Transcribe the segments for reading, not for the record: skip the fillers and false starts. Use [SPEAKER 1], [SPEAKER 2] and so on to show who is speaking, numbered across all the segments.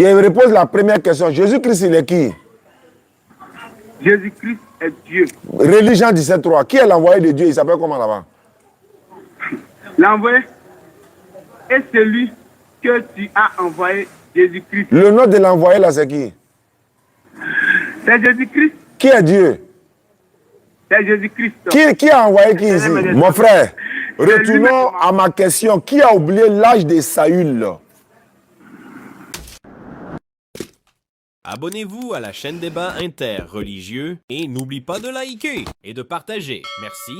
[SPEAKER 1] Il repose la première question. Jésus-Christ, il est qui?
[SPEAKER 2] Jésus-Christ est Dieu.
[SPEAKER 1] Religion 17.3. Qui est l'envoyé de Dieu? Il s'appelle comment là-bas?
[SPEAKER 2] L'envoyé est celui que tu as envoyé, Jésus-Christ.
[SPEAKER 1] Le nom de l'envoyé là, c'est qui?
[SPEAKER 2] C'est Jésus-Christ.
[SPEAKER 1] Qui est Dieu?
[SPEAKER 2] C'est Jésus-Christ.
[SPEAKER 1] Qui a envoyé qui ici? Mon frère, retournons à ma question. Qui a oublié l'âge de Saül?
[SPEAKER 3] Abonnez-vous à la chaîne Débat interreligieux et n'oublie pas de liker et de partager. Merci.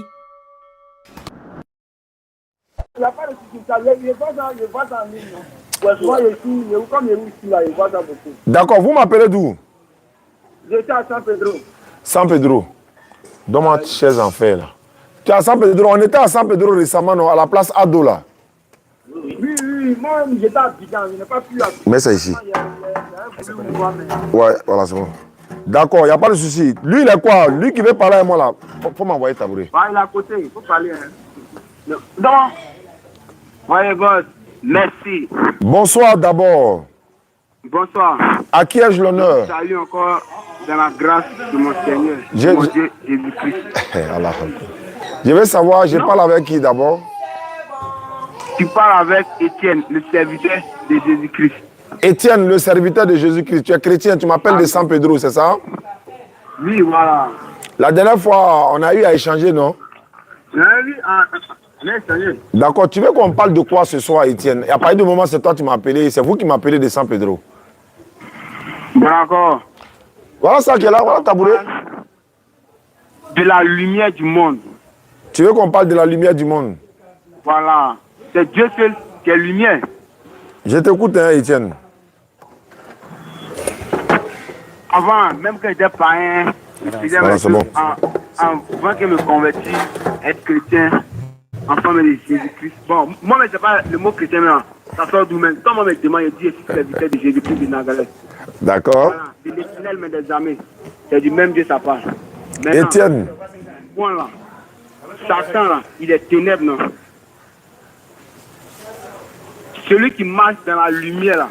[SPEAKER 4] Il n'y a pas de souci. Je vois ça en ligne. Ouais, souvent, comme je suis ici, là, je vois ça beaucoup.
[SPEAKER 1] D'accord, vous m'appelez d'où?
[SPEAKER 4] J'étais à San Pedro.
[SPEAKER 1] San Pedro. Donne-moi chaise en fer là. Tu es à San Pedro. On était à San Pedro récemment, non, à la place Ado là.
[SPEAKER 4] Oui, moi j'étais à Bigan, je n'ai pas pu appeler.
[SPEAKER 1] Mais c'est ici. Ouais, voilà, c'est bon. D'accord, il n'y a pas de souci. Lui, il est quoi? Lui qui veut parler avec moi là. Faut m'envoyer tabouret.
[SPEAKER 4] Ah, il est à côté, il faut parler. Hein.
[SPEAKER 2] Non. Ouais, boss. Merci.
[SPEAKER 1] Bonsoir d'abord.
[SPEAKER 2] Bonsoir.
[SPEAKER 1] À qui ai-je l'honneur?
[SPEAKER 2] Salut encore dans la grâce de mon Seigneur, mon Dieu Jésus-Christ.
[SPEAKER 1] Je veux savoir, je parle avec qui d'abord?
[SPEAKER 2] Tu parles avec Étienne, le serviteur de Jésus-Christ.
[SPEAKER 1] Étienne, le serviteur de Jésus-Christ. Tu es chrétien, tu m'appelles de San Pedro, c'est ça?
[SPEAKER 2] Oui, voilà.
[SPEAKER 1] La dernière fois, on a eu à échanger, non?
[SPEAKER 2] Oui, échanger.
[SPEAKER 1] D'accord, tu veux qu'on parle de quoi ce soir, Étienne? Et à partir du moment où c'est toi qui m'as appelé, c'est vous qui m'appelez de San Pedro.
[SPEAKER 2] D'accord.
[SPEAKER 1] Voilà ça qui est là, voilà tabouret.
[SPEAKER 2] De la lumière du monde.
[SPEAKER 1] Tu veux qu'on parle de la lumière du monde?
[SPEAKER 2] Voilà. C'est Dieu seul qui est lumière.
[SPEAKER 1] Je t'écoute, hein, Étienne.
[SPEAKER 2] Avant, même quand j'étais païen, je faisais
[SPEAKER 1] voilà, c'est bon.
[SPEAKER 2] avant que je me convertisse, être chrétien, enfant de Jésus-Christ. Bon, moi, je ne sais pas le mot chrétien, mais ça sort d'où même. Quand moi, je me demande, je dis, je suis serviteur de Jésus-Christ de Nagalais.
[SPEAKER 1] D'accord.
[SPEAKER 2] Voilà, de l'éternel, mais des armées. C'est du même Dieu, ça parle.
[SPEAKER 1] Étienne.
[SPEAKER 2] Voilà. Satan, là, il est ténèbre, non? Celui qui marche dans la lumière, là,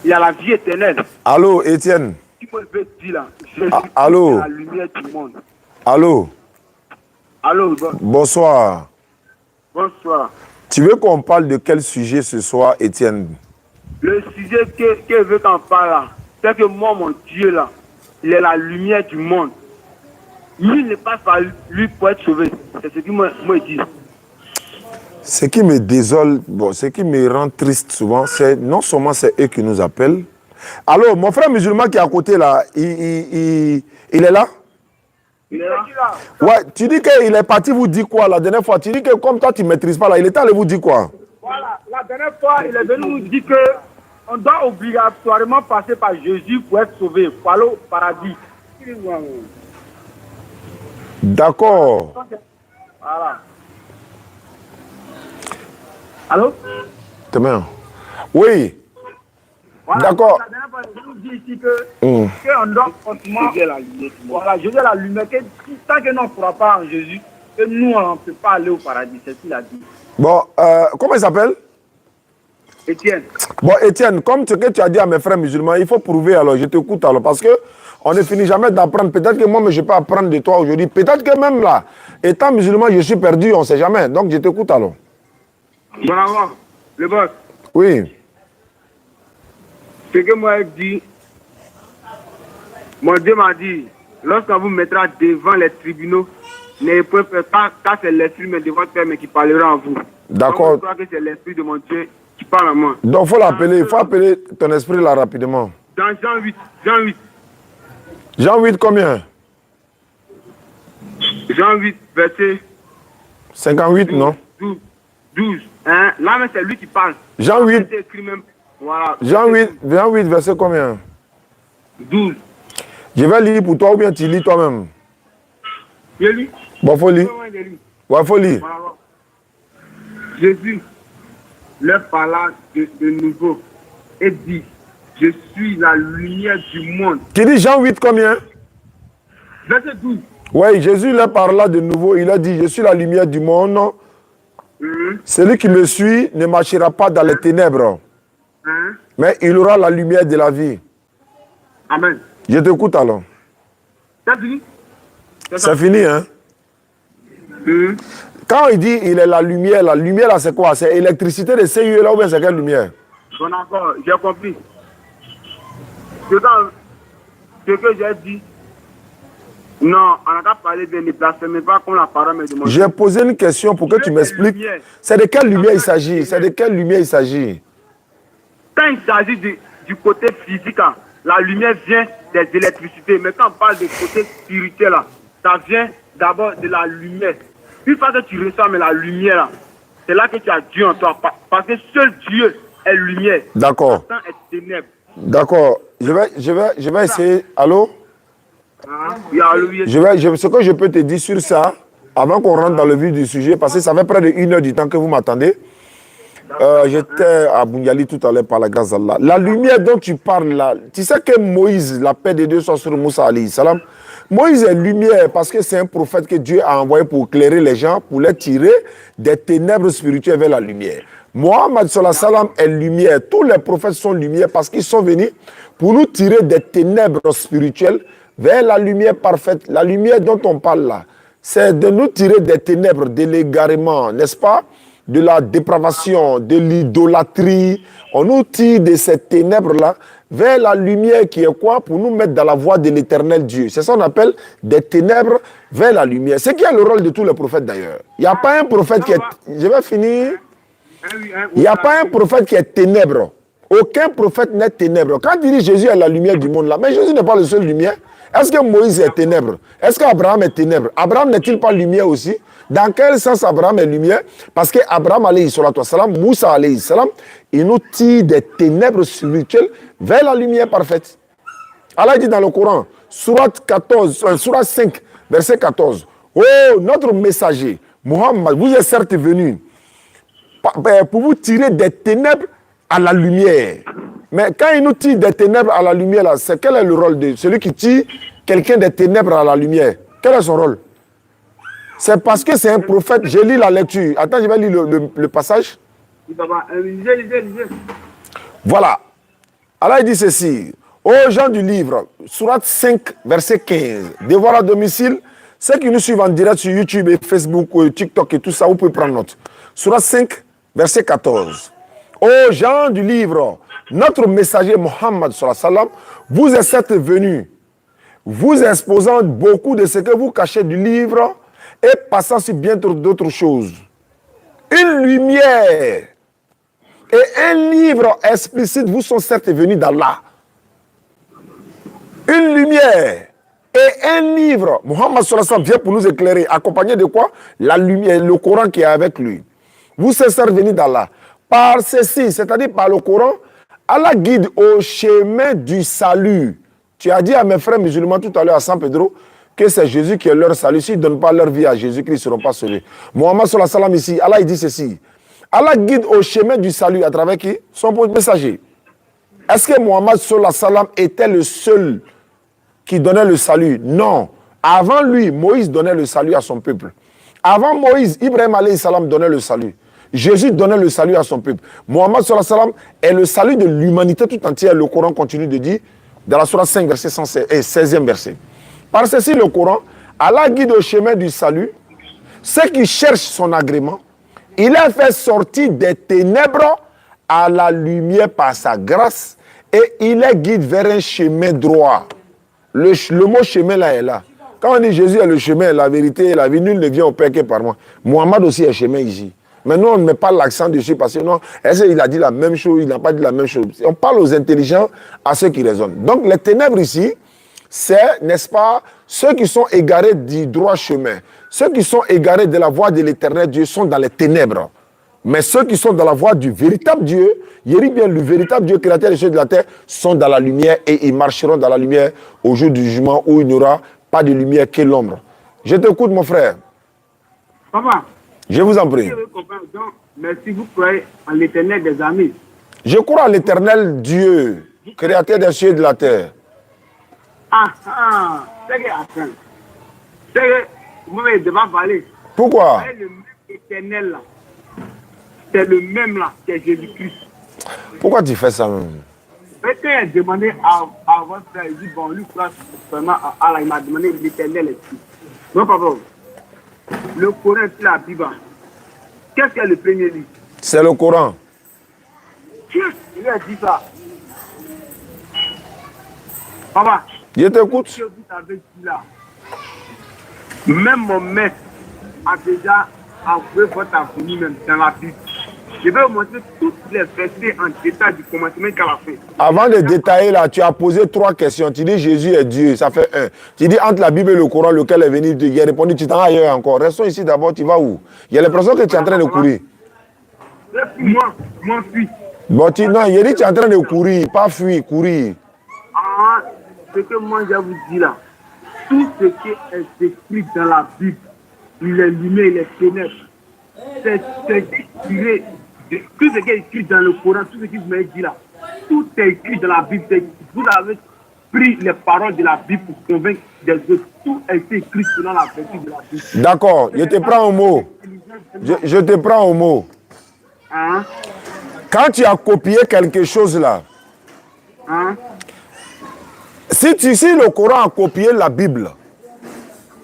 [SPEAKER 2] il a la vie éternelle.
[SPEAKER 1] Allô, Étienne.
[SPEAKER 2] Tu peux dire là, Jésus
[SPEAKER 1] allô.
[SPEAKER 2] est la lumière du monde.
[SPEAKER 1] Allô.
[SPEAKER 2] Allô,
[SPEAKER 1] bonsoir.
[SPEAKER 2] Bonsoir.
[SPEAKER 1] Tu veux qu'on parle de quel sujet ce soir, Étienne?
[SPEAKER 2] Le sujet que veut qu'on parle là, c'est que moi, mon Dieu là, il est la lumière du monde. Lui ne passe pas lui pour être sauvé. C'est ce que moi je dis.
[SPEAKER 1] Ce qui me désole, bon, ce qui me rend triste souvent, c'est non seulement c'est eux qui nous appellent. Alors, mon frère musulman qui est à côté là, il est là?
[SPEAKER 2] Il est là.
[SPEAKER 1] Ouais, tu dis qu'il est parti vous dire quoi la dernière fois? Tu dis que comme toi tu ne maîtrises pas là, il est allé vous dire quoi?
[SPEAKER 4] Voilà, la dernière fois, il est venu nous dire qu'on doit obligatoirement passer par Jésus pour être sauvé, pour aller au paradis.
[SPEAKER 1] D'accord.
[SPEAKER 4] Voilà. Allô?
[SPEAKER 1] Demain. Oui.
[SPEAKER 4] Voilà,
[SPEAKER 1] d'accord.
[SPEAKER 4] La dernière fois, il nous dit ici qu'on doit continuer. Voilà, Jésus est la lumière. Que, tant que nous ne pourra pas en Jésus, que nous, on ne peut pas aller au paradis. C'est ce qu'il a dit.
[SPEAKER 1] Bon, comment il s'appelle?
[SPEAKER 2] Étienne.
[SPEAKER 1] Bon, Étienne, comme ce que tu as dit à mes frères musulmans, il faut prouver alors, je t'écoute alors, parce que on ne finit jamais d'apprendre. Peut-être que moi, je peux apprendre de toi aujourd'hui. Peut-être que même là, étant musulman, je suis perdu, on ne sait jamais. Donc, je t'écoute alors.
[SPEAKER 2] Bravo, le boss.
[SPEAKER 1] Oui.
[SPEAKER 2] Ce que moi je dis, mon Dieu m'a dit, lorsqu'on vous mettra devant les tribunaux, n'ayez pas peur, car c'est l'esprit de votre Père qui parlera en vous.
[SPEAKER 1] D'accord.
[SPEAKER 2] Je crois que c'est l'esprit de mon Dieu qui parle en moi.
[SPEAKER 1] Donc, il faut appeler ton esprit là rapidement.
[SPEAKER 2] Dans Jean 8,
[SPEAKER 1] Jean 8 combien?
[SPEAKER 2] Jean 8, verset
[SPEAKER 1] 58,
[SPEAKER 2] 12,
[SPEAKER 1] non?
[SPEAKER 2] 12. Hein? Là, mais c'est lui qui parle.
[SPEAKER 1] Jean 8.
[SPEAKER 2] C'est écrit même. Voilà.
[SPEAKER 1] Jean 8, verset combien?
[SPEAKER 2] 12.
[SPEAKER 1] Je vais lire pour toi ou bien tu lis toi-même?
[SPEAKER 2] Je lis.
[SPEAKER 1] Bon, faut lire. Ouais, faut lire.
[SPEAKER 2] Voilà. Jésus leur parla de nouveau et dit, je suis la lumière du monde.
[SPEAKER 1] Tu dis Jean 8 combien?
[SPEAKER 2] Verset 12.
[SPEAKER 1] Oui, Jésus leur parla de nouveau. Il a dit, je suis la lumière du monde. Celui qui me suit ne marchera pas dans les ténèbres.
[SPEAKER 4] Hein?
[SPEAKER 1] Mais il aura la lumière de la vie.
[SPEAKER 4] Amen.
[SPEAKER 1] Je t'écoute alors.
[SPEAKER 4] C'est fini?
[SPEAKER 1] C'est fini, hein? Quand il dit il est la lumière là, c'est quoi? C'est électricité de CIE là ou bien c'est quelle lumière?
[SPEAKER 2] Bon accord, j'ai compris. Ce que j'ai dit, non, on n'a qu'à parler de ne blasphémez pas comme la parole me demande.
[SPEAKER 1] J'ai posé une question pour que tu m'expliques. C'est de quelle lumière il s'agit? C'est de quelle lumière il s'agit?
[SPEAKER 2] Quand il s'agit du côté physique, hein, la lumière vient des électricités. Mais quand on parle du côté spirituel, là, ça vient d'abord de la lumière. Une fois que tu ressens mais la lumière, là, c'est là que tu as Dieu en toi. Parce que seul Dieu est lumière.
[SPEAKER 1] D'accord.
[SPEAKER 2] Satan est ténèbres.
[SPEAKER 1] D'accord. Je vais essayer. Allô? Ce que je peux te dire sur ça, avant qu'on rentre dans le vif du sujet, parce que ça fait près de 1 heure du temps que vous m'attendez. J'étais à Bungali tout à l'heure par la grâce d'Allah. La lumière dont tu parles là, tu sais que Moïse, la paix de Dieu soit sur Moussa alayhi salam. Moïse est lumière parce que c'est un prophète que Dieu a envoyé pour éclairer les gens, pour les tirer des ténèbres spirituelles vers la lumière. Mohammed sallallahu alayhi wa sallam est lumière. Tous les prophètes sont lumière parce qu'ils sont venus pour nous tirer des ténèbres spirituelles vers la lumière parfaite. La lumière dont on parle là, c'est de nous tirer des ténèbres, de l'égarement, n'est-ce pas? De la dépravation, de l'idolâtrie. On nous tire de ces ténèbres-là vers la lumière qui est quoi? Pour nous mettre dans la voie de l'éternel Dieu. C'est ça qu'on appelle des ténèbres vers la lumière. C'est qui est le rôle de tous les prophètes d'ailleurs. Il n'y a pas un prophète qui est... Je vais finir. Il n'y a pas un prophète qui est ténèbre. Aucun prophète n'est ténèbre. Quand il dit Jésus est la lumière du monde là, mais Jésus n'est pas le seul lumière. Est-ce que Moïse est ténèbre? Est-ce qu'Abraham est ténèbre? Abraham n'est-il pas lumière aussi? Dans quel sens Abraham est lumière? Parce qu'Abraham alayhi salam, Moussa alayhi salam, il nous tire des ténèbres spirituelles vers la lumière parfaite. Allah dit dans le Coran, Sourate 5, verset 14. Oh, notre messager, Mohammed, vous êtes certes venu pour vous tirer des ténèbres à la lumière. Mais quand il nous tire des ténèbres à la lumière, là, quel est le rôle de celui qui tire quelqu'un des ténèbres à la lumière? Quel est son rôle? C'est parce que c'est un prophète. Je lis la lecture. Attends, je vais lire le passage. Voilà. Allah dit ceci. Aux gens du livre, Sourate 5, verset 15. Devoir à domicile. Ceux qui nous suivent en direct sur YouTube et Facebook, TikTok et tout ça, vous pouvez prendre note. Sourate 5, verset 14. Aux gens du livre, notre messager Mohammed sallallahu alayhi wa sallam, vous êtes certes venu, vous exposant beaucoup de ce que vous cachez du livre et passant sur bien d'autres choses. Une lumière et un livre explicite vous sont certes venus d'Allah. Une lumière et un livre. Mohammed sallallahu alayhi wa sallam vient pour nous éclairer. Accompagné de quoi? La lumière, le Coran qui est avec lui. Vous êtes certes venus d'Allah. Par ceci, c'est-à-dire par le Coran, Allah guide au chemin du salut. Tu as dit à mes frères musulmans tout à l'heure à San Pedro que c'est Jésus qui est leur salut. S'ils ne donnent pas leur vie à Jésus-Christ, ils ne seront pas sauvés. Mohammed sallallahu alayhi wa sallam ici, Allah il dit ceci. Allah guide au chemin du salut à travers qui? Son messager. Est-ce que Mohammed sallallahu alayhi wa sallam était le seul qui donnait le salut? Non. Avant lui, Moïse donnait le salut à son peuple. Avant Moïse, Ibrahim alayhi salam donnait le salut. Jésus donnait le salut à son peuple. Mohammed sallallahu alayhi wa sallam est le salut de l'humanité tout entière. Le Coran continue de dire, dans la Sourate 5, verset 16e verset. Par ceci, le Coran, Allah guide au chemin du salut ceux qui cherchent son agrément. Il a fait sortir des ténèbres à la lumière par sa grâce et il les guide vers un chemin droit. Le mot chemin là est là. Quand on dit Jésus est le chemin, la vérité et la vie, nul ne vient au Père que par moi. Mohammed aussi est chemin ici. Mais nous, on ne met pas l'accent dessus parce que non, est-ce qu'il a dit la même chose, il n'a pas dit la même chose. On parle aux intelligents, à ceux qui raisonnent. Donc les ténèbres ici, c'est, n'est-ce pas, ceux qui sont égarés du droit chemin. Ceux qui sont égarés de la voie de l'éternel Dieu sont dans les ténèbres. Mais ceux qui sont dans la voie du véritable Dieu, bien le véritable Dieu créateur des cieux de la terre, sont dans la lumière et ils marcheront dans la lumière au jour du jugement où il n'y aura pas de lumière que l'ombre. Je t'écoute, mon frère.
[SPEAKER 4] Papa.
[SPEAKER 1] Je vous en prie.
[SPEAKER 4] Mais si vous croyez en l'éternel des amis.
[SPEAKER 1] Je crois en l'éternel Dieu, créateur des cieux et de la terre.
[SPEAKER 4] C'est que, attends. C'est que, vous ne devez pas parler.
[SPEAKER 1] Pourquoi?
[SPEAKER 4] Le même éternel là, c'est le même là, c'est Jésus-Christ.
[SPEAKER 1] Pourquoi tu fais ça même?
[SPEAKER 4] Mais quand il a demandé à votre frère, il dit, bon, lui, croit seulement à Allah, il m'a demandé l'éternel esprit. Non, papa, le Coran et la Bible, qu'est-ce qu'il y a le premier livre?
[SPEAKER 1] C'est le Coran.
[SPEAKER 4] Qui il a dit ça? Papa,
[SPEAKER 1] Je t'écoute.
[SPEAKER 4] ce que vous avez dit là, même mon maître a déjà avoué votre avenir même dans la Bible. Je vais vous montrer toutes les versets en détail du commencement qu'elle a fait.
[SPEAKER 1] Avant de détailler là, tu as posé 3 questions. Tu dis Jésus est Dieu, ça fait 1. Tu dis entre la Bible et le Coran, lequel est venu Dieu. Il a répondu, tu t'en vas ailleurs encore. Restons ici d'abord, tu vas où? Il y a l'impression que tu es en train de courir.
[SPEAKER 4] Moi, fuis.
[SPEAKER 1] Bon, non, il a dit tu es en train de courir, pas fuir, courir.
[SPEAKER 4] Ah, ce que moi je vous dis là, tout ce qui est écrit dans la Bible, les lumières, les ténèbres, c'est tiré de tout ce qui est écrit dans le Coran, tout ce que vous m'avez dit là, tout est écrit dans la Bible. Vous avez pris les paroles de la Bible pour convaincre des autres. Tout a été écrit selon la vertu de la Bible.
[SPEAKER 1] D'accord, je te prends au mot. Je te prends au mot.
[SPEAKER 4] Hein?
[SPEAKER 1] Quand tu as copié quelque chose là,
[SPEAKER 4] Hein?
[SPEAKER 1] si le Coran a copié la Bible,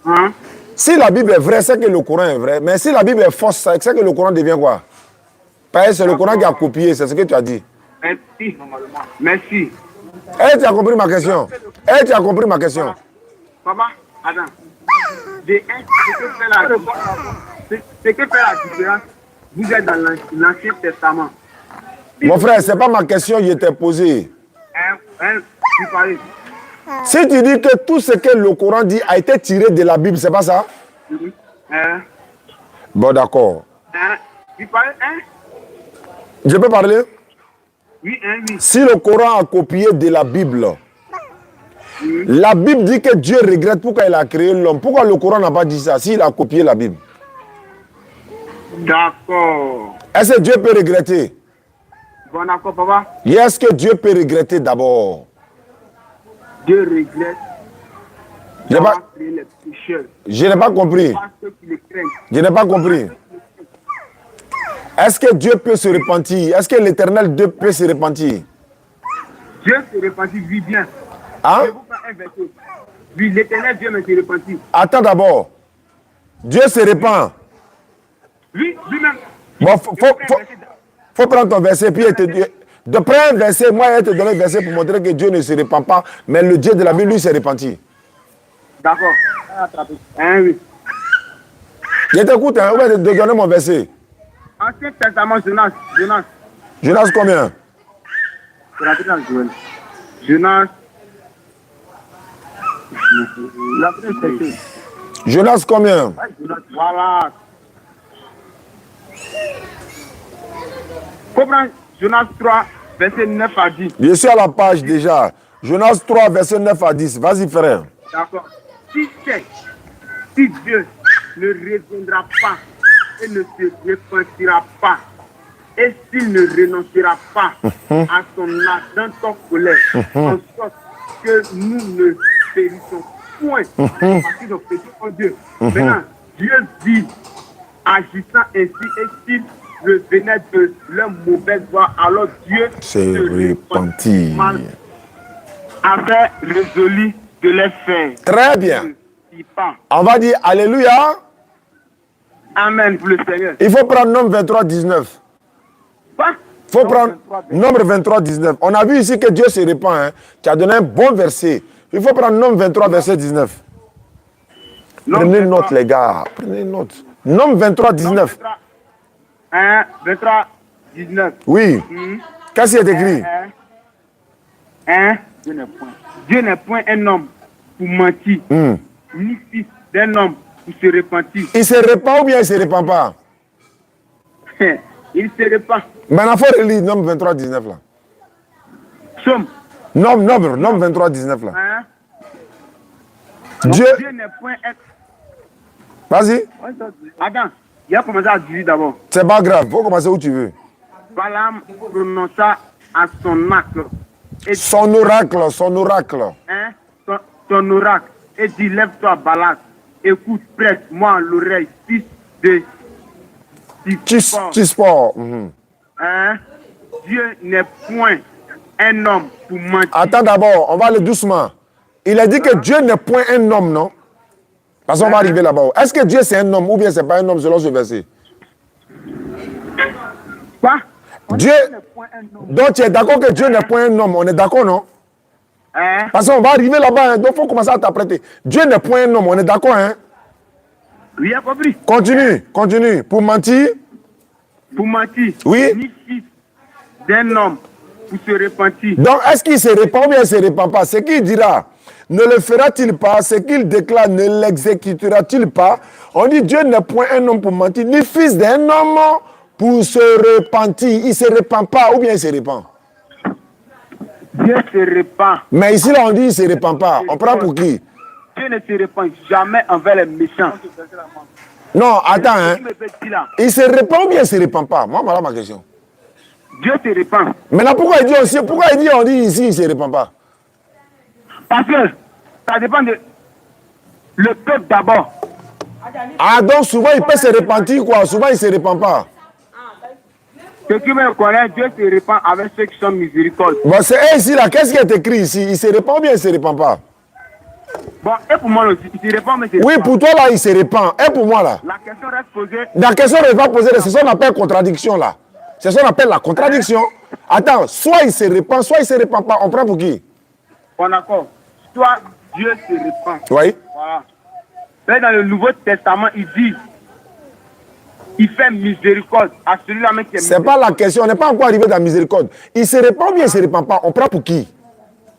[SPEAKER 4] Hein?
[SPEAKER 1] si la Bible est vraie, c'est que le Coran est vrai. Mais si la Bible est fausse, c'est que le Coran devient quoi? Parce que c'est le Coran qui a copié, c'est ce que tu as dit.
[SPEAKER 4] Merci, normalement. Merci.
[SPEAKER 1] Eh, tu as compris ma question? Eh, tu as compris ma question?
[SPEAKER 4] Papa, attends. Ce que fait la différence, vous êtes dans l'Ancien Testament.
[SPEAKER 1] Mon frère, ce n'est pas ma question, je t'ai posée.
[SPEAKER 4] Tu parlais.
[SPEAKER 1] Si tu dis que tout ce que le Coran dit a été tiré de la Bible, c'est pas ça? Bon, d'accord.
[SPEAKER 4] Tu parlais, hein?
[SPEAKER 1] Je peux parler?
[SPEAKER 4] Oui, oui.
[SPEAKER 1] Si le Coran a copié de la Bible, la Bible dit que Dieu regrette pourquoi il a créé l'homme. Pourquoi le Coran n'a pas dit ça s'il a copié la Bible?
[SPEAKER 4] D'accord.
[SPEAKER 1] Est-ce que Dieu peut regretter?
[SPEAKER 4] Bon, d'accord, papa.
[SPEAKER 1] Est-ce que Dieu peut regretter d'abord?
[SPEAKER 4] Dieu regrette d'avoir créé les pécheurs.
[SPEAKER 1] Je n'ai pas compris.
[SPEAKER 4] Pas ceux qui les craignent.
[SPEAKER 1] Je n'ai pas compris. Est-ce que Dieu peut se repentir? Est-ce que l'éternel Dieu peut se repentir?
[SPEAKER 4] Dieu se repentit, oui, bien.
[SPEAKER 1] Hein?
[SPEAKER 4] Je vous prends un verset. Oui, l'éternel Dieu me se repentit.
[SPEAKER 1] Attends d'abord. Dieu se repent.
[SPEAKER 4] Oui, lui-même.
[SPEAKER 1] Bon, faut prendre ton verset, puis de prendre un verset, moi, je vais te donner un verset pour montrer que Dieu ne se repent pas, mais le Dieu de la Bible, lui, s'est repenti.
[SPEAKER 4] D'accord. Hein, oui.
[SPEAKER 1] Je t'écoute, hein, on va te donner mon verset.
[SPEAKER 4] Ancien Testament, Jonas.
[SPEAKER 1] Jonas combien?
[SPEAKER 4] Jonas. La première verset.
[SPEAKER 1] Jonas combien?
[SPEAKER 4] Voilà. Comprends Jonas 3, verset 9 à 10.
[SPEAKER 1] Je suis à la page déjà. Jonas 3, verset 9 à 10. Vas-y, frère.
[SPEAKER 4] D'accord. Si Dieu ne reviendra pas et ne se repentira pas, et s'il ne renoncera pas à son ardente colère, en sorte que nous ne périssons point parce qu'ils ont péché en Dieu. Maintenant, Dieu dit, agissant ainsi, et s'il revenait de leur mauvaise voie, alors Dieu
[SPEAKER 1] se repentit.
[SPEAKER 4] Avait résolu de les faire.
[SPEAKER 1] Très bien. On va dire Alléluia.
[SPEAKER 4] Amen pour le Seigneur.
[SPEAKER 1] Il faut prendre Nombre 23, 19.
[SPEAKER 4] Quoi?
[SPEAKER 1] Il faut prendre Nombre 23, 19. On a vu ici que Dieu se répand. Hein. Tu as donné un bon verset. Il faut prendre Nombre 23, verset 19. Prenez note, les gars. Prenez note. Nombre 23, 19.
[SPEAKER 4] 23, 19.
[SPEAKER 1] Oui. Qu'est-ce qui est écrit?
[SPEAKER 4] Dieu n'est point un homme pour mentir, ni fils d'un homme pour se repentir.
[SPEAKER 1] Il se répand ou bien il ne se répand pas?
[SPEAKER 4] Il se répand.
[SPEAKER 1] Maintenant, il faut relire Nombre 23, 19 là.
[SPEAKER 4] Somme.
[SPEAKER 1] Nombre 23, 19 là.
[SPEAKER 4] Dieu n'est point un...
[SPEAKER 1] Vas-y.
[SPEAKER 4] Attends, il a commencé à dire d'abord.
[SPEAKER 1] C'est pas grave, il faut commencer où tu veux.
[SPEAKER 4] Balaam prononça à son oracle.
[SPEAKER 1] Son oracle.
[SPEAKER 4] Son oracle. Et dit, lève-toi, Balak. Écoute, prête-moi l'oreille, fils de Tisport. Dieu n'est point un homme pour mentir.
[SPEAKER 1] Attends d'abord, on va aller doucement. Il a dit que Dieu n'est point un homme, non? Parce qu'on va arriver là-bas. Est-ce que Dieu c'est un homme ou bien c'est pas un homme selon ce verset?
[SPEAKER 4] Quoi?
[SPEAKER 1] Dieu. Donc tu es d'accord que Dieu n'est point un homme? On est d'accord, non?
[SPEAKER 4] Hein?
[SPEAKER 1] Parce qu'on va arriver là-bas, hein, donc il faut commencer à t'apprêter. Dieu n'est point un homme, on est d'accord, hein?
[SPEAKER 4] Oui, a compris.
[SPEAKER 1] Continue. Pour mentir?
[SPEAKER 4] Pour mentir.
[SPEAKER 1] Oui.
[SPEAKER 4] Ni fils d'un homme pour se repentir.
[SPEAKER 1] Donc, est-ce qu'il se répand ou bien il ne se répand pas? Ce qu'il dira, ne le fera-t-il pas? Ce qu'il déclare, ne l'exécutera-t-il pas? On dit Dieu n'est point un homme pour mentir, ni fils d'un homme pour se repentir. Il ne se répand pas ou bien il se répand?
[SPEAKER 4] Dieu se répand.
[SPEAKER 1] Mais ici, là, on dit il ne se répand pas. On prend pour qui?
[SPEAKER 4] Dieu ne se répand jamais envers les méchants.
[SPEAKER 1] Non, attends, hein.
[SPEAKER 4] Tu me fais dire là,
[SPEAKER 1] Il se répand ou bien il ne se répand pas? Moi, voilà ma question.
[SPEAKER 4] Dieu se répand.
[SPEAKER 1] Maintenant, pourquoi il dit aussi, on dit ici, il ne se répand pas?
[SPEAKER 4] Parce que ça dépend de le peuple d'abord.
[SPEAKER 1] Ah, donc souvent il peut se repentir, quoi. Souvent il ne se répand pas.
[SPEAKER 4] Ceux qui me connaissent, Dieu se répand avec ceux qui sont miséricordieux.
[SPEAKER 1] Bon, c'est ici, là, qu'est-ce qui est écrit ici? Il se répand ou bien il ne se répand pas?
[SPEAKER 4] Bon, et pour moi aussi, il se répand, mais c'est
[SPEAKER 1] Oui, pour toi, là, il se répand. Et pour moi, là?
[SPEAKER 4] La question reste posée.
[SPEAKER 1] La question ne va pas poser, c'est ce qu'on appelle contradiction, là. C'est ce qu'on appelle la contradiction. Attends, soit il se répand, soit il ne se répand pas. On prend pour qui?
[SPEAKER 4] On accord. Soit Dieu se répand.
[SPEAKER 1] Oui.
[SPEAKER 4] Voilà. Mais dans le Nouveau Testament, il dit, il fait miséricorde à celui-là même qui est
[SPEAKER 1] Ce n'est pas la question, on n'est pas encore arrivé dans la miséricorde. Il se répand ou bien il ne se répand pas? On prend pour qui?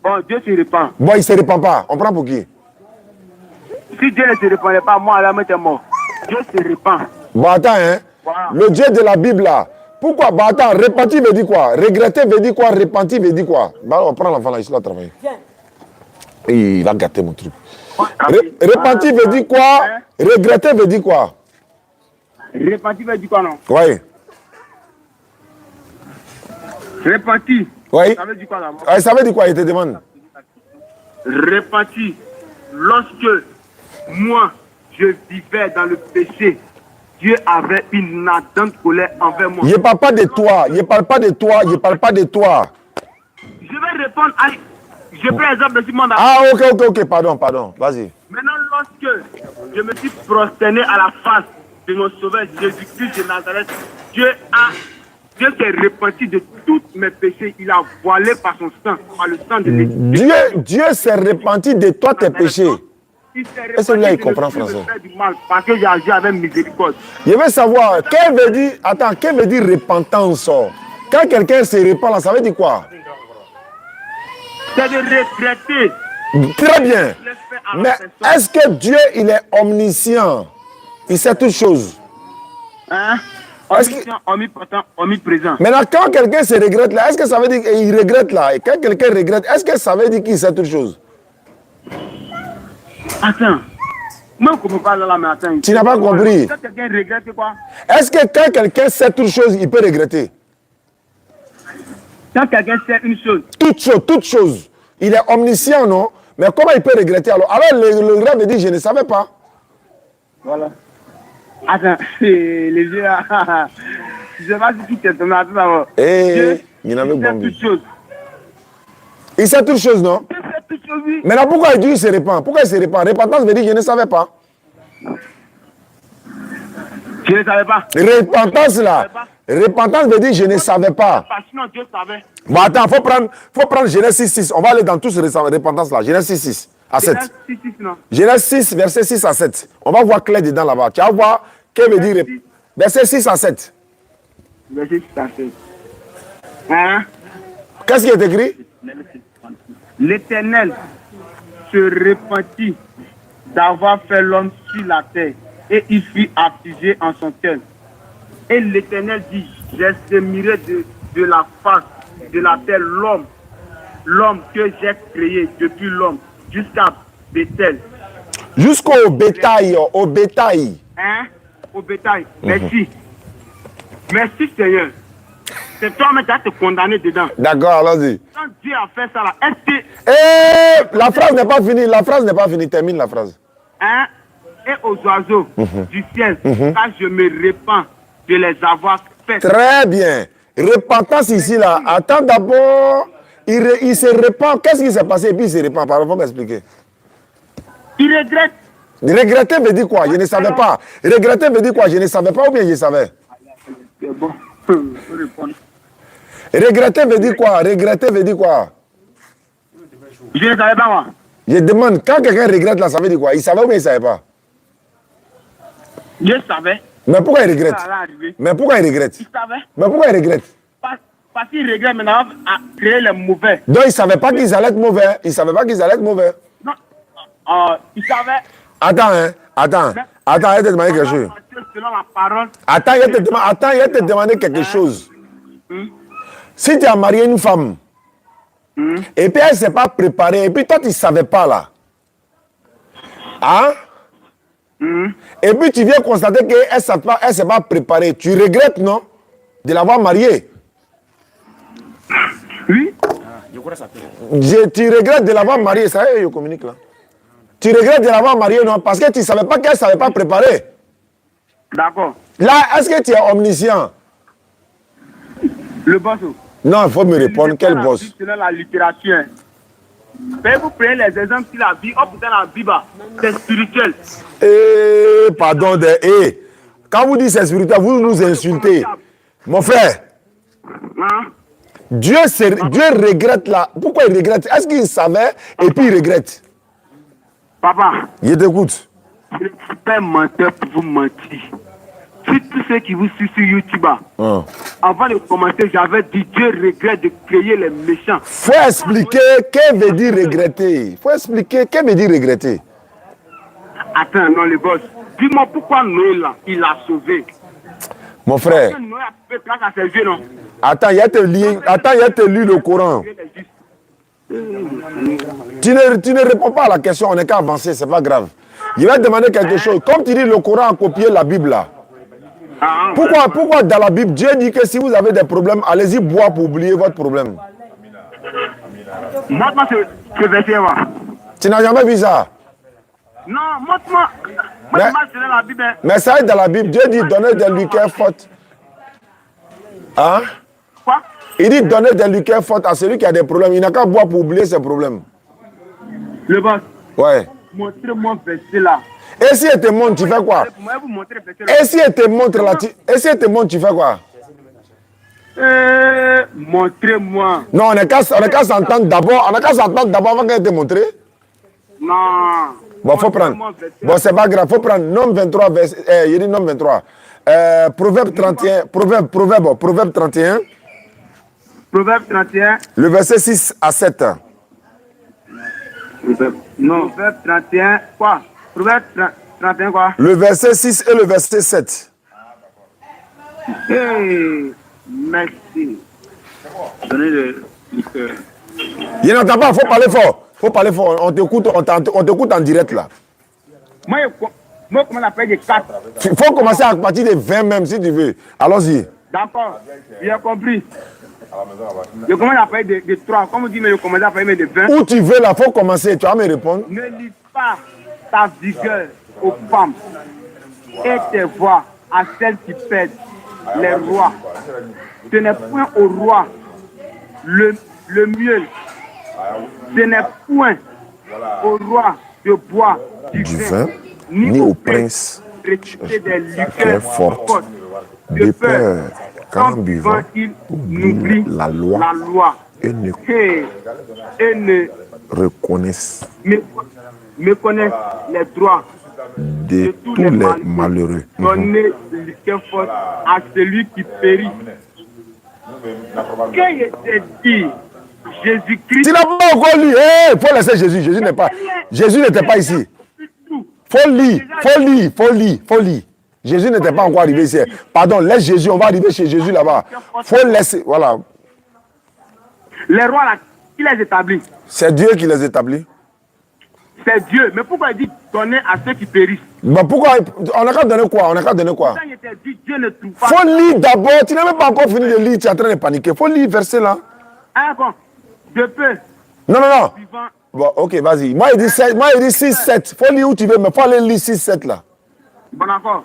[SPEAKER 4] Bon, Dieu se répand.
[SPEAKER 1] Bon, il ne se répand pas. On prend pour qui?
[SPEAKER 4] Si Dieu ne se répandait pas, moi, la est mort. Dieu se répand.
[SPEAKER 1] Bon, attends, hein.
[SPEAKER 4] Voilà.
[SPEAKER 1] Le Dieu de la Bible, là. Pourquoi? Bah, attends, repentir veut dire quoi? Regretter veut dire quoi? Repentir veut dire quoi? Bah, on prend l'enfant là, il va travailler. Il va gâter mon truc. Repentir veut dire quoi? Regretter veut dire quoi?
[SPEAKER 4] Repentir veut dire quoi, non?
[SPEAKER 1] Oui.
[SPEAKER 4] Repentir.
[SPEAKER 1] Oui.
[SPEAKER 4] Ça veut dire quoi d'abord?
[SPEAKER 1] Ça veut dire quoi? Il te demande.
[SPEAKER 4] Repentir. Lorsque moi, je vivais dans le péché, Dieu avait une ardente colère envers moi.
[SPEAKER 1] Il ne parle pas de toi. Il ne parle pas de toi. Il ne parle pas de toi.
[SPEAKER 4] Je vais répondre à... Je prends l'exemple de Simon.
[SPEAKER 1] Ah, ok. Pardon. Vas-y.
[SPEAKER 4] Maintenant, lorsque je me suis prosterné à la face de mon sauveur Jésus-Christ de Nazareth, Dieu s'est repenti de tous mes péchés. Il a voilé par son sang, par le sang de l'Église.
[SPEAKER 1] Dieu s'est repenti de toi tes péchés.
[SPEAKER 4] Et
[SPEAKER 1] celui-là, il comprend français.
[SPEAKER 4] Parce que j'ai agi avec miséricorde.
[SPEAKER 1] Je veux savoir, qu'est-ce veut dire repentance? Quand quelqu'un se repent, là, ça veut dire quoi?
[SPEAKER 4] C'est de regretter.
[SPEAKER 1] Très bien. Mais est-ce que Dieu, il est omniscient? Il sait toutes choses.
[SPEAKER 4] Hein? Omnipotent, omniprésent.
[SPEAKER 1] Maintenant, quand quelqu'un se regrette là, est-ce que ça veut dire qu'il regrette là? Et quand quelqu'un regrette, est-ce que ça veut dire qu'il sait toutes choses?
[SPEAKER 4] Attends. Moi, je ne comprends pas là, mais attends.
[SPEAKER 1] Tu n'as pas compris.
[SPEAKER 4] Quand quelqu'un regrette quoi?
[SPEAKER 1] Est-ce que quand quelqu'un sait toutes choses, il peut regretter?
[SPEAKER 4] Quand quelqu'un sait une chose.
[SPEAKER 1] Toutes choses. Il est omniscient, non? Mais comment il peut regretter alors? Alors, le regret veut dire, je ne savais pas.
[SPEAKER 4] Voilà. Attends, les yeux là. Je ne sais pas si tu t'es tombé à tout d'abord.
[SPEAKER 1] Il sait toutes choses, non? Maintenant, pourquoi il dit qu'il se répand? Pourquoi il se répand? Repentance veut dire je ne savais pas.
[SPEAKER 4] Je ne savais pas.
[SPEAKER 1] Repentance là. Repentance veut dire je ne savais pas.
[SPEAKER 4] Sinon, Dieu savait.
[SPEAKER 1] Bon, attends, faut prendre Genèse 6. On va aller dans tous ces repentance là. Genèse 6 à 7. Genèse 6, verset 6 à 7. On va voir clair dedans là-bas. Tu vas voir qu'est-ce que veut dire verset 6 à 7.
[SPEAKER 4] Verset 6 à 7. Hein?
[SPEAKER 1] Qu'est-ce qui est écrit?
[SPEAKER 4] L'Éternel se repentit d'avoir fait l'homme sur la terre et il fut affligé en son cœur. Et l'Éternel dit, j'exterminerai de la face de la terre l'homme que j'ai créé depuis l'homme jusqu'à Bethel.
[SPEAKER 1] Jusqu'au bétail, au bétail.
[SPEAKER 4] Hein? Au bétail. Merci. Merci Seigneur. C'est toi-même qui as te condamné dedans.
[SPEAKER 1] D'accord, allons-y.
[SPEAKER 4] Quand Dieu a fait ça là, est-ce que...
[SPEAKER 1] La phrase n'est pas finie, termine la phrase.
[SPEAKER 4] Hein? Et aux oiseaux du ciel, car je me répands de les avoir fait.
[SPEAKER 1] Très bien. repentance ici, là. Attends d'abord, il se repent. Qu'est-ce qui s'est passé? Et puis il se repent. Pardon, faut m'expliquer.
[SPEAKER 4] Il regrette.
[SPEAKER 1] Regretter veut dire quoi? Je ne savais pas. Regretter veut dire quoi? Je ne savais pas ou bien je savais?
[SPEAKER 4] C'est bon. Faut répondre.
[SPEAKER 1] Regretter veut dire quoi? Regretter veut dire quoi?
[SPEAKER 4] Je ne savais pas, moi.
[SPEAKER 1] Je demande, quand quelqu'un regrette là, ça veut dire quoi? Il savait ou bien il ne savait pas?
[SPEAKER 4] Je savais.
[SPEAKER 1] Mais pourquoi il regrette?
[SPEAKER 4] Ça allait arriver.
[SPEAKER 1] Mais pourquoi il regrette?
[SPEAKER 4] Il savait.
[SPEAKER 1] Mais pourquoi il regrette?
[SPEAKER 4] Parce qu'il regrette maintenant à créer les mauvais.
[SPEAKER 1] Donc il ne savait pas qu'ils allaient être mauvais. Il ne savait pas qu'ils allaient être mauvais.
[SPEAKER 4] Non. Il savait.
[SPEAKER 1] Attends, hein. Attends, il te demandé quelque chose.
[SPEAKER 4] Selon la parole.
[SPEAKER 1] Attends, il te demandé quelque chose. Si tu as marié une femme, et puis elle ne s'est pas préparée, et puis toi tu ne savais pas là. Hein? Et puis tu viens constater qu'elle ne s'est pas préparée. Tu regrettes, non? De l'avoir mariée.
[SPEAKER 4] Oui.
[SPEAKER 1] Tu regrettes de l'avoir mariée. Ça y est, je communique là. Tu regrettes de l'avoir mariée, non? Parce que tu ne savais pas qu'elle ne savait pas préparer.
[SPEAKER 4] D'accord.
[SPEAKER 1] Là, est-ce que tu es omniscient?
[SPEAKER 4] Le boss.
[SPEAKER 1] Non, il faut me répondre. Quel boss?
[SPEAKER 4] Selon la littérature. Mais vous prenez les exemples sur la vie. Oh putain, la Bible, c'est spirituel.
[SPEAKER 1] Pardon, quand vous dites c'est spirituel, vous nous insultez. Mon frère,
[SPEAKER 4] Hein?
[SPEAKER 1] Dieu regrette là. Pourquoi il regrette? Est-ce qu'il savait et puis il regrette?
[SPEAKER 4] Papa,
[SPEAKER 1] Je t'écoute.
[SPEAKER 4] je ne suis pas un menteur pour vous mentir. Si tous ceux qui vous suivent sur YouTube, avant de commencer, j'avais dit Dieu regrette de créer les méchants.
[SPEAKER 1] Faut expliquer qu'est-ce que veut dire regretter. Faut expliquer qu'est-ce que veut dire regretter.
[SPEAKER 4] Attends, non, le boss. Dis-moi pourquoi Noé là, il l'a sauvé.
[SPEAKER 1] Mon frère,
[SPEAKER 4] Noé a fait grâce à ses yeux, non?
[SPEAKER 1] attends, il y a te lu le Coran. Tu ne réponds pas à la question, on n'est qu'à avancer, c'est pas grave. Il va te demander quelque chose. Comme tu dis, le Coran a copié la Bible là. Pourquoi dans la Bible, Dieu dit que si vous avez des problèmes, allez-y boire pour oublier votre problème?
[SPEAKER 4] Montre-moi ce verset là.
[SPEAKER 1] Tu n'as jamais vu ça?
[SPEAKER 4] Non, montre-moi. Moi, c'est dans la Bible.
[SPEAKER 1] Mais ça est dans la Bible. Dieu dit donner des liqueurs fortes. Hein?
[SPEAKER 4] Quoi?
[SPEAKER 1] Il dit donner des liqueurs fortes à celui qui a des problèmes. Il n'a qu'à boire pour oublier ses problèmes.
[SPEAKER 4] Le boss.
[SPEAKER 1] Ouais.
[SPEAKER 4] Montrez-moi verset là.
[SPEAKER 1] Et si elle te montre, tu fais quoi?
[SPEAKER 4] Moi, vous montrer verset là.
[SPEAKER 1] Et si elle te montre là, tu fais quoi?
[SPEAKER 4] Montrez-moi.
[SPEAKER 1] Non, on n'a qu'à s'entendre d'abord. On n'a qu'à s'entendre d'abord avant qu'elle te montre.
[SPEAKER 4] Non.
[SPEAKER 1] Bon, faut prendre. Bon, c'est pas grave. Faut prendre Nom 23, il dit Nom 23. Proverbe 31. Proverbe 31.
[SPEAKER 4] Proverbe 31.
[SPEAKER 1] Le verset 6 à 7.
[SPEAKER 4] Non, Proverbe 31. Quoi? Proverbe 31 quoi?
[SPEAKER 1] Le verset 6 et le verset 7.
[SPEAKER 4] Hey, merci. Donnez le liqueur.
[SPEAKER 1] Il n'entend pas, faut parler fort. Faut parler fort. On t'écoute en direct là.
[SPEAKER 4] Moi, je commence à faire des 4.
[SPEAKER 1] Il faut commencer à partir de 20 même si tu veux. Allons-y.
[SPEAKER 4] D'accord, j'ai compris. Je commence à faire des 3. Comme vous dites, mais je commence à faire des 20.
[SPEAKER 1] Où tu veux là, faut commencer. Tu vas me répondre.
[SPEAKER 4] Ne lis pas ta vigueur aux femmes et tes voix à celles qui pèsent les rois. Ce n'est point au roi le mieux. Ce n'est point au roi de boire du vin, ni au prince réciter des liqueurs fortes, de peur qu'en buvant il n'oublie la loi et ne
[SPEAKER 1] Reconnaissent
[SPEAKER 4] méconnaissent les droits
[SPEAKER 1] de tous les malheureux.
[SPEAKER 4] Donnez le liqueur forte à celui qui périt. Qu'est-ce que dit Jésus-Christ?
[SPEAKER 1] Tu n'as pas encore lu. Il faut laisser Jésus. Jésus n'était pas ici. Faut lire. Jésus n'était pas encore arrivé ici. Pardon, laisse Jésus. On va arriver chez Jésus là-bas. Faut laisser. Voilà.
[SPEAKER 4] Les rois là, qui les établit?
[SPEAKER 1] C'est Dieu qui les établit.
[SPEAKER 4] C'est Dieu. Mais pourquoi il dit donner à ceux qui périssent?
[SPEAKER 1] Mais pourquoi? On n'a qu'à donner quoi?
[SPEAKER 4] Quand il était dit, Dieu ne trouve pas.
[SPEAKER 1] Faut lire d'abord. Tu n'as même pas encore fini de lire. Tu es en train de paniquer. Faut lire verset là.
[SPEAKER 4] Ah bon, de peu.
[SPEAKER 1] Non. Bon, ok, vas-y. Moi, il dit 6, 7. Faut lire où tu veux, mais faut aller lire 6, 7 là.
[SPEAKER 4] Bon d'accord.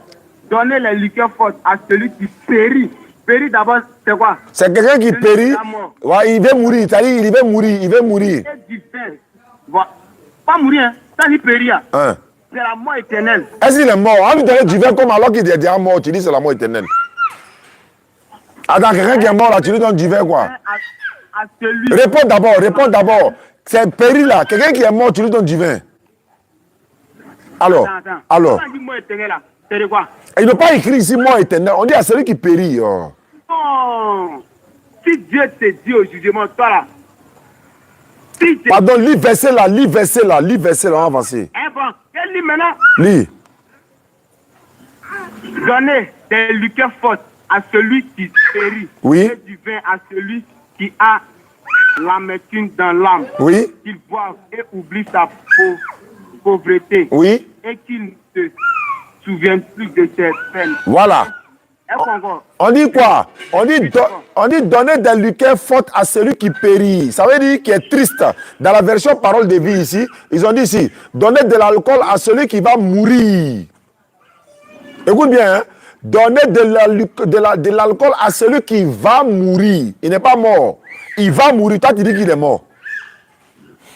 [SPEAKER 4] Donnez les liqueurs fortes à celui qui périt Périr d'abord, c'est quoi?
[SPEAKER 1] C'est quelqu'un qui
[SPEAKER 4] Celui
[SPEAKER 1] périt.
[SPEAKER 4] qui est mort.
[SPEAKER 1] Ouais, il veut mourir. C'est-à-dire, il veut mourir. Il veut mourir.
[SPEAKER 4] C'est divin. Voilà. Pas mourir, hein. Ça dit périr.
[SPEAKER 1] Hein.
[SPEAKER 4] C'est la mort éternelle.
[SPEAKER 1] Est-ce qu'il est mort? On lui donne du vin comme alors qu'il est déjà mort. Tu dis c'est la mort éternelle. Attends, quelqu'un qui est mort là, tu lui donnes du vin quoi?
[SPEAKER 4] À celui.
[SPEAKER 1] Réponds d'abord. C'est péri là. Quelqu'un qui est mort, tu lui donnes du vin. Alors.
[SPEAKER 4] Quand on dit mort éternelle là, c'est de quoi?
[SPEAKER 1] Il n'a pas écrit ici mort éternelle. On dit à celui qui périt. Oh.
[SPEAKER 4] Non. Si Dieu te dit au jugement, toi là. Si Dieu...
[SPEAKER 1] Pardon, lis verset là, on va avancer.
[SPEAKER 4] Hein, bon, quel lit maintenant?
[SPEAKER 1] Lis.
[SPEAKER 4] Donnez des liqueurs fortes à celui qui périt.
[SPEAKER 1] Oui.
[SPEAKER 4] Et du vin à celui qui a l'amertume dans l'âme.
[SPEAKER 1] Oui.
[SPEAKER 4] Qu'il boive et oublie sa pauvreté.
[SPEAKER 1] Oui.
[SPEAKER 4] Et qu'il ne se souvienne plus de ses peines.
[SPEAKER 1] Voilà.
[SPEAKER 4] Est-ce encore?
[SPEAKER 1] On dit quoi? On dit donner des liqueurs fortes à celui qui périt. Ça veut dire qui est triste. Dans la version parole de vie ici, ils ont dit ici, donner de l'alcool à celui qui va mourir. Écoute bien, hein? Donner de l'alcool à celui qui va mourir. Il n'est pas mort. Il va mourir. Toi, tu dis qu'il est mort.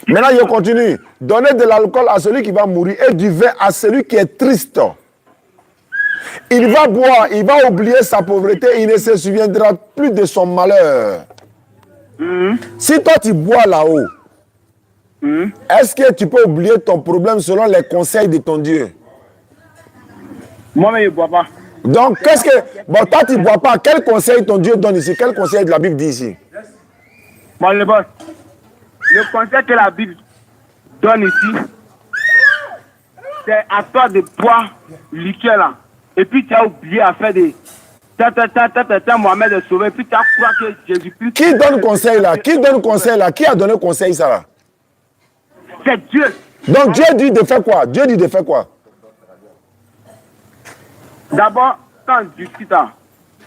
[SPEAKER 1] Maintenant, je continue. Donner de l'alcool à celui qui va mourir et du vin à celui qui est triste. Il va boire, il va oublier sa pauvreté, il ne se souviendra plus de son malheur. Si toi tu bois là-haut, est-ce que tu peux oublier ton problème selon les conseils de ton Dieu?
[SPEAKER 4] Moi-même, je ne bois pas.
[SPEAKER 1] Donc, qu'est-ce que... Bon, toi tu ne bois pas. Quel conseil ton Dieu donne ici? Quel conseil de la Bible dit ici?
[SPEAKER 4] Bon, le boss, le conseil que la Bible donne ici, c'est à toi de boire liqueur là. Et puis tu as oublié à faire des... Mohamed est sauvé. Et puis tu as croire que Jésus-Christ...
[SPEAKER 1] Qui donne conseil là? Qui donne conseil là? Qui a donné conseil ça là?
[SPEAKER 4] C'est Dieu.
[SPEAKER 1] Donc Dieu dit de faire quoi? Dieu dit de faire quoi?
[SPEAKER 4] D'abord, quand je discute,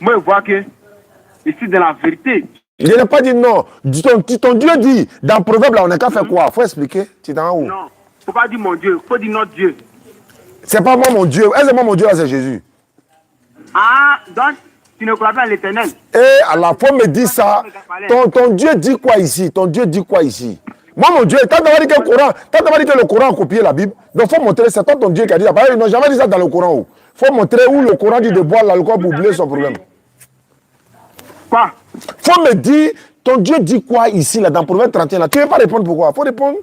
[SPEAKER 4] moi je vois que ici dans la vérité...
[SPEAKER 1] Je n'ai pas dit non. Ton Dieu dit, dans Proverbe là, on n'a qu'à faire quoi? Il faut expliquer. Tu es dans où?
[SPEAKER 4] Non, il ne faut pas dire mon Dieu, il faut dire notre Dieu.
[SPEAKER 1] C'est pas moi mon Dieu. Est-ce que moi mon Dieu là c'est Jésus?
[SPEAKER 4] Ah, donc tu ne crois pas à l'éternel.
[SPEAKER 1] Et à la fois me dit ça. Ton Dieu dit quoi ici? Ton Dieu dit quoi ici? Moi mon Dieu, t'as d'abord dit que le Coran a copié la Bible. Donc il faut montrer, c'est toi ton Dieu qui a dit ça. Ils n'ont jamais dit ça dans le Coran. Il faut montrer où le Coran dit de boire l'alcool pour oublier son problème.
[SPEAKER 4] Quoi?
[SPEAKER 1] Faut me dire, ton Dieu dit quoi ici là dans Proverbe 31 là? Tu ne veux pas répondre pourquoi? Faut répondre.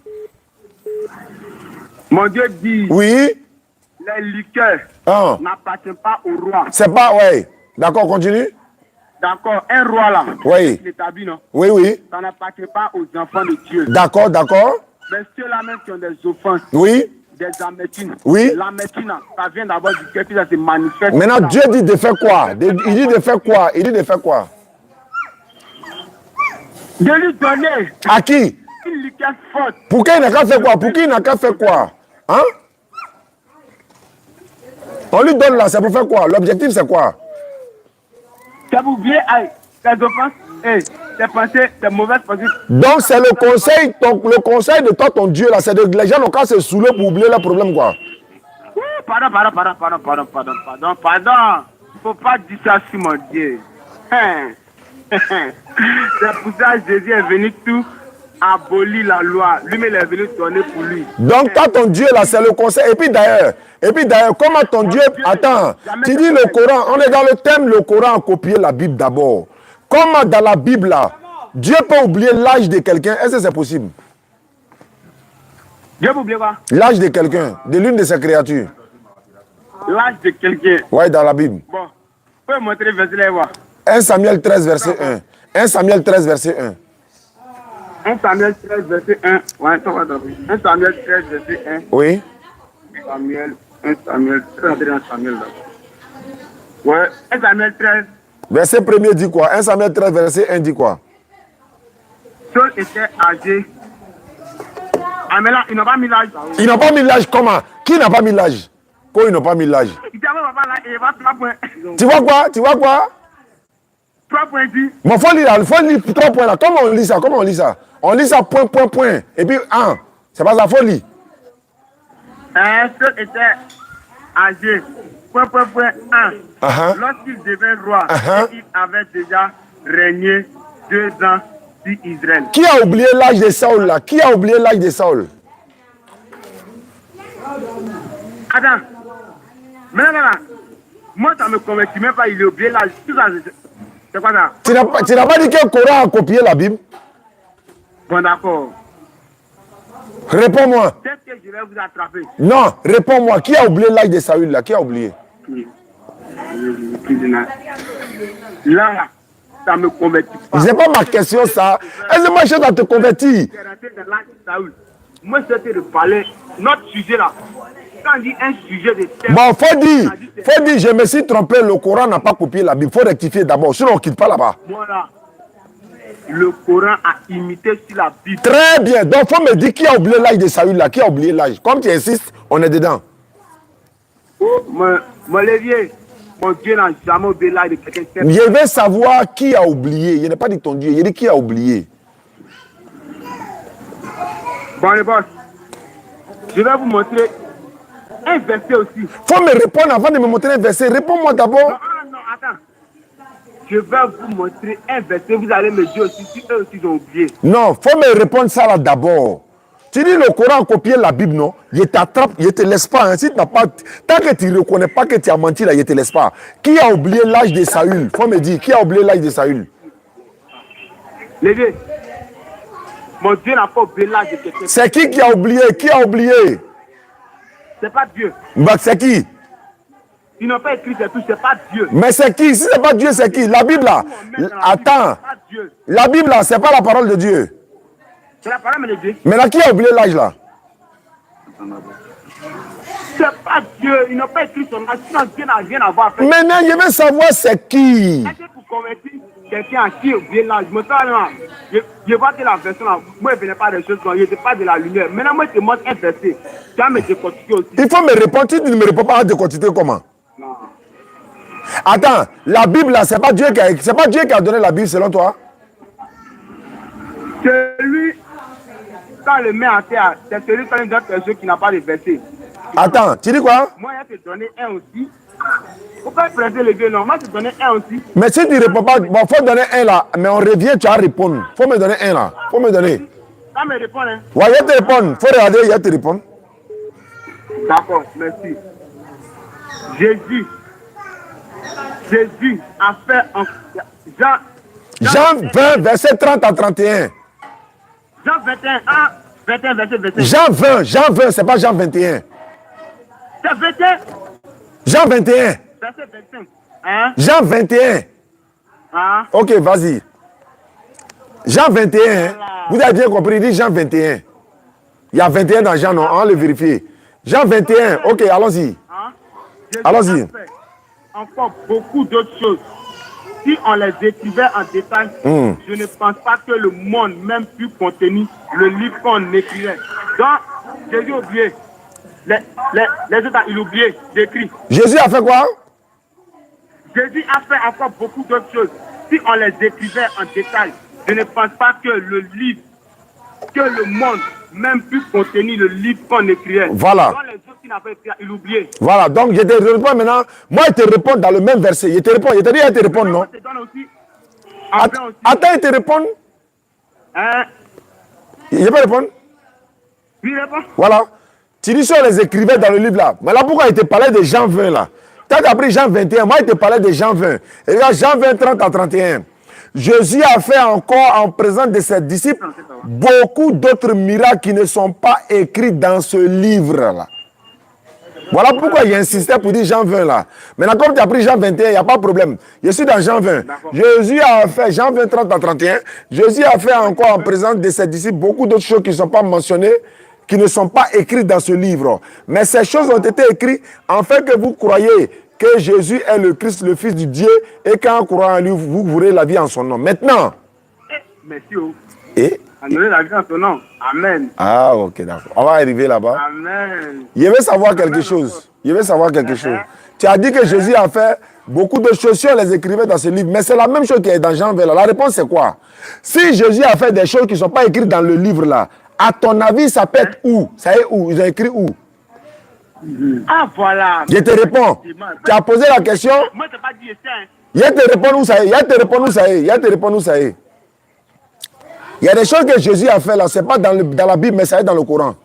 [SPEAKER 4] Mon Dieu dit...
[SPEAKER 1] Oui.
[SPEAKER 4] Les liqueurs n'appartiennent pas au roi.
[SPEAKER 1] C'est pas, ouais. D'accord, continue.
[SPEAKER 4] D'accord, un roi là.
[SPEAKER 1] Oui.
[SPEAKER 4] L'établi, non?
[SPEAKER 1] Oui, oui.
[SPEAKER 4] Ça n'appartient pas aux enfants de Dieu.
[SPEAKER 1] D'accord, d'accord.
[SPEAKER 4] Mais ceux-là même qui ont des offenses,
[SPEAKER 1] Oui.
[SPEAKER 4] des amertumes.
[SPEAKER 1] Oui.
[SPEAKER 4] L'amertume, ça vient d'abord du cœur, puis ça se manifeste.
[SPEAKER 1] Maintenant, Dieu dit de faire quoi? Il dit de faire quoi? Il dit de faire quoi?
[SPEAKER 4] De lui donner
[SPEAKER 1] À qui?
[SPEAKER 4] une liqueur forte.
[SPEAKER 1] Pour qui il n'a qu'à faire quoi? Pour qui il n'a qu'à faire quoi? Hein? On lui donne là, c'est pour faire quoi? L'objectif, c'est quoi?
[SPEAKER 4] C'est pour oublier tes offenses et tes pensées, tes mauvaises pensées.
[SPEAKER 1] Donc, c'est le conseil de toi, ton Dieu, là, c'est de les gens n'ont qu'à se saouler pour oublier leurs problèmes, quoi.
[SPEAKER 4] Pardon. Il ne faut pas dire ça sur mon Dieu. C'est pour ça que Jésus est venu tout abolir la loi. Lui-même est venu donner pour lui.
[SPEAKER 1] Donc, toi, ton Dieu, là, c'est le conseil. Et puis d'ailleurs, comment ton Dieu... Attends, tu dis le Coran, on est dans le thème, le Coran a copié la Bible d'abord. Comment dans la Bible, là, Dieu peut oublier l'âge de quelqu'un? Est-ce que c'est possible?
[SPEAKER 4] Dieu peut oublier quoi?
[SPEAKER 1] L'âge de quelqu'un, de l'une de ses créatures.
[SPEAKER 4] L'âge de quelqu'un.
[SPEAKER 1] Oui, dans la Bible.
[SPEAKER 4] Bon, vous pouvez montrer le verset là, voir.
[SPEAKER 1] 1 Samuel 13, verset 1. 1 Samuel 13, verset 1.
[SPEAKER 4] 1 Samuel 13, verset 1. Ouais, ça va d'abord. 1 Samuel 13, verset 1.
[SPEAKER 1] Oui.
[SPEAKER 4] 1 Samuel 13, Samuel là. Ouais, 1 Samuel 13.
[SPEAKER 1] Verset 1er dit quoi? 1 Samuel 13, verset 1 dit quoi?
[SPEAKER 4] Saul était âgé. Ah, mais là, ils n'ont pas mis l'âge.
[SPEAKER 1] Ils n'ont pas mis l'âge comment? Qui n'a pas mis l'âge? Quoi, ils n'ont pas mis l'âge?
[SPEAKER 4] Il dit à mon papa là, il va 3 points.
[SPEAKER 1] Tu vois quoi? Tu vois quoi?
[SPEAKER 4] 3 points dit.
[SPEAKER 1] Bon, il faut lire 3 points là. Comment on lit ça? Comment on lit ça? On lit ça point, point, point. Et puis 1. C'est pas ça, faut lire.
[SPEAKER 4] Saul était âgé
[SPEAKER 2] 1. Lorsqu'il devint roi, il avait déjà régné 2 ans sur Israël.
[SPEAKER 1] Qui a oublié l'âge de Saül là? Qui a oublié l'âge de Saül?
[SPEAKER 2] Attends. Maintenant, là, moi, ça me convainc même pas, il est oublié l'âge. C'est quoi ça?
[SPEAKER 1] Tu n'as pas dit que le Coran a copié la Bible?
[SPEAKER 2] Bon, d'accord.
[SPEAKER 1] Réponds-moi.
[SPEAKER 2] Peut-être que je vais vous attraper.
[SPEAKER 1] Non, réponds-moi. Qui a oublié l'âge de Saül là? Qui a oublié?
[SPEAKER 2] Là, ça me convertit pas.
[SPEAKER 1] C'est pas ma question ça. Est-ce que moi je dois te convertir?
[SPEAKER 2] Moi, c'était de parler. Notre sujet là. Quand on dit un sujet de thème.
[SPEAKER 1] Bon, faut dire, je me suis trompé, le Coran n'a pas copié la Bible. Faut rectifier d'abord, sinon on ne quitte pas là-bas.
[SPEAKER 2] Voilà. Le Coran a imité sur la Bible.
[SPEAKER 1] Très bien. Donc, faut me dire qui a oublié l'âge de Saül là. Qui a oublié l'âge? Comme tu insistes, on est dedans.
[SPEAKER 2] Mon Lévier, mon Dieu n'a jamais oublié l'âge de quelqu'un.
[SPEAKER 1] Je veux savoir qui a oublié. Je n'ai pas dit ton Dieu, je dis qui a oublié.
[SPEAKER 2] Bon, les boss, je vais vous montrer un verset aussi.
[SPEAKER 1] Faut me répondre avant de me montrer un verset. Réponds-moi d'abord.
[SPEAKER 2] Non, attends. Je vais vous montrer un verset. Vous allez me dire aussi si eux aussi ont oublié.
[SPEAKER 1] Non, faut me répondre ça là d'abord. Tu dis le Coran a copié la Bible, non? Je t'attrape, je te laisse pas. Hein. Si t'as pas. Tant que tu ne reconnais pas que tu as menti là, je te laisse pas. Qui a oublié l'âge de Saül? Faut me dire, qui a oublié l'âge de Saül?
[SPEAKER 2] Lévier, mon Dieu n'a pas oublié l'âge de quelqu'un.
[SPEAKER 1] C'est qui a oublié? Qui a oublié?
[SPEAKER 2] C'est pas Dieu.
[SPEAKER 1] Bah, c'est qui?
[SPEAKER 2] Ils n'ont pas écrit c'est tout, c'est pas Dieu.
[SPEAKER 1] Mais c'est qui? Si c'est pas Dieu, c'est qui? La Bible là. Attends. La Bible là, c'est pas la parole de Dieu.
[SPEAKER 2] C'est la parole de Dieu.
[SPEAKER 1] Mais là, qui a oublié l'âge là?
[SPEAKER 2] C'est pas Dieu. Ils n'ont pas écrit son âge. Sinon, Dieu n'a rien à voir avec.
[SPEAKER 1] Maintenant, je veux savoir c'est qui.
[SPEAKER 2] Est-ce que pour convertir quelqu'un à qui a oublié l'âge? Je vois que la version là, moi, je ne venais pas des choses, je n'étais pas de la lumière. Maintenant, moi, je te montre un verset. Tu vas me décortiquer aussi.
[SPEAKER 1] Il faut me répondre. Tu ne me réponds pas à décortiquer comment?
[SPEAKER 2] Non.
[SPEAKER 1] Attends, la Bible là, c'est pas Dieu qui a donné la Bible selon toi?
[SPEAKER 2] Celui, quand le met en terre, c'est celui qui donne quelque chose qui n'a pas de verset.
[SPEAKER 1] Attends, tu dis quoi?
[SPEAKER 2] Moi, je vais te donner un aussi. Faut pas prêter les deux, non. Moi, je vais te donner un aussi.
[SPEAKER 1] Mais si tu ne réponds pas, bon, faut donner un là. Mais on revient, tu vas répondre. Faut me donner un là. Faut me donner.
[SPEAKER 2] Ça me répond, hein.
[SPEAKER 1] Ouais, je te répondre. Faut regarder, je te répondre.
[SPEAKER 2] D'accord, merci. Jésus a fait en
[SPEAKER 1] Jean 20, verset 30 à 31.
[SPEAKER 2] Jean 21, 21, verset.
[SPEAKER 1] Jean 20, c'est pas Jean 21.
[SPEAKER 2] C'est 21.
[SPEAKER 1] Jean 21.
[SPEAKER 2] Verset 25. Hein?
[SPEAKER 1] Jean 21.
[SPEAKER 2] Hein?
[SPEAKER 1] Ok, vas-y. Jean 21, hein? Vous avez bien compris, il dit Jean 21. Il y a 21 dans Jean, non? On va le vérifier. Jean 21, ok, allons-y.
[SPEAKER 2] Hein?
[SPEAKER 1] Allons-y.
[SPEAKER 2] Encore beaucoup d'autres choses. Si on les écrivait en détail, je ne pense pas que le monde même puisse contenir le livre qu'on écrivait. Donc, Jésus a oublié. Les autres, il a oublié d'écrire.
[SPEAKER 1] Jésus a fait quoi?
[SPEAKER 2] Jésus a fait encore beaucoup d'autres choses. Si on les écrivait en détail, je ne pense pas que le livre, que le monde même puisse contenir le livre qu'on écrivait.
[SPEAKER 1] Voilà.
[SPEAKER 2] Donc, les autres qui n'avaient pas écrit, il a oublié.
[SPEAKER 1] Voilà, donc je te réponds maintenant. Moi, je te réponds dans le même verset. Je te réponds, je te dis, je te réponds, non?
[SPEAKER 2] Je te donne aussi, en blanc aussi.
[SPEAKER 1] Attends, je te réponds.
[SPEAKER 2] Hein?
[SPEAKER 1] Je peux répondre?
[SPEAKER 2] Oui, réponds.
[SPEAKER 1] Voilà. Tu dis si on les écrivait dans le livre là. Mais là, pourquoi il te parlait de Jean 20 là? Tu as pris Jean 21, moi, il te parlait de Jean 20. Et regarde, Jean 20, 30 à 31. Jésus a fait encore en présence de ses disciples beaucoup d'autres miracles qui ne sont pas écrits dans ce livre-là. Voilà pourquoi il insistait pour dire Jean 20 là. Maintenant, comme tu as pris Jean 21, il n'y a pas de problème. Je suis dans Jean 20. Jésus a fait, Jean 20, 30 à 31, Jésus a fait encore en présence de ses disciples beaucoup d'autres choses qui ne sont pas mentionnées, qui ne sont pas écrites dans ce livre. Mais ces choses ont été écrites afin que vous croyez que Jésus est le Christ, le Fils du Dieu, et qu'en croyant en lui, vous aurez la vie en son nom. Maintenant.
[SPEAKER 2] Merci.
[SPEAKER 1] Et
[SPEAKER 2] on aurait la vie en son nom. Amen.
[SPEAKER 1] Ah, ok, d'accord. On va arriver là-bas.
[SPEAKER 2] Amen.
[SPEAKER 1] Je veux savoir quelque chose. Je veux savoir quelque chose. Tu as dit que Jésus a fait beaucoup de choses, si on les écrivait dans ce livre, mais c'est la même chose qui est dans Jean 20. La réponse, c'est quoi? Si Jésus a fait des choses qui ne sont pas écrites dans le livre là, à ton avis, ça peut être où? Ça est où? Ils ont écrit où?
[SPEAKER 4] Ah, voilà.
[SPEAKER 1] Je te réponds. Tu as posé la question.
[SPEAKER 4] Moi, je n'ai pas dit ça. Hein.
[SPEAKER 1] Il te répond où ça est. Il te répond où ça est. Il te répond où ça est. Il y a des choses que Jésus a fait là. Ce n'est pas dans la Bible, mais ça est dans le Coran.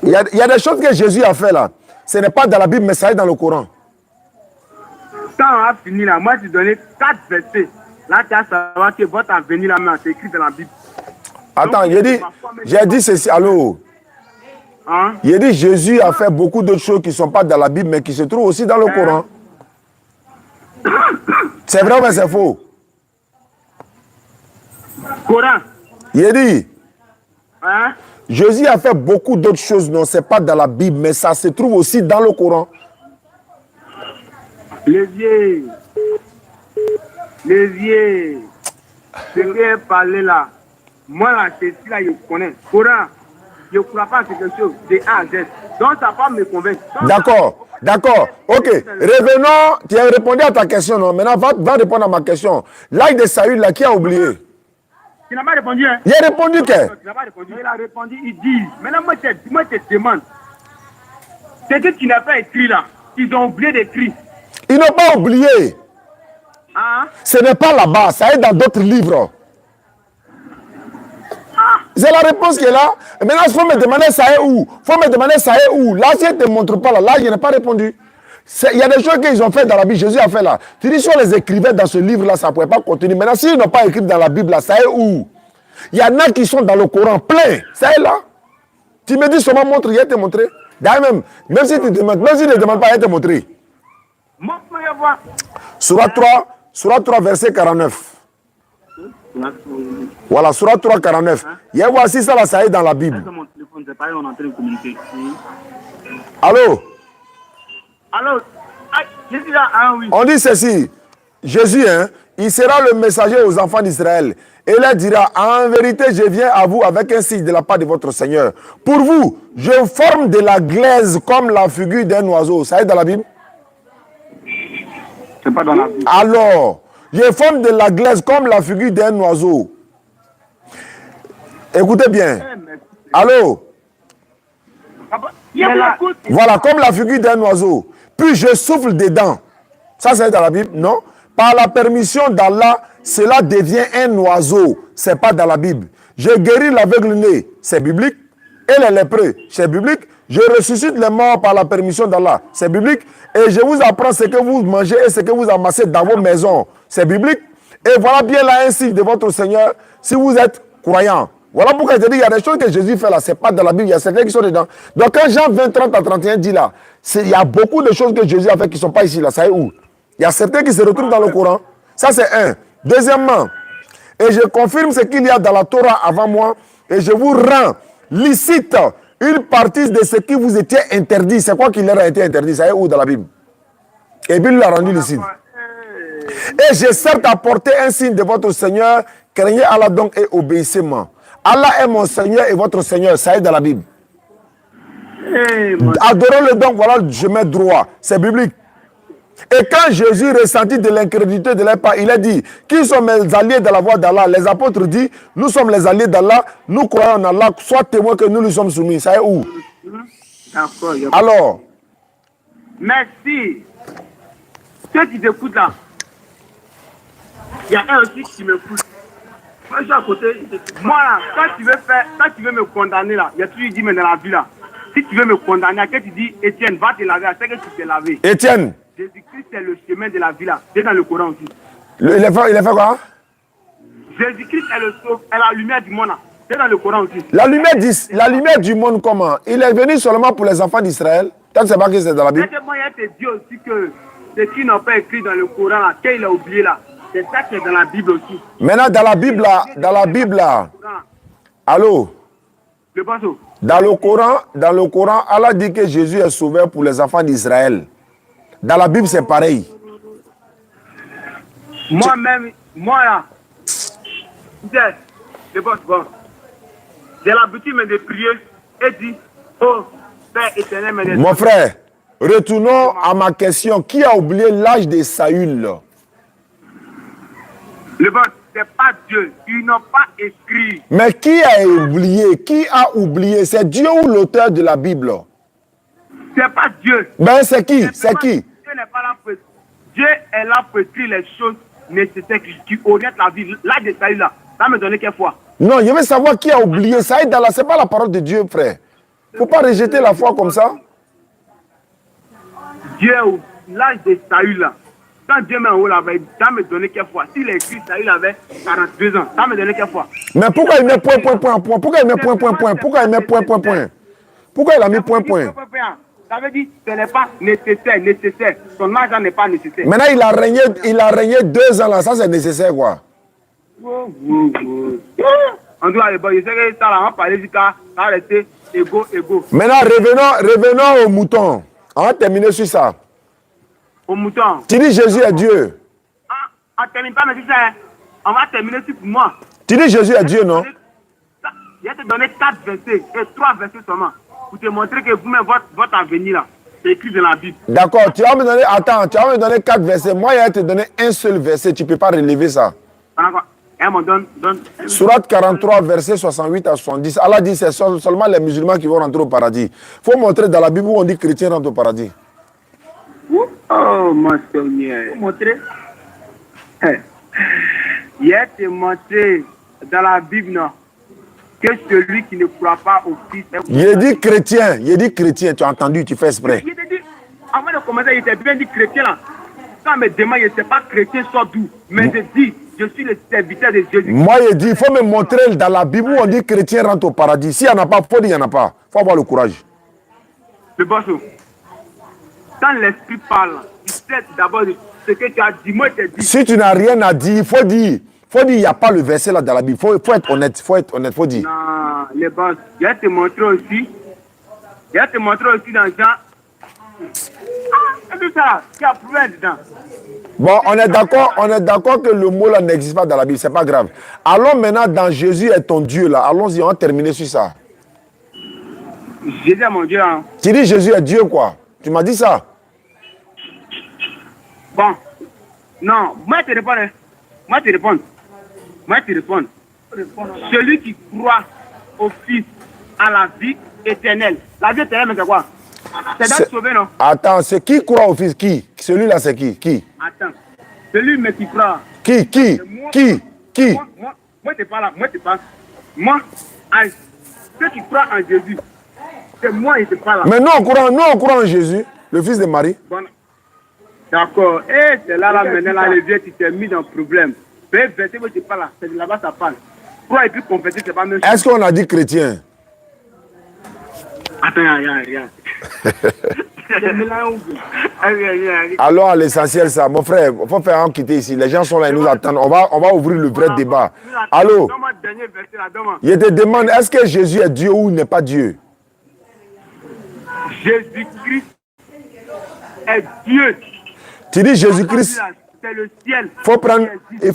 [SPEAKER 1] Il y a des choses que Jésus a fait là. Ce n'est pas dans la Bible, mais ça est dans le Coran.
[SPEAKER 4] Quand on a fini là, moi, je t'ai donné 4 versets. Là, tu as savoir que votre avenir là, c'est écrit dans la Bible.
[SPEAKER 1] Attends, j'ai dit ceci. Allô?
[SPEAKER 4] Hein?
[SPEAKER 1] Il dit Jésus a fait beaucoup d'autres choses qui ne sont pas dans la Bible, mais qui se trouvent aussi dans le Coran. C'est vrai ou c'est faux?
[SPEAKER 4] Coran.
[SPEAKER 1] Il dit,
[SPEAKER 4] Hein?
[SPEAKER 1] Jésus a fait beaucoup d'autres choses, non, ce n'est pas dans la Bible, mais ça se trouve aussi dans le Coran.
[SPEAKER 4] Les vieux. Ce que j'ai parlé là, moi là, c'est ce là, je connais. Coran, je ne crois pas que c'est quelque chose de A à Z. Donc ça ne va pas me convaincre.
[SPEAKER 1] D'accord. Ok. Revenons. Tu as répondu à ta question, non? Maintenant, va répondre à ma question. L'âge de Saül, là, qui a oublié?
[SPEAKER 4] Tu n'as pas répondu, hein?
[SPEAKER 1] Il a répondu que?
[SPEAKER 4] Tu n'as pas répondu. Il a répondu, il dit. Maintenant, moi, je te demande. C'est que tu n'as pas écrit là. Ils ont oublié d'écrire.
[SPEAKER 1] Ils n'ont pas oublié.
[SPEAKER 4] Hein?
[SPEAKER 1] Ce n'est pas là-bas, ça est dans d'autres livres. C'est la réponse qui est là. Et maintenant, il faut me demander ça est où. Là, si je ne te montre pas là, je n'ai pas répondu. Il y a des choses qu'ils ont fait dans la Bible, Jésus a fait là. Tu dis, si on les écrivait dans ce livre-là, ça ne pouvait pas continuer. Maintenant, s'ils n'ont pas écrit dans la Bible, là, ça est où? Il y en a qui sont dans le Coran plein. Ça est là. Tu me dis seulement montre, je vais te montrer. D'ailleurs, même si tu ne demandes pas, je vais te montrer. Surat 3, verset 49. Voilà, Surat 3, 49. Et voici ça, là, ça est dans la Bible. Allô?
[SPEAKER 4] Alors, je suis là, ah oui.
[SPEAKER 1] On dit ceci. Jésus, hein, il sera le messager aux enfants d'Israël. Et il leur dira, en vérité, je viens à vous avec un signe de la part de votre Seigneur. Pour vous, je forme de la glaise comme la figure d'un oiseau. Ça est dans la Bible?
[SPEAKER 4] C'est pas dans la Bible.
[SPEAKER 1] Alors, je forme de la glaise comme la figure d'un oiseau. Écoutez bien. Allô? Voilà, comme la figure d'un oiseau. Puis je souffle dedans. Ça, c'est dans la Bible? Non. Par la permission d'Allah, cela devient un oiseau. Ce n'est pas dans la Bible. Je guéris l'aveugle-né. C'est biblique. Et les lépreux. C'est biblique. Je ressuscite les morts par la permission d'Allah. C'est biblique. Et je vous apprends ce que vous mangez et ce que vous amassez dans vos maisons. C'est biblique. Et voilà bien là un signe de votre Seigneur si vous êtes croyant. Voilà pourquoi je te dis, il y a des choses que Jésus fait là, ce n'est pas dans la Bible, il y a certains qui sont dedans. Donc quand Jean 20, 30 à 31 dit là, il y a beaucoup de choses que Jésus a fait qui ne sont pas ici là, ça est où? Il y a certains qui se retrouvent dans le Coran. Ça c'est un. Deuxièmement, et je confirme ce qu'il y a dans la Torah avant moi, et je vous rends licite une partie de ce qui vous était interdit. C'est quoi qui leur a été interdit? Ça est où dans la Bible? Et puis il l'a rendu licite. Et j'ai certes apporté un signe de votre Seigneur, craignez Allah donc et obéissez-moi. Allah est mon Seigneur et votre Seigneur, ça est dans la Bible. Adorons-le donc, voilà le chemin droit, c'est biblique. Et quand Jésus ressentit de l'incrédulité de leur part, il a dit, qui sont mes alliés de la voie d'Allah? Les apôtres disent, nous sommes les alliés d'Allah, nous croyons en Allah, sois témoin que nous lui sommes soumis. Ça est où? Alors?
[SPEAKER 4] Merci. Ceux qui t'écoutent là, il y a un aussi qui m'écoute. Moi, je suis à côté. Moi, là, quand tu veux me condamner, là, il y a toujours dit, mais dans la vie, là, si tu veux me condamner, quand tu dis, Étienne, va te laver, c'est que tu t'es lavé.
[SPEAKER 1] Étienne.
[SPEAKER 4] Jésus-Christ, c'est le chemin de la vie, là. C'est dans le Coran aussi.
[SPEAKER 1] Il a fait quoi?
[SPEAKER 4] Jésus-Christ est la lumière du monde, là. C'est dans le Coran aussi.
[SPEAKER 1] La lumière du monde, comment? Il est venu seulement pour les enfants d'Israël. Tant que c'est pas que c'est dans la Bible.
[SPEAKER 4] Moi, il te dit aussi que ce qui n'a pas écrit dans le Coran, là, qu'il a oublié, là. C'est ça qui est dans la Bible aussi.
[SPEAKER 1] Maintenant, dans la Bible, là, allô?
[SPEAKER 4] Le bateau.
[SPEAKER 1] Dans le Coran, Allah dit que Jésus est sauveur pour les enfants d'Israël. Dans la Bible, c'est pareil.
[SPEAKER 4] Moi-même, moi là, c'est bon. J'ai l'habitude de prier et dire, oh, Père éternel,
[SPEAKER 1] mon frère, retournons à ma question. Qui a oublié l'âge de Saül?
[SPEAKER 4] Le bon, c'est pas Dieu. Ils n'ont pas écrit.
[SPEAKER 1] Mais qui a oublié? Qui a oublié? C'est Dieu ou l'auteur de la Bible?
[SPEAKER 4] C'est pas Dieu.
[SPEAKER 1] Ben c'est qui? C'est
[SPEAKER 4] pas-
[SPEAKER 1] qui?
[SPEAKER 4] Dieu n'est pas là pour... Dieu est là pour écrire les choses nécessaires qui orientent la vie. Là, de salut là. Ça me donne quelle foi?
[SPEAKER 1] Non, je veux savoir qui a oublié. Ça est dans la... C'est pas la parole de Dieu, frère. Faut pas rejeter la foi comme ça.
[SPEAKER 4] Dieu, l'âge de Saül là. Quand Dieu met en haut là-bas, ça me donne quelle foi? S'il a écrit Saül avait 42 ans, ça me donne quelle foi?
[SPEAKER 1] Mais pourquoi il met point, point, point, point? Pourquoi il met point, point, point? Pourquoi il met point, point, point? Pourquoi il a mis point, point?
[SPEAKER 4] Ça veut dire que ce n'est pas nécessaire. Son âge n'est pas nécessaire.
[SPEAKER 1] Maintenant, il a régné 2 ans là. Ça, c'est nécessaire, quoi.
[SPEAKER 4] En tout cas, je sais que ça là, on va parler du cas, ça va rester égaux.
[SPEAKER 1] Maintenant, revenons au mouton. On va terminer sur ça.
[SPEAKER 4] Au mouton.
[SPEAKER 1] Tu dis Jésus est Dieu.
[SPEAKER 4] On ne termine pas, mais c'est ça. On va terminer sur moi.
[SPEAKER 1] Tu dis Jésus est Dieu, non?
[SPEAKER 4] Je vais te donner 4 versets et 3 versets seulement pour te montrer que vous-même, votre avenir là, c'est écrit dans la Bible.
[SPEAKER 1] D'accord, tu vas me donner, attends, tu vas me donner 4 versets. Moi, je vais te donner un seul verset. Tu ne peux pas relever ça.
[SPEAKER 4] Elle me donne.
[SPEAKER 1] Surat 43, verset 68 à 70. Allah dit c'est seulement les musulmans qui vont rentrer au paradis. Il faut montrer dans la Bible où on dit chrétien rentre au paradis.
[SPEAKER 4] Oh, mon Seigneur. Montrer. Je vais te montrer dans la Bible non, que celui qui ne croit pas au Fils est...
[SPEAKER 1] Il dit chrétien, tu as entendu, tu fais exprès.
[SPEAKER 4] Il te dit, avant de commencer, il était bien dit chrétien là. Quand me demande, je ne sais pas chrétien soit d'où. Mais je dis, je suis le serviteur de Jésus.
[SPEAKER 1] Moi, je dis, il faut me montrer dans la Bible où on dit chrétien rentre au paradis. S'il n'y en a pas, il faut dire qu'il n'y en a pas. Il faut avoir le courage.
[SPEAKER 4] Le boss, quand l'esprit parle, il sait d'abord ce que tu as dit. Moi, je te dis.
[SPEAKER 1] Si tu n'as rien à dire, il faut dire. Il n'y a pas le verset là dans la Bible. Il faut être honnête. Il faut dire.
[SPEAKER 4] Non, le boss, je vais te montrer aussi. Je vais te montrer aussi dans Jean. C'est tout ça, qui a prouvé dedans.
[SPEAKER 1] Bon, on est d'accord que le mot là n'existe pas dans la Bible, c'est pas grave. Allons maintenant dans Jésus est ton Dieu là. Allons-y, on va terminer sur ça.
[SPEAKER 4] Jésus est mon Dieu. Hein.
[SPEAKER 1] Tu dis Jésus est Dieu quoi? Tu m'as dit ça?
[SPEAKER 4] Bon, non, moi je te réponds. Moi je te réponds. Celui qui croit au Fils a la vie éternelle. La vie éternelle, mais c'est quoi? C'est d'être sauvé, non?
[SPEAKER 1] Attends, c'est qui croit au Fils? Qui? Celui-là, c'est qui? Qui?
[SPEAKER 4] Attends. Celui mais qui croit.
[SPEAKER 1] Qui?
[SPEAKER 4] Moi, t'es pas là. Moi, ceux qui croient en Jésus, c'est moi, il n'est pas là.
[SPEAKER 1] Mais nous, on croit en Jésus, le Fils de Marie.
[SPEAKER 4] Bon. D'accord. Et c'est là, maintenant, là, le vieux, tu t'es mis dans le problème. Mais verset, moi, tu pas là. C'est là-bas, ça parle. Croire et puis confesser, c'est pas même chose.
[SPEAKER 1] Est-ce qu'on a dit chrétien?
[SPEAKER 4] Attends, rien.
[SPEAKER 1] Alors, à l'essentiel, ça, mon frère, il faut faire un quitter ici. Les gens sont là, ils nous attendent. On va ouvrir le vrai débat. Allô? Je te demande, est-ce que Jésus est Dieu ou n'est pas Dieu?
[SPEAKER 4] Jésus-Christ est Dieu.
[SPEAKER 1] Tu dis Jésus-Christ.
[SPEAKER 4] C'est le ciel.
[SPEAKER 1] Il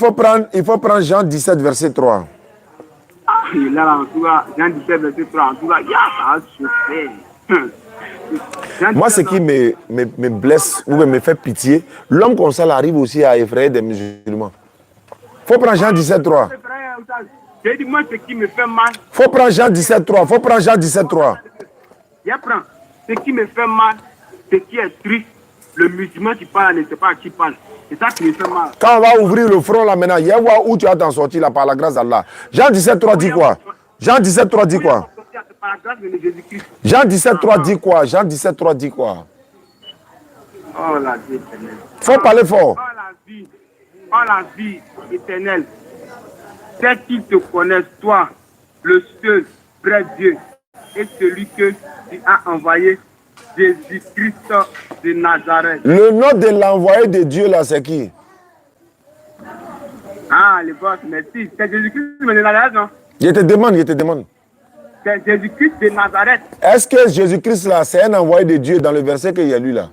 [SPEAKER 1] faut prendre Jean 17, verset 3.
[SPEAKER 4] Là, en tout cas, Jean 17, verset 3. En tout cas, ça a chauffé.
[SPEAKER 1] Moi, ce qui me blesse ou me fait pitié, l'homme comme ça arrive aussi à effrayer des musulmans. Il faut prendre Jean 17, 3.
[SPEAKER 4] J'ai dit, moi, ce qui me fait mal.
[SPEAKER 1] Il faut prendre Jean 17, 3. Il faut prendre Jean 17, 3.
[SPEAKER 4] Je prends. Ce qui me fait mal, ce qui est triste, le musulman qui parle ne sait pas à qui parle. C'est ça qui me fait mal.
[SPEAKER 1] Quand on va ouvrir le front là maintenant, il y a voir où tu vas t'en sortir là par la grâce d'Allah. Jean 17, 3 dit quoi? Jean 17, 3 dit quoi? Jean 17, 3 dit quoi? Jean 17, 3 dit quoi?
[SPEAKER 4] Oh la vie éternelle.
[SPEAKER 1] Faut parler fort.
[SPEAKER 4] Oh la vie éternelle. C'est qu'ils te connaissent, toi, le seul vrai Dieu, et celui que tu as envoyé, Jésus-Christ de Nazareth.
[SPEAKER 1] Le nom de l'envoyé de Dieu là, c'est qui?
[SPEAKER 4] Ah, les boss, merci. C'est Jésus-Christ de Nazareth, non?
[SPEAKER 1] Je te demande.
[SPEAKER 4] C'est Jésus-Christ de Nazareth.
[SPEAKER 1] Est-ce que Jésus-Christ là, c'est un envoyé de Dieu dans le verset qu'il y a lu là?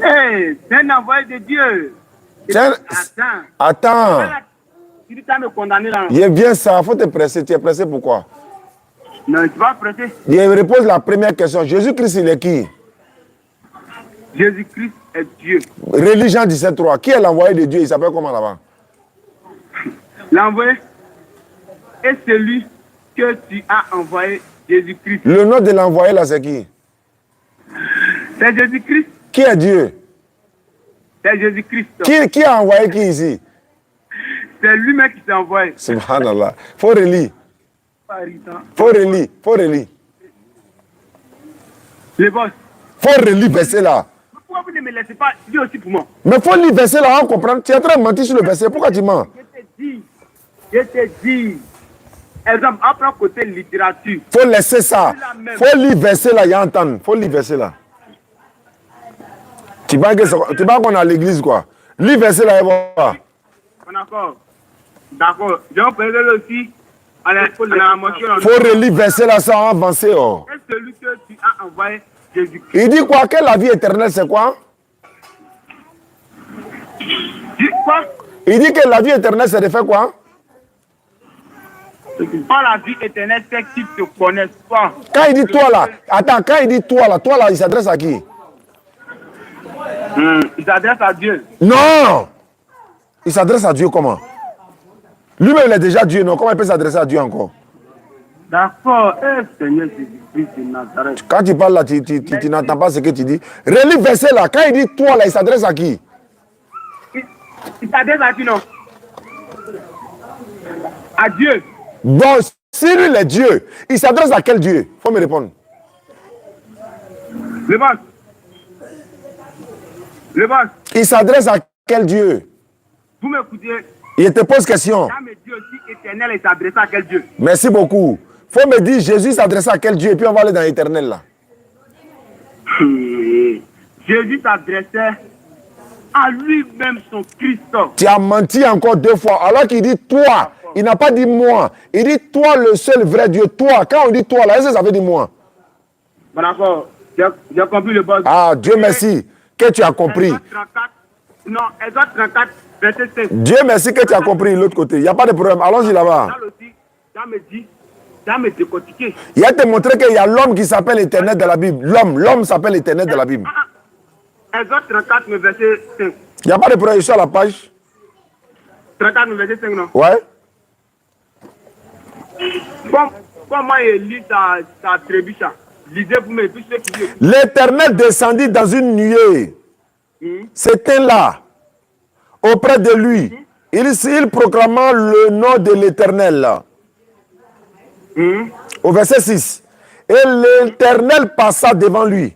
[SPEAKER 4] Hey, c'est un envoyé de Dieu.
[SPEAKER 1] Attends.
[SPEAKER 4] Tu dis que tu vas me condamner là.
[SPEAKER 1] Il est bien ça, il faut te presser. Tu es pressé pourquoi?
[SPEAKER 4] Non, tu vas presser.
[SPEAKER 1] Je repose la première question. Jésus-Christ, il est qui?
[SPEAKER 4] Jésus-Christ est Dieu.
[SPEAKER 1] Religion 17.3. Qui est l'envoyé de Dieu? Il s'appelle comment là-bas?
[SPEAKER 4] L'envoyé est celui que tu as envoyé, Jésus-Christ.
[SPEAKER 1] Le nom de l'envoyé là, c'est qui?
[SPEAKER 4] C'est Jésus-Christ.
[SPEAKER 1] Qui est Dieu?
[SPEAKER 4] C'est Jésus-Christ.
[SPEAKER 1] Qui a envoyé qui ici?
[SPEAKER 4] C'est lui-même qui s'est envoyé.
[SPEAKER 1] Subhanallah. Faut relire. Faut relire.
[SPEAKER 4] Le boss.
[SPEAKER 1] Faut relire verset là.
[SPEAKER 4] Pourquoi vous ne me laissez pas dire aussi pour moi?
[SPEAKER 1] Mais faut lire verset là, on comprend. Tu es en train de mentir sur le verset. Pourquoi tu mens?
[SPEAKER 4] Je te dis. Exemple, après côté littérature.
[SPEAKER 1] Faut laisser ça. Faut lire verset là, il y a entendre. Faut lire verset là. Tu vas qu'on est à l'église quoi. Lis verset là et voilà.
[SPEAKER 4] D'accord. D'accord. Je vais présenter aussi à la motion.
[SPEAKER 1] Faut relire verset là, ça va avancer. Oh.
[SPEAKER 4] C'est celui que tu as envoyé, Jésus-Christ.
[SPEAKER 1] Il dit quoi? Que la vie éternelle c'est quoi?
[SPEAKER 4] Dis quoi?
[SPEAKER 1] Il dit que la vie éternelle c'est de faire quoi?
[SPEAKER 4] Pas la vie éternelle, c'est qu'ils te connaissent pas.
[SPEAKER 1] Quand il dit toi là, attends, quand il dit toi là, il s'adresse à qui?
[SPEAKER 4] Il s'adresse à Dieu.
[SPEAKER 1] Non! Il s'adresse à Dieu comment? Lui-même il est déjà Dieu, non? Comment il peut s'adresser à Dieu encore?
[SPEAKER 4] D'accord. Seigneur Jésus-Christ de Nazareth.
[SPEAKER 1] Quand tu parles là, tu n'entends pas ce que tu dis. Relis le verset là, quand il dit toi là, il s'adresse à qui?
[SPEAKER 4] Il s'adresse à qui, non? À Dieu.
[SPEAKER 1] Bon, si lui il est Dieu, il s'adresse à quel Dieu? Faut me répondre.
[SPEAKER 4] Le boss. Le boss.
[SPEAKER 1] Il s'adresse à quel Dieu?
[SPEAKER 4] Vous m'écoutez?
[SPEAKER 1] Il te pose question.
[SPEAKER 4] Ça me dit aussi éternel et s'adresse à quel Dieu?
[SPEAKER 1] Merci beaucoup. Faut me dire Jésus s'adressait à quel Dieu et puis on va aller dans l'éternel là.
[SPEAKER 4] Jésus s'adressait à lui-même son Christ.
[SPEAKER 1] Tu as menti encore deux fois. Alors qu'il dit toi, il n'a pas dit moi. Il dit toi le seul vrai Dieu. Toi, quand on dit toi là, est-ce que ça veut dire moi?
[SPEAKER 4] Bon d'accord, j'ai compris le boss.
[SPEAKER 1] Ah, Dieu merci que tu as compris.
[SPEAKER 4] Non, Exode 34, verset 5.
[SPEAKER 1] Dieu merci que tu as compris l'autre côté. Il n'y a pas de problème. Allons-y là-bas.
[SPEAKER 4] Ça me décortiqué.
[SPEAKER 1] Il a te montré qu'il y a l'homme qui s'appelle éternel de la Bible. L'homme s'appelle éternel de la Bible.
[SPEAKER 4] Exode 34, verset 5.
[SPEAKER 1] Il n'y a pas de problème, je suis à la page.
[SPEAKER 4] 34, verset 5, non?
[SPEAKER 1] Ouais.
[SPEAKER 4] Comment il lit sa trébuche? Lisez vous me tous ceux qui disent.
[SPEAKER 1] L'éternel descendit dans une nuée. C'était là, auprès de lui. Il proclama le nom de l'éternel. Au verset 6. Et l'éternel passa devant lui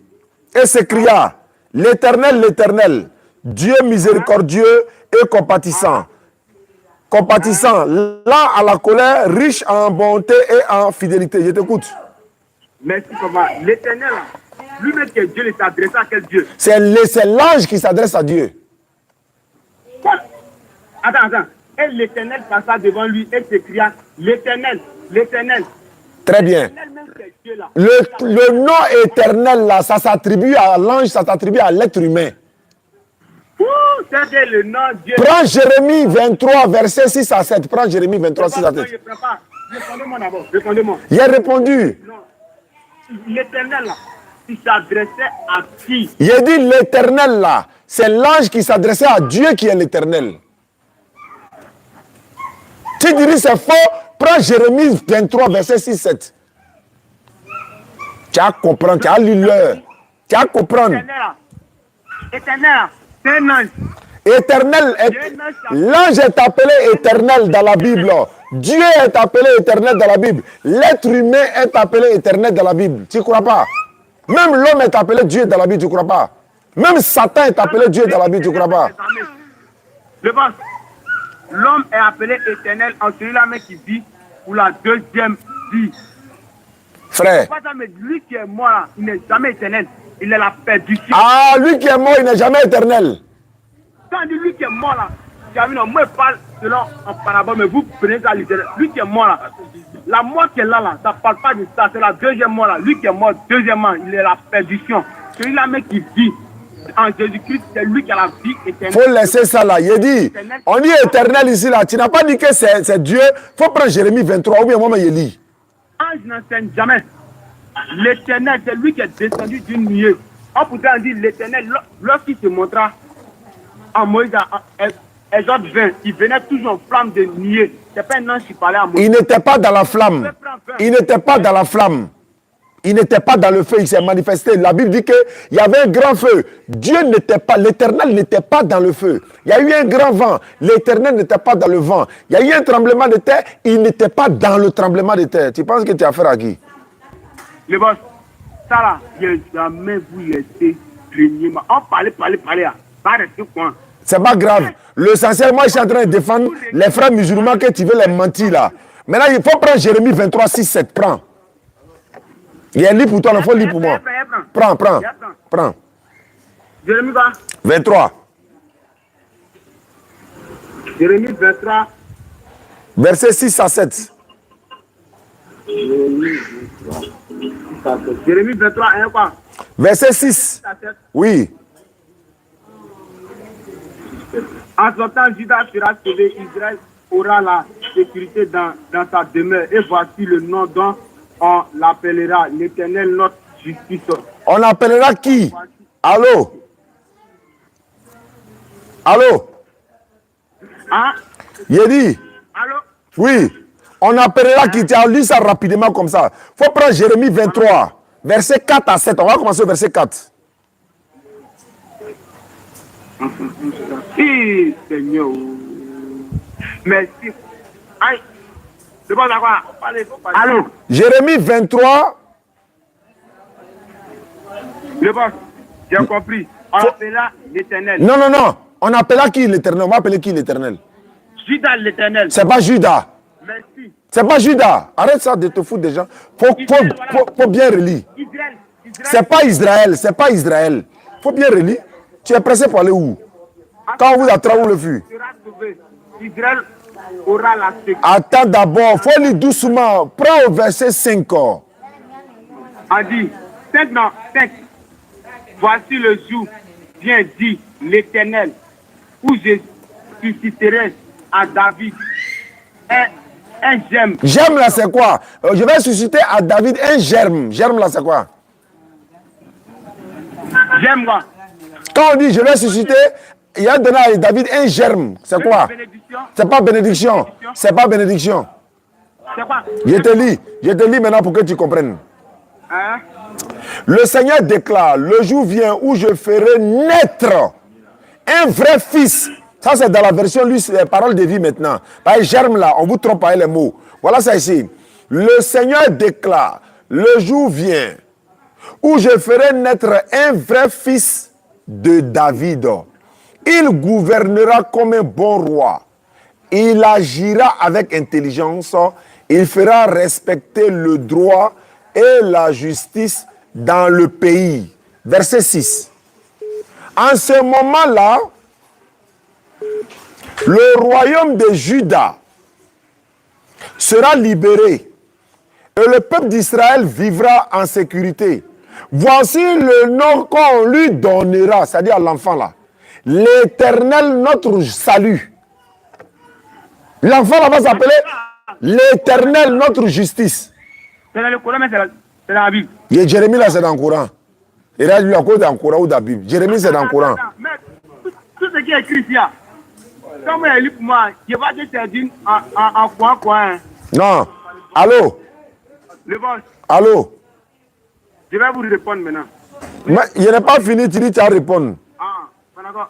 [SPEAKER 1] et s'écria, l'éternel, l'éternel, Dieu miséricordieux et compatissant. Compatissant, lent à la colère, riche en bonté et en fidélité. Je t'écoute.
[SPEAKER 4] Merci, comment? L'éternel, lui-même qui est Dieu, il s'adresse à quel Dieu?
[SPEAKER 1] C'est l'ange qui s'adresse à Dieu.
[SPEAKER 4] Quoi? Attends. Et l'éternel passa devant lui et s'écria, l'éternel, l'éternel.
[SPEAKER 1] Très bien. Le nom éternel, là, ça s'attribue à l'ange, ça s'attribue à l'être humain.
[SPEAKER 4] C'est le nom de Dieu.
[SPEAKER 1] Prends Jérémie 23, verset 6 à 7. Prends Jérémie 23, 6 à 7.
[SPEAKER 4] Je ne prends pas. Répondez-moi d'abord. Répondez-moi.
[SPEAKER 1] Il a répondu.
[SPEAKER 4] Non. L'éternel, là, il s'adressait à qui?
[SPEAKER 1] Il a dit l'éternel, là, c'est l'ange qui s'adressait à Dieu qui est l'éternel. Tu dirais c'est faux, prends Jérémie 23, verset 6, 7. Tu as compris, tu as lu l'heure. Tu as compris.
[SPEAKER 4] Éternel, c'est un ange.
[SPEAKER 1] Éternel, l'ange est appelé éternel dans la Bible. Dieu est appelé éternel dans la Bible. L'être humain est appelé éternel dans la Bible. Tu ne crois pas? Même l'homme est appelé Dieu dans la Bible, tu ne crois pas? Même Satan est appelé Dieu dans la Bible, tu ne crois pas?
[SPEAKER 4] Le boss, l'homme est appelé éternel en celui-là même qui vit pour la deuxième vie.
[SPEAKER 1] Frère.
[SPEAKER 4] Lui qui est mort, là, il n'est jamais éternel. Il est la perdition.
[SPEAKER 1] Ah, lui qui est mort, il n'est jamais éternel.
[SPEAKER 4] Quand on dit lui qui est mort là, moi je parle selon en parabole, mais vous prenez ça littéralement. Lui qui est mort là, la mort qui est là, ça ne parle pas de ça, c'est la deuxième mort là. Lui qui est mort, deuxièmement, il est la perdition. Celui-là même qui vit en Jésus-Christ, c'est lui qui a la vie éternelle.
[SPEAKER 1] Il faut laisser ça là. Il dit, on dit éternel ici là. Tu n'as pas dit que c'est Dieu. Il faut prendre Jérémie 23 ou bien moi je lis.
[SPEAKER 4] Ange n'enseigne jamais. L'éternel, c'est lui qui est descendu d'une nuée. Pourtant on dit l'éternel, lorsqu'il se montra à Moïse, Exode 20, il venait toujours en flamme de nier. C'est pas un ange qui parlait à Moïse.
[SPEAKER 1] Il n'était pas dans la flamme. Il n'était pas dans la flamme. Il n'était pas dans le feu, il s'est manifesté. La Bible dit qu'il y avait un grand feu. Dieu n'était pas, l'Éternel n'était pas dans le feu. Il y a eu un grand vent. L'Éternel n'était pas dans le vent. Il y a eu un tremblement de terre. Il n'était pas dans le tremblement de terre. Tu penses que tu as affaire à qui?
[SPEAKER 4] Le boss, ça là, il n'a jamais vous laisser régner. On parlait. Pas rester quoi.
[SPEAKER 1] C'est pas grave. L'essentiel, moi, je suis en train de défendre les frères musulmans que tu veux les mentir là. Maintenant, il faut prendre Jérémie 23, 6, 7. Prends. Il y a un livre pour toi, il faut lire pour moi. Prends.
[SPEAKER 4] Jérémie va.
[SPEAKER 1] 23.
[SPEAKER 4] Jérémie 23.
[SPEAKER 1] Verset 6 à 7.
[SPEAKER 4] Jérémie 23, 1 quoi?
[SPEAKER 1] Verset 6. Oui.
[SPEAKER 4] En son temps, Judas sera sauvé, Israël aura la sécurité dans sa demeure. Et voici le nom dont on l'appellera l'Éternel notre justice.
[SPEAKER 1] On appellera qui? Allô?
[SPEAKER 4] Hein?
[SPEAKER 1] Il dit.
[SPEAKER 4] Allô?
[SPEAKER 1] Oui. On appellera qui? Tu as lu ça rapidement comme ça. Il faut prendre Jérémie 23, verset 4 à 7. On va commencer au verset 4.
[SPEAKER 4] Si, Seigneur. Merci. Aïe. C'est bon, d'accord. Allô?
[SPEAKER 1] Jérémie 23.
[SPEAKER 4] Le boss, j'ai compris. On appellera l'Éternel.
[SPEAKER 1] Non. On appellera qui l'Éternel? On va appeler qui l'Éternel?
[SPEAKER 4] Judas l'Éternel.
[SPEAKER 1] C'est pas Judas.
[SPEAKER 4] Merci.
[SPEAKER 1] C'est pas Judas. Arrête ça de te foutre des gens. Faut bien relire.
[SPEAKER 4] Israël.
[SPEAKER 1] C'est pas Israël. Faut bien relire. Tu es pressé pour aller où? Quand on vous attrape, où le fut?
[SPEAKER 4] Israël aura la sécurité.
[SPEAKER 1] Attends d'abord, faut lire doucement. Prends au verset 5.
[SPEAKER 4] A dit, 5. Voici le jour, vient dit l'Éternel, où je susciterai à David un germe.
[SPEAKER 1] Germe là c'est quoi? Je vais susciter à David un germe. Germe là c'est quoi?
[SPEAKER 4] Germe quoi?
[SPEAKER 1] Quand on dit je vais susciter, il a donné à David un germe. C'est quoi? C'est pas bénédiction. C'est pas bénédiction.
[SPEAKER 4] C'est quoi?
[SPEAKER 1] Je te lis maintenant pour que tu comprennes.
[SPEAKER 4] Hein?
[SPEAKER 1] Le Seigneur déclare, le jour vient où je ferai naître un vrai fils. Ça c'est dans la version, lui, c'est les paroles de vie maintenant. Par germe là, on vous trompe avec les mots. Voilà ça ici. Le Seigneur déclare, le jour vient où je ferai naître un vrai fils de David. Il gouvernera comme un bon roi. Il agira avec intelligence. Il fera respecter le droit et la justice dans le pays. Verset 6. En ce moment-là, le royaume de Juda sera libéré et le peuple d'Israël vivra en sécurité. Voici le nom qu'on lui donnera, c'est-à-dire à l'enfant là. L'Éternel notre salut. L'enfant là va s'appeler l'Éternel notre justice.
[SPEAKER 4] C'est dans le Coran, mais c'est dans la Bible.
[SPEAKER 1] Et Jérémie là c'est dans le Coran. Il a lu encore dans le Coran ou dans la Bible. Jérémie c'est dans le Coran.
[SPEAKER 4] Mais tout ce qui est écrit ici, comme il est lu pour moi, je vais te dire en quoi. Hein.
[SPEAKER 1] Non. Allô?
[SPEAKER 4] Le boss,
[SPEAKER 1] Allô?
[SPEAKER 4] je vais vous répondre maintenant.
[SPEAKER 1] Mais il n'est pas fini, tu dis tu vas répondre.
[SPEAKER 4] D'accord.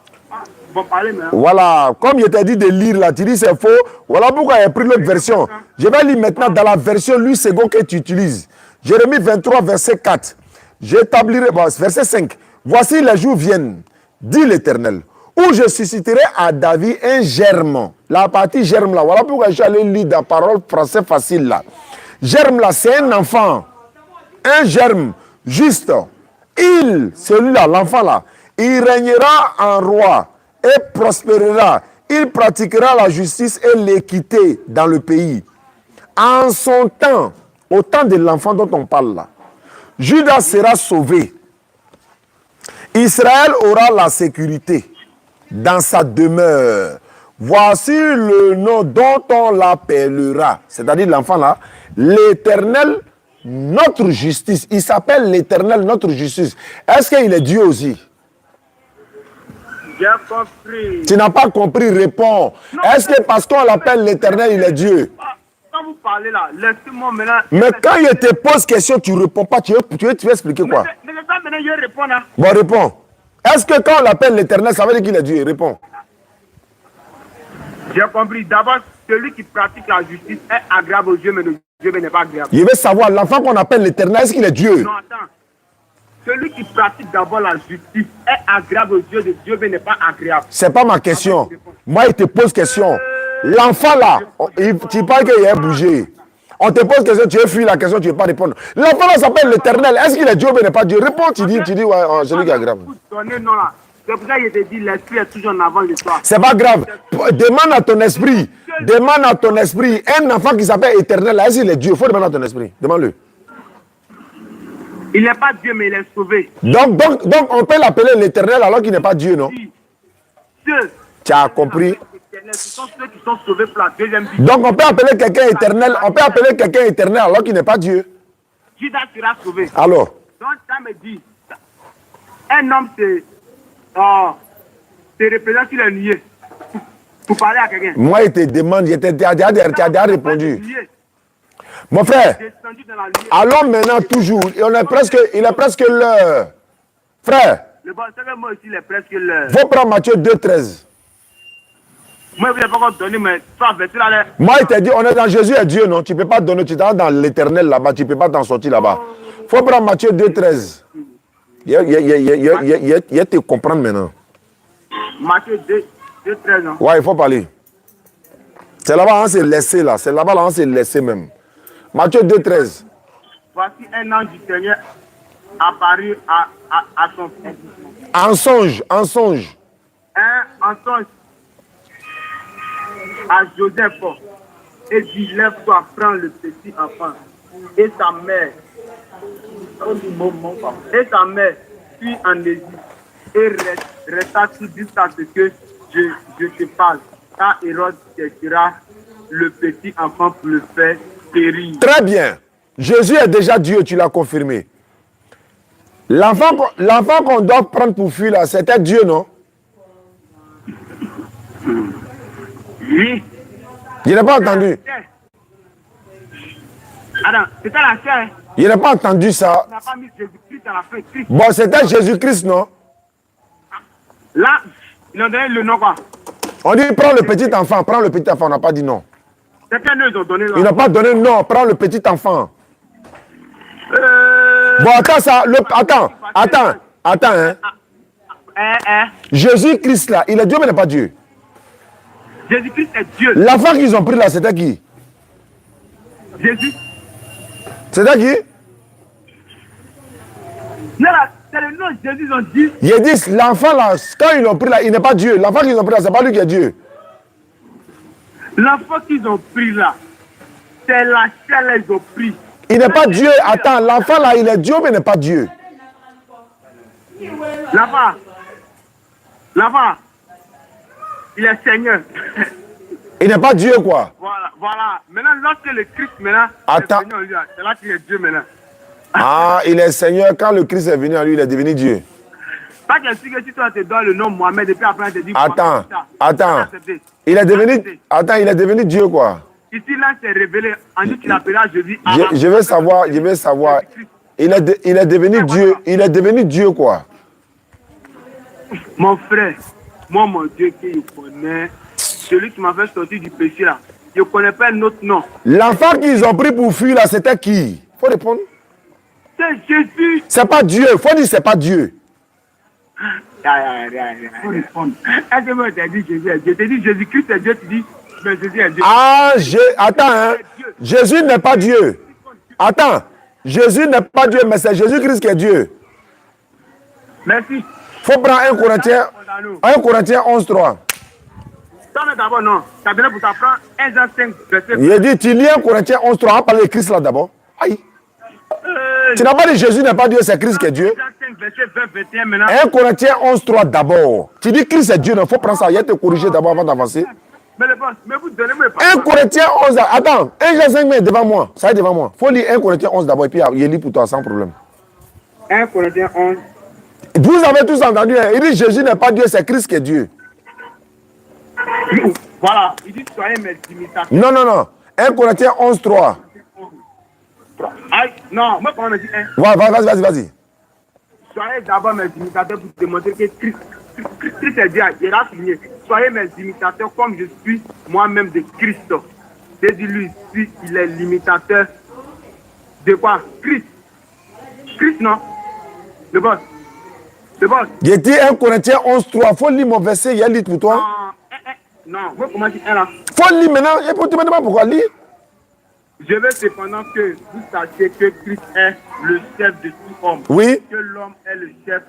[SPEAKER 4] Bon, parlez maintenant.
[SPEAKER 1] Voilà, comme je t'ai dit de lire là, tu dis c'est faux. Voilà pourquoi j'ai pris l'autre version. Je vais lire maintenant dans la version lui second que tu utilises. Jérémie 23, verset 4. J'établirai, verset 5. Voici les jours viennent, dit l'Éternel, où je susciterai à David un germe. La partie germe là, voilà pourquoi j'allais lire dans la parole français facile là. Germe là, c'est un enfant. Un germe, juste. Celui-là, l'enfant là, il régnera en roi et prospérera. Il pratiquera la justice et l'équité dans le pays. En son temps, au temps de l'enfant dont on parle là, Judas sera sauvé. Israël aura la sécurité dans sa demeure. Voici le nom dont on l'appellera. C'est-à-dire l'enfant là, l'Éternel notre justice. Il s'appelle l'Éternel notre justice. Est-ce qu'il est Dieu aussi?
[SPEAKER 4] J'ai compris.
[SPEAKER 1] Tu n'as pas compris, réponds. Est-ce que parce qu'on l'appelle l'Éternel, il est Dieu?
[SPEAKER 4] Quand vous parlez là, laissez-moi maintenant.
[SPEAKER 1] Mais quand il te pose question, tu ne réponds pas. Tu veux expliquer quoi?
[SPEAKER 4] Mais ça, maintenant, je vais répondre. Hein.
[SPEAKER 1] Bon, réponds. Est-ce que quand on l'appelle l'Éternel, ça veut dire qu'il est Dieu? Réponds.
[SPEAKER 4] J'ai compris. D'abord, celui qui pratique la justice est agréable aux yeux, mais le Dieu n'est pas agréable.
[SPEAKER 1] Je veux savoir, l'enfant qu'on appelle l'Éternel, est-ce qu'il est Dieu?
[SPEAKER 4] Non, attends. Celui qui pratique d'abord la justice est agréable aux yeux de Dieu, mais n'est pas agréable.
[SPEAKER 1] C'est pas ma question. Moi, il te pose question. L'enfant là, tu parles qu'il est bougé. On te pose question, tu veux fuir la question, tu ne veux pas répondre. L'enfant là s'appelle l'Éternel. Est-ce qu'il est Dieu ou n'est pas Dieu? Réponds, tu dis ouais, celui qui est agréable.
[SPEAKER 4] C'est pour ça que je te dis, l'esprit est toujours en avant de toi.
[SPEAKER 1] C'est pas grave. Demande à ton esprit. Demande à ton esprit. Un enfant qui s'appelle Éternel, là, est-ce qu'il est Dieu? Il faut demander à ton esprit. Demande-le.
[SPEAKER 4] Il n'est pas Dieu, mais il est sauvé.
[SPEAKER 1] Donc on peut l'appeler l'Éternel alors qu'il n'est pas Dieu, non?
[SPEAKER 4] Ceux
[SPEAKER 1] Tu as compris?
[SPEAKER 4] ce sont ceux qui sont sauvés pour la deuxième vie.
[SPEAKER 1] Donc on peut appeler quelqu'un éternel, alors qu'il n'est pas Dieu.
[SPEAKER 4] Judas sera sauvé.
[SPEAKER 1] Alors?
[SPEAKER 4] Donc ça me dit, un homme se représente sur le nuée pour parler à quelqu'un.
[SPEAKER 1] Moi, il te demande, tu as déjà répondu. Mon frère, allons maintenant toujours. Il est presque l'heure. Frère,
[SPEAKER 4] moi aussi, il est presque l'heure.
[SPEAKER 1] faut prendre Matthieu 2,13.
[SPEAKER 4] Moi, je ne vais pas encore donner, mais ça va être là.
[SPEAKER 1] Moi, il t'a dit, on est dans Jésus est Dieu, non? Tu ne peux pas donner, tu es dans l'éternel là-bas, tu ne peux pas t'en sortir là-bas. Faut prendre Matthieu 2,13. Il te comprendre maintenant.
[SPEAKER 4] Matthieu 2,13, non?
[SPEAKER 1] Ouais, il faut parler. C'est là-bas, on s'est laissé là. C'est là-bas, on s'est laissé même. Matthieu 2,13.
[SPEAKER 4] Voici un ange du Seigneur apparu à son fils.
[SPEAKER 1] En songe.
[SPEAKER 4] En songe à Joseph et dit, lève-toi, prends le petit enfant et sa mère puis en Égypte et resta jusqu'à ce que je te parle, car Hérode cherchera le petit enfant pour le faire périr.
[SPEAKER 1] Très bien. Jésus est déjà Dieu, tu l'as confirmé. L'enfant qu'on doit prendre pour fuir là, c'était Dieu, non?
[SPEAKER 4] Oui.
[SPEAKER 1] Je n'ai pas entendu.
[SPEAKER 4] Attends, c'était la chair.
[SPEAKER 1] Je n'ai pas entendu ça.
[SPEAKER 4] On n'a pas mis Jésus-Christ à la fin. Christ.
[SPEAKER 1] Bon, c'était Jésus-Christ, non?
[SPEAKER 4] Là, ils ont donné le nom quoi?
[SPEAKER 1] On dit prends le petit enfant, on n'a pas dit non.
[SPEAKER 4] C'est quel nom ils ont donné là?
[SPEAKER 1] Ils n'ont pas donné non, prends le petit enfant. Bon, attends ça, attends, hein. Jésus-Christ là, il est Dieu mais il n'est pas Dieu.
[SPEAKER 4] Jésus-Christ est Dieu.
[SPEAKER 1] L'enfant qu'ils ont pris là, c'était qui?
[SPEAKER 4] Jésus.
[SPEAKER 1] C'était qui?
[SPEAKER 4] Non, là, c'est le nom de Jésus, ils ont dit.
[SPEAKER 1] Ils disent, l'enfant là, quand ils l'ont pris là, il n'est pas Dieu. L'enfant qu'ils ont pris là, c'est pas lui qui est Dieu.
[SPEAKER 4] L'enfant qu'ils ont pris là, c'est la chair là, ils ont pris.
[SPEAKER 1] Il n'est pas Dieu. Attends, l'enfant là, il est Dieu mais il n'est pas Dieu.
[SPEAKER 4] Là-bas, il est Seigneur.
[SPEAKER 1] Il n'est pas Dieu quoi.
[SPEAKER 4] Voilà. Maintenant, lorsque le Christ maintenant,
[SPEAKER 1] attends.
[SPEAKER 4] C'est là qu'il est Dieu maintenant.
[SPEAKER 1] Ah, il est Seigneur. Quand le Christ est venu à lui, il est devenu Dieu.
[SPEAKER 4] Pas que si toi te donnes le nom Mohamed et puis après tu te dis.
[SPEAKER 1] Attends. Il est devenu Dieu quoi.
[SPEAKER 4] Ici là, c'est révélé. En dit qu'il appellera Jésus.
[SPEAKER 1] Je veux savoir. Il est devenu Dieu. Il est devenu Dieu quoi.
[SPEAKER 4] Mon frère, moi mon Dieu qui connaît, celui qui m'a fait sortir du péché là, je ne connais pas un autre nom.
[SPEAKER 1] L'enfant qu'ils ont pris pour fuir là, c'était qui? Faut répondre.
[SPEAKER 4] C'est Jésus.
[SPEAKER 1] C'est pas Dieu. Faut dire c'est pas Dieu.
[SPEAKER 4] Faut répondre. Est-ce que moi je t'ai dit Jésus est Dieu? Je t'ai dit Jésus-Christ est Dieu, tu dis mais Jésus est Dieu.
[SPEAKER 1] Ah, attends, hein. Jésus n'est pas Dieu. Attends. Jésus n'est pas Dieu, mais c'est Jésus-Christ qui est Dieu.
[SPEAKER 4] Merci.
[SPEAKER 1] Faut prendre 1 Corinthiens 11.3.
[SPEAKER 4] Non, mais d'abord, non. Tu as donné pour t'apprendre 1 Jean 5, verset.
[SPEAKER 1] Il a dit, tu lis 1 Corinthiens 11.3. On va parler de Christ là d'abord. Aïe. Tu n'as pas dit Jésus n'est pas Dieu, c'est Christ qui est Dieu. 1 Corinthiens 11.3 d'abord. Tu dis Christ est Dieu, il faut prendre ça. Il y a te corriger d'abord avant d'avancer.
[SPEAKER 4] Mais le boss, mais vous donnez-moi
[SPEAKER 1] 1 Corinthiens 11. Attends, 1 Jean 5 devant moi. Ça est devant moi. Il faut lire 1 Corinthiens 11 d'abord et puis il lit pour toi sans problème.
[SPEAKER 4] 1 Corinthiens 11.
[SPEAKER 1] Vous avez tous entendu, hein? Il dit Jésus n'est pas Dieu, c'est Christ qui est Dieu.
[SPEAKER 4] Voilà, il dit soyez mes imitateurs.
[SPEAKER 1] Non, non, non. 1 Corinthiens 11, 3.
[SPEAKER 4] Non, moi, quand on me dit, hein,
[SPEAKER 1] Vas-y, vas-y.
[SPEAKER 4] soyez d'abord mes imitateurs pour démontrer que Christ est Dieu. Il a signé. Soyez mes imitateurs comme je suis moi-même de Christ. C'est dit lui ici, il est l'imitateur de quoi? Christ. Christ, non? Le boss. Le boss.
[SPEAKER 1] J'ai dit 1 Corinthiens 11, 3. Il faut lire mon verset, il y a lit pour toi.
[SPEAKER 4] Non, moi, comment dire un là?
[SPEAKER 1] Il faut lire maintenant. Et pour te demander pourquoi lire.
[SPEAKER 4] Je veux cependant que vous sachiez que Christ est le chef de tout homme.
[SPEAKER 1] Oui.
[SPEAKER 4] Que l'homme est le chef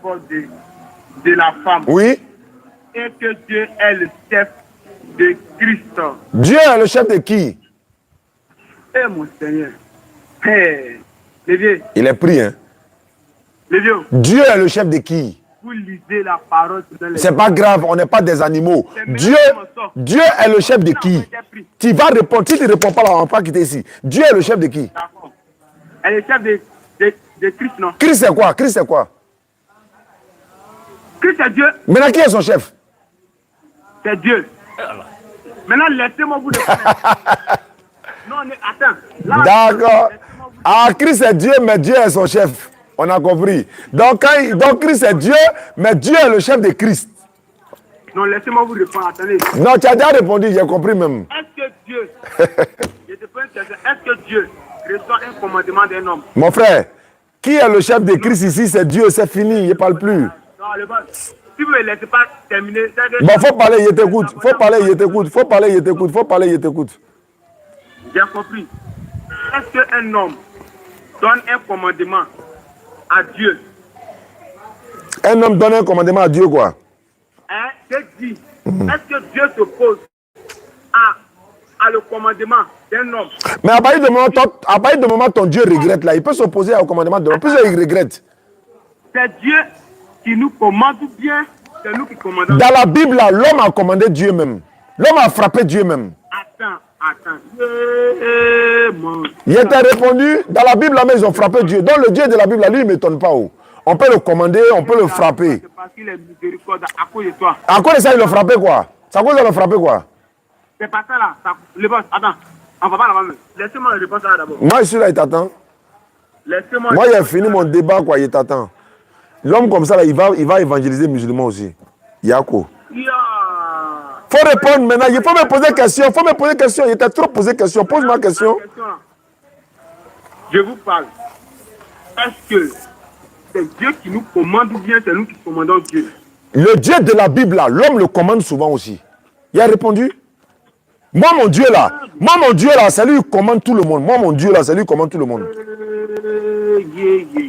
[SPEAKER 4] de la femme.
[SPEAKER 1] Oui.
[SPEAKER 4] Et que Dieu est le chef de Christ.
[SPEAKER 1] Dieu est le chef de qui?
[SPEAKER 4] Eh mon Seigneur. Eh, les vieux.
[SPEAKER 1] Il est pris, hein.
[SPEAKER 4] Les vieux.
[SPEAKER 1] Dieu est le chef de qui?
[SPEAKER 4] Vous lisez la parole dans les...
[SPEAKER 1] C'est pas grave, on n'est pas des animaux. Dieu est le chef de qui? Tu vas répondre. Si tu ne réponds pas là, on va pas quitter ici. Dieu est le chef de qui?
[SPEAKER 4] D'accord. Elle est le chef de Christ, non?
[SPEAKER 1] Christ c'est quoi? Christ c'est quoi?
[SPEAKER 4] Christ est Dieu.
[SPEAKER 1] Maintenant, qui est son chef?
[SPEAKER 4] C'est Dieu. Maintenant, laissez-moi vous le connaître. Non, attends.
[SPEAKER 1] D'accord. Ah, Christ est Dieu, mais Dieu est son chef. On a compris. Donc Christ est Dieu, mais Dieu est le chef de Christ.
[SPEAKER 4] Non, laissez-moi vous répondre. Attendez.
[SPEAKER 1] Non, tu as déjà répondu, j'ai compris même.
[SPEAKER 4] Est-ce que Dieu, je te pose une question, est-ce que Dieu reçoit un commandement d'un homme?
[SPEAKER 1] Mon frère, qui est le chef de Christ ici? C'est Dieu, c'est fini, il ne parle plus.
[SPEAKER 4] Non, le boss. Si vous ne me laissez pas terminer,
[SPEAKER 1] Bon, faut parler, il t'écoute. Faut parler, il t'écoute.
[SPEAKER 4] J'ai compris. Est-ce qu'un homme donne un commandement à Dieu?
[SPEAKER 1] Un homme donne un commandement à Dieu, quoi?
[SPEAKER 4] Hein? C'est dit. Est-ce que Dieu s'oppose à le commandement d'un homme?
[SPEAKER 1] Mais à partir de moment, ton Dieu regrette là. Il peut s'opposer au commandement de l'homme. Plus il regrette.
[SPEAKER 4] C'est Dieu qui nous commande ou bien c'est nous qui commandons?
[SPEAKER 1] Dans la Bible, là, l'homme a commandé Dieu même. L'homme a frappé Dieu même.
[SPEAKER 4] Attends.
[SPEAKER 1] Il était répondu, dans la Bible, là, mais ils ont frappé Dieu. Donc le Dieu de la Bible, là, lui, il ne m'étonne pas. Oh. On peut le commander, on peut le frapper.
[SPEAKER 4] C'est parce qu'il est miséricorde à cause de toi.
[SPEAKER 1] À cause de ça, il l'a frappé quoi? C'est à cause de le frapper quoi?
[SPEAKER 4] C'est pas ça là. Le boss, attends. On va pas là-bas. Laissez-moi répondre ça d'abord.
[SPEAKER 1] Moi, je suis là, il t'attend.
[SPEAKER 4] Laissez-moi.
[SPEAKER 1] Moi, j'ai fini mon débat, quoi, il t'attend. L'homme comme ça, là, il va évangéliser les musulmans aussi. Yako. Faut répondre maintenant. Il faut me poser question. Il était trop posé question. Pose-moi question.
[SPEAKER 4] Je vous parle. Est-ce que c'est Dieu qui nous commande ou bien c'est nous qui commandons Dieu?
[SPEAKER 1] Le Dieu de la Bible, là, l'homme le commande souvent aussi. Il a répondu. Moi, mon Dieu, là, c'est lui qui commande tout le monde. Moi, mon Dieu, là, c'est lui qui commande tout le monde.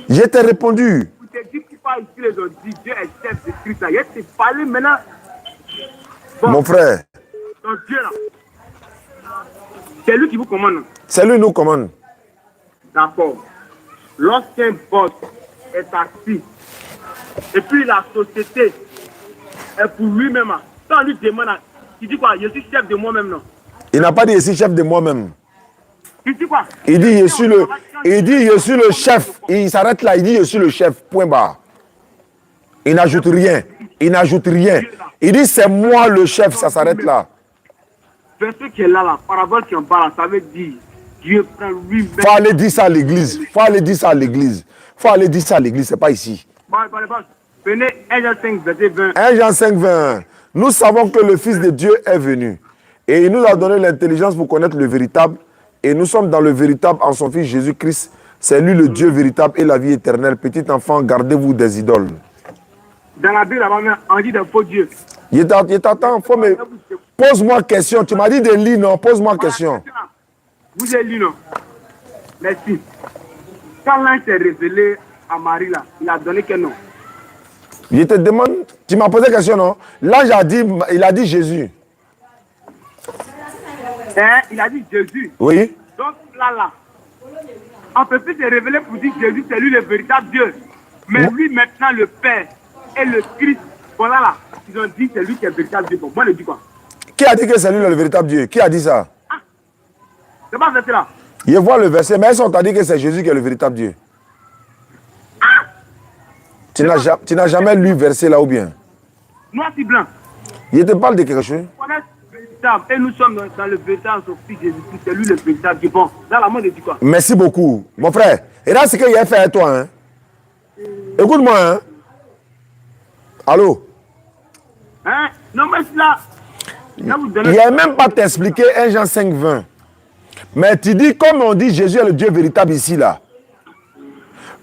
[SPEAKER 1] Je t'ai répondu.
[SPEAKER 4] Vous te dites pourquoi ici les ont dit Dieu est chef de Christ. Il t'ai parlé maintenant. Bon,
[SPEAKER 1] mon frère.
[SPEAKER 4] Ton Dieu, là, c'est lui qui vous commande.
[SPEAKER 1] C'est lui qui nous commande.
[SPEAKER 4] D'accord. Lorsqu'un boss est assis, et puis la société est pour lui-même, quand on lui demande, il dit quoi? Je suis chef de moi-même, non?
[SPEAKER 1] Il n'a pas dit je suis chef de moi-même.
[SPEAKER 4] Il dit quoi?
[SPEAKER 1] Il dit je suis le chef. Il s'arrête là, il dit je suis le chef. Point barre. Il n'ajoute rien. Il dit c'est moi le chef, ça s'arrête là.
[SPEAKER 4] Verset qui est là, parabole qui en parle, ça veut dire Dieu prend lui-même.
[SPEAKER 1] Faut aller dire ça à l'église. C'est pas ici.
[SPEAKER 4] Venez, 1 Jean 5, verset 20.
[SPEAKER 1] 1 Jean 5, 21. Nous savons que le Fils de Dieu est venu. Et il nous a donné l'intelligence pour connaître le véritable. Et nous sommes dans le véritable en son Fils Jésus-Christ. C'est lui le Dieu véritable et la vie éternelle. Petit enfant, gardez-vous des idoles.
[SPEAKER 4] Dans la Bible, on dit des faux dieux.
[SPEAKER 1] Il t'attend. Pose-moi question. Tu m'as dit de lire, non? Pose-moi question.
[SPEAKER 4] Vous avez lu, non? Merci. Quand l'ange s'est révélé à Marie, là, il a donné quel nom?
[SPEAKER 1] Je te demande, tu m'as posé question, non? L'ange il a dit Jésus.
[SPEAKER 4] Il a dit Jésus.
[SPEAKER 1] Oui.
[SPEAKER 4] Donc là, on peut plus se révéler pour dire Jésus, c'est lui le véritable Dieu. Mais lui, maintenant, le Père et le Christ, voilà là, ils ont dit c'est lui qui est le véritable Dieu. Bon, moi, je dis quoi?
[SPEAKER 1] Qui a dit que c'est lui le véritable Dieu? Qui a dit ça?
[SPEAKER 4] C'est pas verset là.
[SPEAKER 1] Je vois le verset, mais est-ce qu'on t'a dit que c'est Jésus qui est le véritable Dieu? Tu n'as jamais lu verset là ou bien?
[SPEAKER 2] Noir et blanc.
[SPEAKER 1] Il te parle de quelque chose?
[SPEAKER 2] Connaître le véritable. Et nous sommes dans le véritable, son fils Jésus-Christ. C'est lui le véritable qui est bon. Dans la mode, il dit quoi?
[SPEAKER 1] Merci beaucoup. Mon frère, et là, c'est ce qu'il a fait à toi. Hein? Écoute-moi. Hein? Allô?
[SPEAKER 2] Hein? Non, mais là, vous donnez...
[SPEAKER 1] Il n'a même pas t'expliqué 1 Jean 5, 20. Mais tu dis, comme on dit, Jésus est le Dieu véritable ici, là.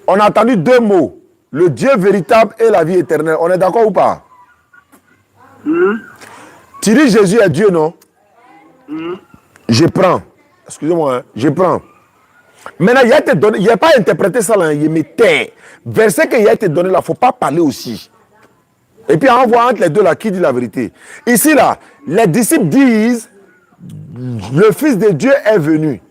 [SPEAKER 1] On a entendu deux mots. Le Dieu véritable et la vie éternelle. On est d'accord ou pas? Tu dis Jésus est Dieu, non? Je prends. Excusez-moi, hein? Je prends. Maintenant, il a été donné, il n'a pas interprété ça là, il mettait. Verset qu'il a été donné là, il ne faut pas parler aussi. Et puis on voit entre les deux là, qui dit la vérité. Ici là, les disciples disent, le Fils de Dieu est venu.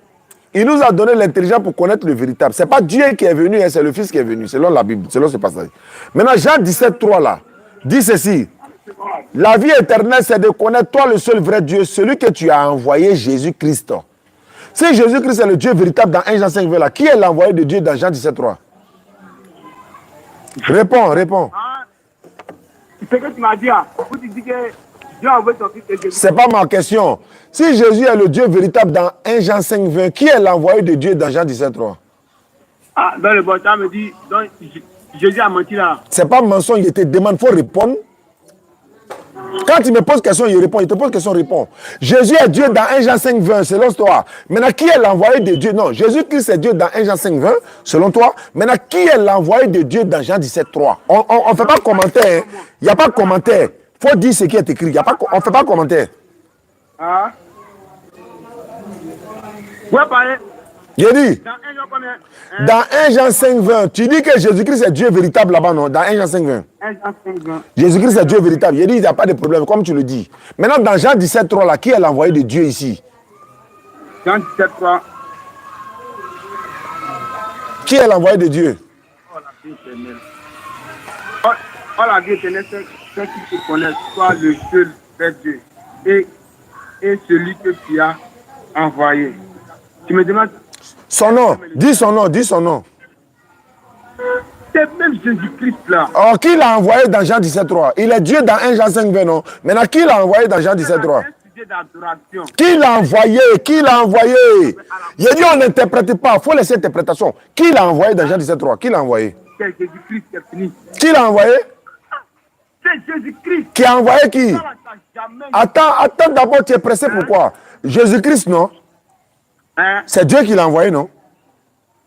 [SPEAKER 1] Il nous a donné l'intelligence pour connaître le véritable. Ce n'est pas Dieu qui est venu, c'est le Fils qui est venu, selon la Bible, selon ce passage. Maintenant, Jean 17, 3 là, dit ceci. La vie éternelle, c'est de connaître toi le seul vrai Dieu, celui que tu as envoyé, Jésus-Christ. Si Jésus-Christ est le Dieu véritable dans 1 Jean 5, là, qui est l'envoyé de Dieu dans Jean 17, 3? Réponds.
[SPEAKER 2] Ah, c'est ce que tu m'as dit, hein? Où tu dis que Dieu a envoyé son fils et Jésus.
[SPEAKER 1] C'est pas ma question. Si Jésus est le Dieu véritable dans 1 Jean 5, 20, qui est l'envoyé de Dieu dans Jean 17, 3?
[SPEAKER 2] Ah, dans le bon temps, me dit, donc, Jésus a menti là.
[SPEAKER 1] C'est pas mensonge, il te demande, il faut répondre. Quand il me pose question, il répond. Il te pose question, il répond. Jésus est Dieu dans 1 Jean 5, 20, selon toi. Maintenant, qui est l'envoyé de Dieu? Non, Jésus-Christ est Dieu dans 1 Jean 5, 20, selon toi. Maintenant, qui est l'envoyé de Dieu dans Jean 17, 3? On ne fait pas de commentaire. Hein. Il n'y a pas de commentaire. Il faut dire ce qui est écrit. On ne fait pas de commentaire.
[SPEAKER 2] Ah. Ouais, pareil.
[SPEAKER 1] J'ai dit,
[SPEAKER 2] Dans 1 Jean combien?
[SPEAKER 1] dans 1 Jean 5, 20, tu dis que Jésus-Christ est Dieu véritable là-bas, non? Dans 1 Jean 5, 20.
[SPEAKER 2] 1 Jean 5, 20.
[SPEAKER 1] Jésus-Christ est Dieu véritable. Il dit, il n'y a pas de problème, comme tu le dis. Maintenant, dans Jean 17, 3, là, qui est l'envoyé de Dieu ici?
[SPEAKER 2] Jean 17, 3.
[SPEAKER 1] Qui est l'envoyé de Dieu?
[SPEAKER 2] Oh, la vie éternelle. Oh, la vie éternelle, c'est ceux qui te connaissent, soit le seul vrai Dieu et celui que tu as envoyé. Tu me demandes.
[SPEAKER 1] Son nom, dis son nom.
[SPEAKER 2] C'est même Jésus-Christ là.
[SPEAKER 1] Oh, qui l'a envoyé dans Jean 17, 3? Il est Dieu dans 1 Jean 5, 20, non? Maintenant, qui l'a envoyé dans Jean 17, 3? Qui l'a envoyé? Il a dit on n'interprète pas, il faut laisser interprétation. Qui l'a envoyé dans Jean 17, 3? Qui l'a envoyé?
[SPEAKER 2] C'est Jésus-Christ qui est fini.
[SPEAKER 1] Qui l'a envoyé?
[SPEAKER 2] C'est Jésus-Christ.
[SPEAKER 1] Qui a envoyé qui? Attends d'abord, tu es pressé pourquoi? Jésus-Christ, non?
[SPEAKER 2] Hein?
[SPEAKER 1] C'est Dieu qui l'a envoyé, non?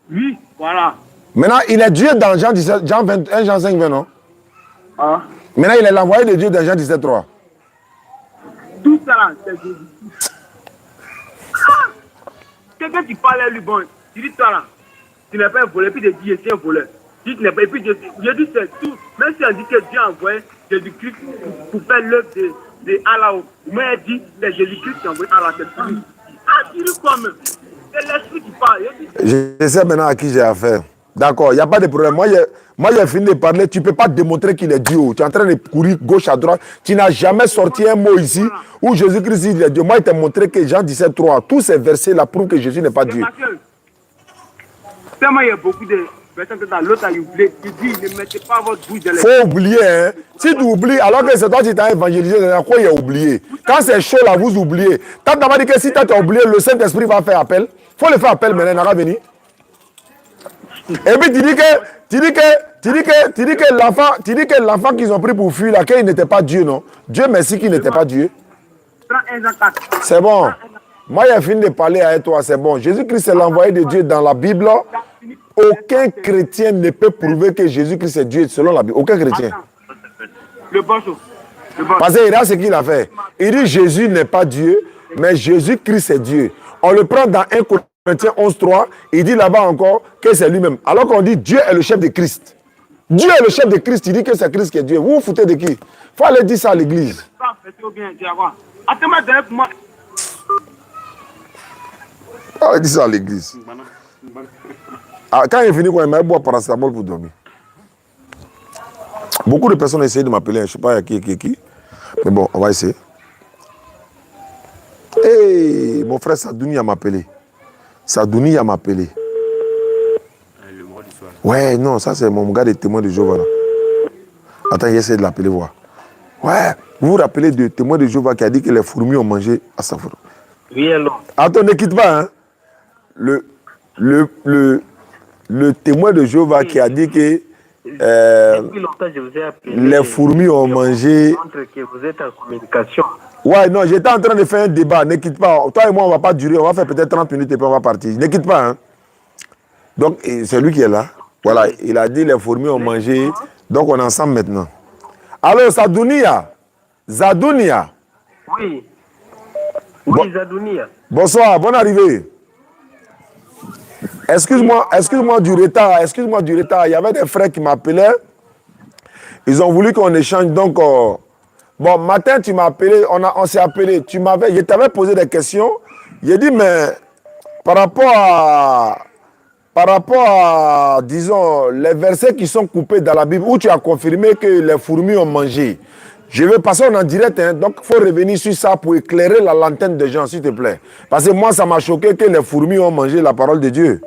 [SPEAKER 2] Oui, voilà.
[SPEAKER 1] Maintenant, il est Dieu dans Jean 17, Jean 21, Jean 5, 20, non?
[SPEAKER 2] Ah.
[SPEAKER 1] Maintenant, il est l'envoyé de Dieu dans Jean 17, 3.
[SPEAKER 2] Tout ça là, c'est Jésus-Christ. Quelqu'un qui parle à lui, bon, tu dis toi là, tu n'es pas un voleur, puis tu dis, je suis un voleur. Tu n'es pas, et puis je dis, c'est tout. Même si on dit que Dieu a envoyé Jésus-Christ pour faire l'œuvre de Allah, mais elle dit, c'est Jésus-Christ qui a envoyé Allah, c'est tout. Ah, tu dis quoi même? C'est l'esprit qui parle.
[SPEAKER 1] Je sais maintenant à qui j'ai affaire. D'accord, il n'y a pas de problème. Moi, j'ai fini de parler. Tu ne peux pas démontrer qu'il est Dieu. Tu es en train de courir gauche à droite. Tu n'as jamais sorti un mot ici où Jésus-Christ dit est Dieu. Moi, il t'a montré que Jean 17, 3, tous ces versets là prouvent que Jésus n'est pas Dieu.
[SPEAKER 2] Tellement il y a beaucoup de personnes que dans l'autre a oublié. Tu dis, ne mettez pas votre bouche dans les...
[SPEAKER 1] Faut oublier, hein. Si tu oublies, alors que c'est toi qui t'as évangélisé, c'est quoi il a oublié. Quand c'est chaud là, vous oubliez. T'as d'abord dit que si tu as oublié, le Saint-Esprit va faire appel. Faut le faire appel maintenant, il n'a pas venir. Et puis tu dis que l'enfant qu'ils ont pris pour fuir là, qu'il n'était pas Dieu, non? Dieu merci qu'il n'était pas Dieu. C'est bon. Moi, j'ai fini de parler avec toi, c'est bon. Jésus-Christ est l'envoyé de Dieu dans la Bible. Aucun chrétien ne peut prouver que Jésus-Christ est Dieu selon la Bible. Aucun chrétien.
[SPEAKER 2] Le bon chose.
[SPEAKER 1] Parce que regarde ce qu'il a fait. Il dit Jésus n'est pas Dieu, mais Jésus-Christ est Dieu. On le prend dans 1 Corinthiens 11, 3. Il dit là-bas encore que c'est lui-même. Alors qu'on dit Dieu est le chef de Christ. Dieu est le chef de Christ. Il dit que c'est Christ qui est Dieu. Vous vous foutez de qui? Il faut aller dire ça à l'église. Allez dire ça à l'église. Ah, quand il est fini, il m'a boire paracétamol pour dormir. Beaucoup de personnes ont essayé de m'appeler. Je ne sais pas qui. Mais bon, on va essayer. Hey, mon frère Sadouni a m'appelé. Sadouni a m'appelé. Ouais, non, ça c'est mon gars des témoins de Jéhovah. Attends, j'essaie de l'appeler voir. Ouais, vous vous rappelez du témoin de Jéhovah qui a dit que les fourmis ont mangé à sa faute.
[SPEAKER 2] Oui, alors.
[SPEAKER 1] Attends, ne quitte pas, hein. Le témoin de Jéhovah qui a dit que
[SPEAKER 2] Depuis longtemps, je vous ai appelé.
[SPEAKER 1] les fourmis ont mangé.
[SPEAKER 2] Ça montre que vous êtes en communication.
[SPEAKER 1] Ouais, non, j'étais en train de faire un débat. Ne quitte pas. Toi et moi, on ne va pas durer. On va faire peut-être 30 minutes et puis on va partir. Ne quitte pas, hein. Donc, c'est lui qui est là. Voilà, il a dit les fourmis ont mangé. Donc, on est ensemble maintenant. Alors, Zadounia. Zadounia.
[SPEAKER 2] Oui. Oui, Zadounia.
[SPEAKER 1] Bonsoir, bonne arrivée. Excuse-moi du retard. Excuse-moi du retard. Il y avait des frères qui m'appelaient. Ils ont voulu qu'on échange. Donc, bon, matin, tu m'as appelé. On s'est appelé. Je t'avais posé des questions. J'ai dit, mais par rapport à, disons, les versets qui sont coupés dans la Bible, où tu as confirmé que les fourmis ont mangé. Je vais passer en direct, hein, donc il faut revenir sur ça pour éclairer la lanterne des gens, s'il te plaît. Parce que moi, ça m'a choqué que les fourmis ont mangé la parole de Dieu.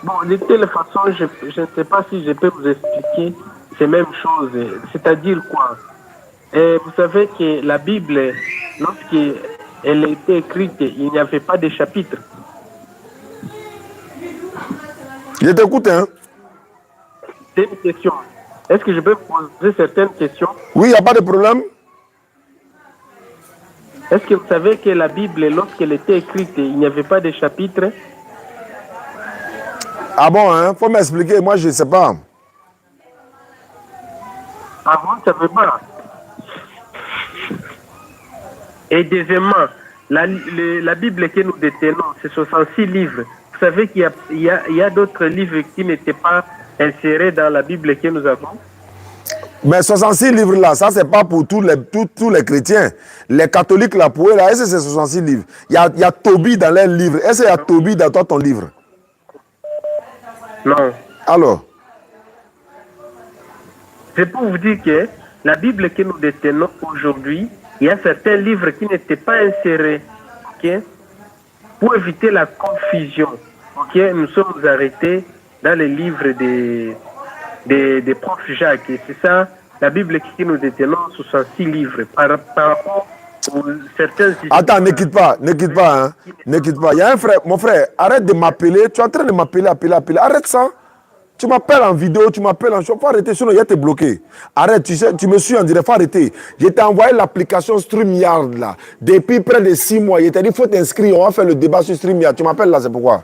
[SPEAKER 2] Bon, de telle façon, je ne sais pas si je peux vous expliquer ces mêmes choses. C'est-à-dire quoi? Vous savez que la Bible, lorsqu'elle a été écrite, il n'y avait pas de chapitre.
[SPEAKER 1] Je t'écoute, hein?
[SPEAKER 2] C'est une question. Est-ce que je peux vous poser certaines questions?
[SPEAKER 1] Oui, il n'y a pas de problème.
[SPEAKER 2] Est-ce que vous savez que la Bible, lorsqu'elle était écrite, il n'y avait pas de chapitre?
[SPEAKER 1] Ah bon, hein? Faut m'expliquer, moi je ne sais pas.
[SPEAKER 2] Ah, vous ne savez pas. Et deuxièmement, la Bible que nous détenons, c'est 66 livres. Vous savez qu'il y a d'autres livres qui n'étaient pas insérés dans la Bible que nous avons?
[SPEAKER 1] Mais 66 livres là, ça c'est pas pour tous les chrétiens. Les catholiques là, pour eux là, est-ce que c'est 66 livres? Il y a Tobie dans leurs livres. Est-ce qu'il y a Tobie dans toi, ton livre?
[SPEAKER 2] Non.
[SPEAKER 1] Alors?
[SPEAKER 2] C'est pour vous dire que la Bible que nous détenons aujourd'hui, il y a certains livres qui n'étaient pas insérés. Okay? Pour éviter la confusion, okay? Nous sommes arrêtés dans les livres des profs Jacques. Et c'est ça, la Bible qui nous détenons, 66 livres. Par rapport à certains...
[SPEAKER 1] Attends, ne quitte pas, hein. Ne quitte pas. Il y a un frère, mon frère, arrête de m'appeler. Tu es en train de m'appeler, appeler. Arrête ça. Tu m'appelles en vidéo, tu m'appelles en show. Il faut arrêter, sinon il y a te bloqué. Arrête, tu sais, tu me suis en direct, il faut arrêter. Je t'ai envoyé l'application StreamYard là. Depuis près de 6 mois. Je t'ai dit, il faut t'inscrire, on va faire le débat sur StreamYard. Tu m'appelles là, c'est pourquoi?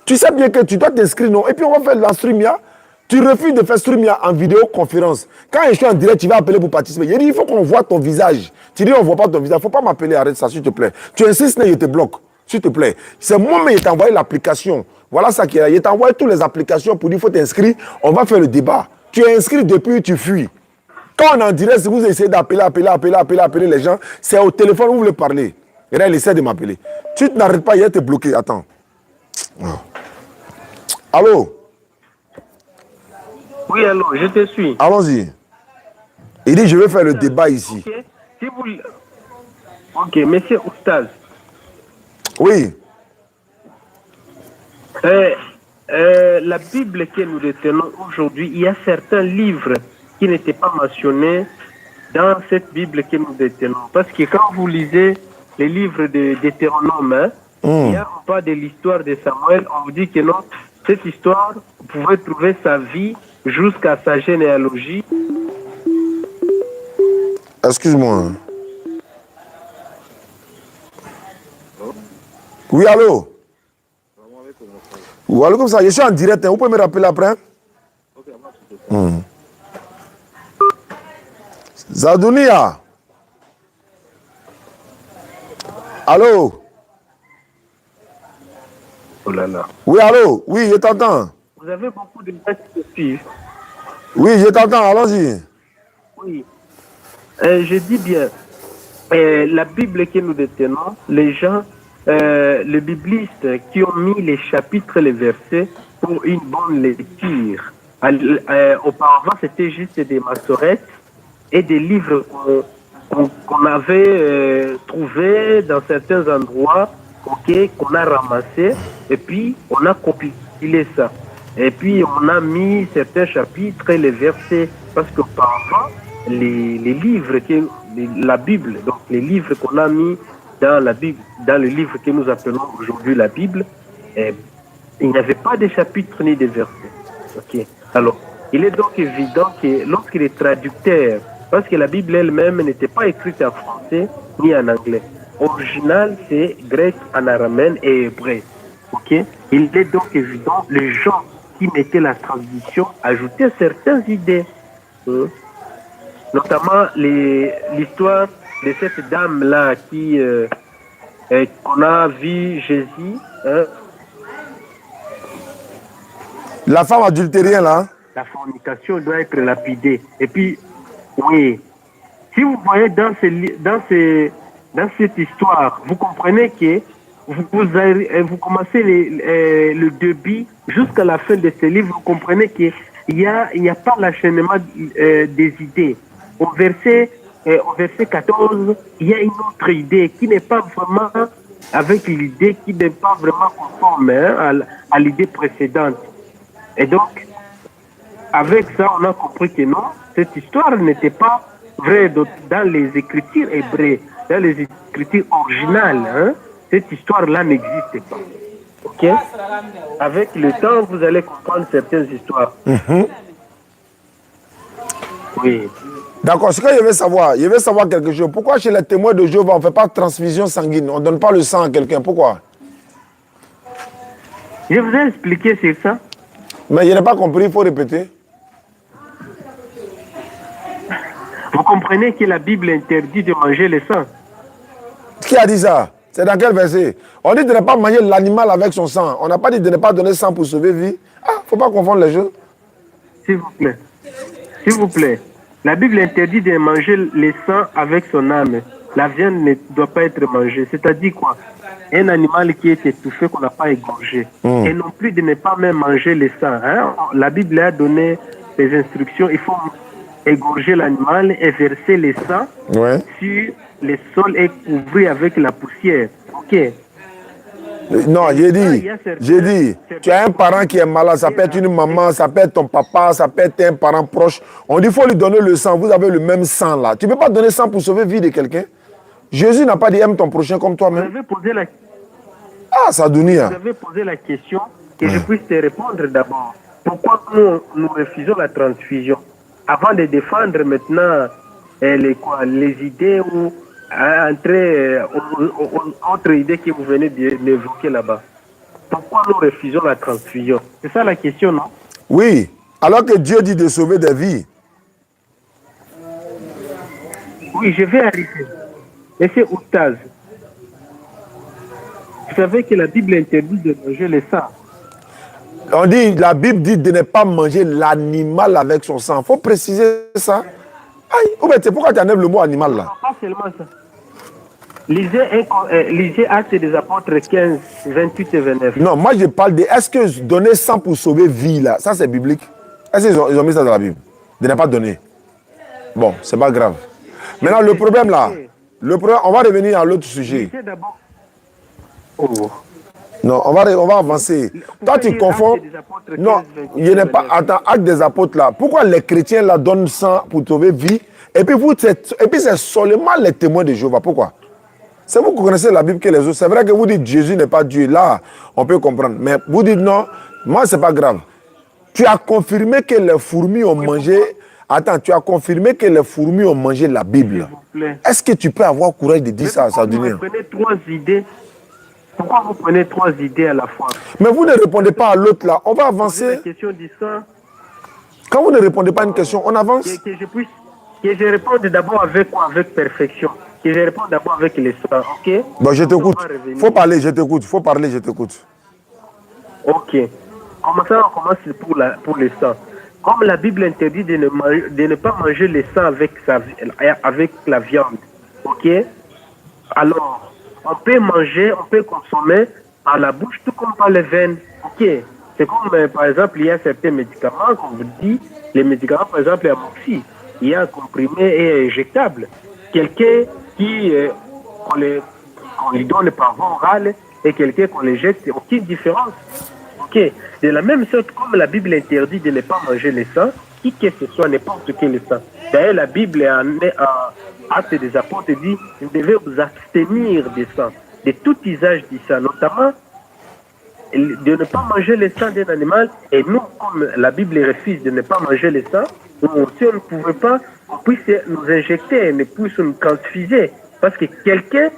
[SPEAKER 1] Tu sais bien que tu dois t'inscrire, non? Et puis on va faire la StreamYard. Tu refuses de faire StreamYard en vidéoconférence. Quand je suis en direct, tu vas appeler pour participer. Je dis, il faut qu'on voit ton visage. Tu dis, on ne voit pas ton visage. Il ne faut pas m'appeler, arrête ça, s'il te plaît. Tu insistes, je te bloque. S'il te plaît. C'est moi-même qui t'ai envoyé l'application. Voilà ça qui est là. Je t'ai envoyé toutes les applications pour dire, il faut t'inscrire. On va faire le débat. Tu es inscrit depuis, tu fuis. Quand on est en direct, si vous essayez d'appeler les gens, c'est au téléphone où vous voulez parler. Et là, il essaie de m'appeler. Tu n'arrêtes pas, il va te bloquer. Attends. Oh. Allô?
[SPEAKER 2] Oui, alors, je te suis.
[SPEAKER 1] Allons-y. Il dit, je vais faire le débat ici.
[SPEAKER 2] Okay. Si vous... Ok, monsieur Oustaz.
[SPEAKER 1] Oui.
[SPEAKER 2] La Bible que nous détenons aujourd'hui, il y a certains livres qui n'étaient pas mentionnés dans cette Bible que nous détenons. Parce que quand vous lisez les livres de Deutéronome, il y a pas de l'histoire de Samuel, on vous dit que non, cette histoire, vous pouvez trouver sa vie jusqu'à sa généalogie.
[SPEAKER 1] Excuse-moi. Oui, allô? Oui, allô, comme ça, je suis en direct, hein. Vous pouvez me rappeler après? Zadounia. Allô?
[SPEAKER 2] Oh là là.
[SPEAKER 1] Oui, allô? Oui, je t'entends.
[SPEAKER 2] Vous avez beaucoup de gens qui se suivent.
[SPEAKER 1] Oui, je t'entends, allons-y.
[SPEAKER 2] Oui. Je dis bien, la Bible que nous détenons, les gens, les biblistes qui ont mis les chapitres, les versets pour une bonne lecture. Auparavant, c'était juste des massorettes et des livres qu'on avait trouvés dans certains endroits, qu'on a ramassés, et puis on a compilé ça.
[SPEAKER 5] Et puis, on a mis certains chapitres et les versets, parce qu'auparavant, les livres, la Bible, donc les livres qu'on a mis dans la Bible, dans le livre que nous appelons aujourd'hui la Bible, il n'y avait pas de chapitres ni de versets. Ok. Alors, il est donc évident que lorsque les traducteurs, parce que la Bible elle-même n'était pas écrite en français ni en anglais. Original, c'est grec, en araméen et hébreu. Ok. Il est donc évident, les gens qui mettaient la traduction ajoutaient certaines idées. Notamment l'histoire de cette dame-là qui qu'on a vu Jésus.
[SPEAKER 1] La femme adultérienne, là.
[SPEAKER 5] La fornication doit être lapidée. Et puis, oui, si vous voyez dans cette histoire, vous comprenez que vous commencez le début jusqu'à la fin de ce livre, vous comprenez qu'il n'y a pas l'enchaînement des idées. Au verset 14, il y a une autre idée qui n'est pas vraiment avec l'idée, qui n'est pas vraiment conforme à l'idée précédente. Et donc, avec ça, on a compris que non, cette histoire n'était pas vraie dans les écritures hébreues, dans les écritures originales. Hein, cette histoire-là n'existe pas. Ok? Avec le temps, vous allez comprendre certaines histoires. Oui.
[SPEAKER 1] D'accord, ce que je veux savoir quelque chose. Pourquoi chez les témoins de Jéhovah, on ne fait pas de transfusion sanguine? On ne donne pas le sang à quelqu'un? Pourquoi?
[SPEAKER 5] Je vous ai expliqué sur ça.
[SPEAKER 1] Mais je n'ai pas compris, il faut répéter.
[SPEAKER 5] Vous comprenez que la Bible interdit de manger le sang.
[SPEAKER 1] Qui a dit ça? C'est dans quel verset? On dit de ne pas manger l'animal avec son sang. On n'a pas dit de ne pas donner sang pour sauver vie. Ah, il ne faut pas confondre les choses.
[SPEAKER 5] S'il vous plaît. S'il vous plaît. La Bible interdit de manger le sang avec son âme. La viande ne doit pas être mangée. C'est-à-dire quoi? Un animal qui est étouffé, qu'on n'a pas égorgé. Et non plus de ne pas même manger le sang. Hein? La Bible a donné des instructions. Il faut égorger l'animal et verser le sang sur le sol et couvrir avec la poussière. Ok.
[SPEAKER 1] Non, j'ai dit, tu as un parent qui est malade, ça peut être une maman, ça peut être ton papa, ça peut être un parent proche. On dit, il faut lui donner le sang, vous avez le même sang là. Tu ne peux pas donner sang pour sauver la vie de quelqu'un. Jésus n'a pas dit, aime ton prochain comme toi-même. Ah, ça donne.
[SPEAKER 5] Vous avez posé la question, que je puisse te répondre d'abord. Pourquoi nous refusons la transfusion? Avant de défendre maintenant les idées ou entrer autre idée que vous venez d'évoquer là-bas. Pourquoi nous refusons la transfusion? C'est ça la question, non?
[SPEAKER 1] Oui, alors que Dieu dit de sauver des vies.
[SPEAKER 5] Oui, je vais arriver. Monsieur Oustaz, vous savez que la Bible interdit de manger le sang.
[SPEAKER 1] On dit, la Bible dit de ne pas manger l'animal avec son sang. Il faut préciser ça. Aïe, c'est pourquoi tu enlèves le mot animal là?
[SPEAKER 5] Non, pas seulement ça. Lisez Actes des Apôtres 15, 28 et 29.
[SPEAKER 1] Non, moi je parle de est-ce que donner sang pour sauver vie là, ça c'est biblique? Est-ce qu'ils ont mis ça dans la Bible? De ne pas donner. Bon, c'est pas grave. Maintenant le problème là, on va revenir à l'autre sujet. Non, on va avancer. Toi, tu confonds. Non, il n'est pas. Attends, acte des apôtres là. Pourquoi les chrétiens là donnent sang pour sauver vie? Et puis c'est seulement les témoins de Jéhovah. Pourquoi? C'est vous qui connaissez la Bible que les autres. C'est vrai que vous dites Jésus n'est pas Dieu. Là, on peut comprendre. Mais vous dites non, moi, c'est pas grave. Tu as confirmé que les fourmis ont mangé. Attends, tu as confirmé que les fourmis ont mangé la Bible. Est-ce que tu peux avoir courage de dire ça à Sadunien?
[SPEAKER 5] Vous prenez 3 idées. Pourquoi vous prenez 3 idées à la fois?
[SPEAKER 1] Mais vous ne répondez pas à l'autre là. On va avancer.
[SPEAKER 5] La question du sang.
[SPEAKER 1] Quand vous ne répondez pas à une question, on avance.
[SPEAKER 5] Que je réponde d'abord avec quoi? Avec perfection. Que je réponde d'abord avec les sang, ok?
[SPEAKER 1] Bon, je t'écoute. Faut parler, je t'écoute. Faut parler, je t'écoute.
[SPEAKER 5] Ok. On commence pour le sang. Comme la Bible interdit de ne pas manger le sang avec la viande, ok? Alors, on peut manger, on peut consommer par la bouche tout comme par les veines, ok? C'est comme, par exemple, il y a certains médicaments, comme vous dites, les médicaments, par exemple, l'amoxy, il y a un comprimé et injectable. Quelqu'un qui, qu'on lui donne par voie orale et quelqu'un qu'on les jette, c'est aucune différence. Ok? Ok. De la même sorte, comme la Bible interdit de ne pas manger le sang, qui que ce soit, n'importe quel sang. D'ailleurs, la Bible en Actes des Apôtres dit, vous devez vous abstenir des sang, de tout usage du sang, notamment de ne pas manger le sang d'un animal. Et nous, comme la Bible refuse de ne pas manger le sang, nous aussi, on ne pouvait pas, on puisse nous injecter, on puisse nous transfuser. Parce que quelqu'un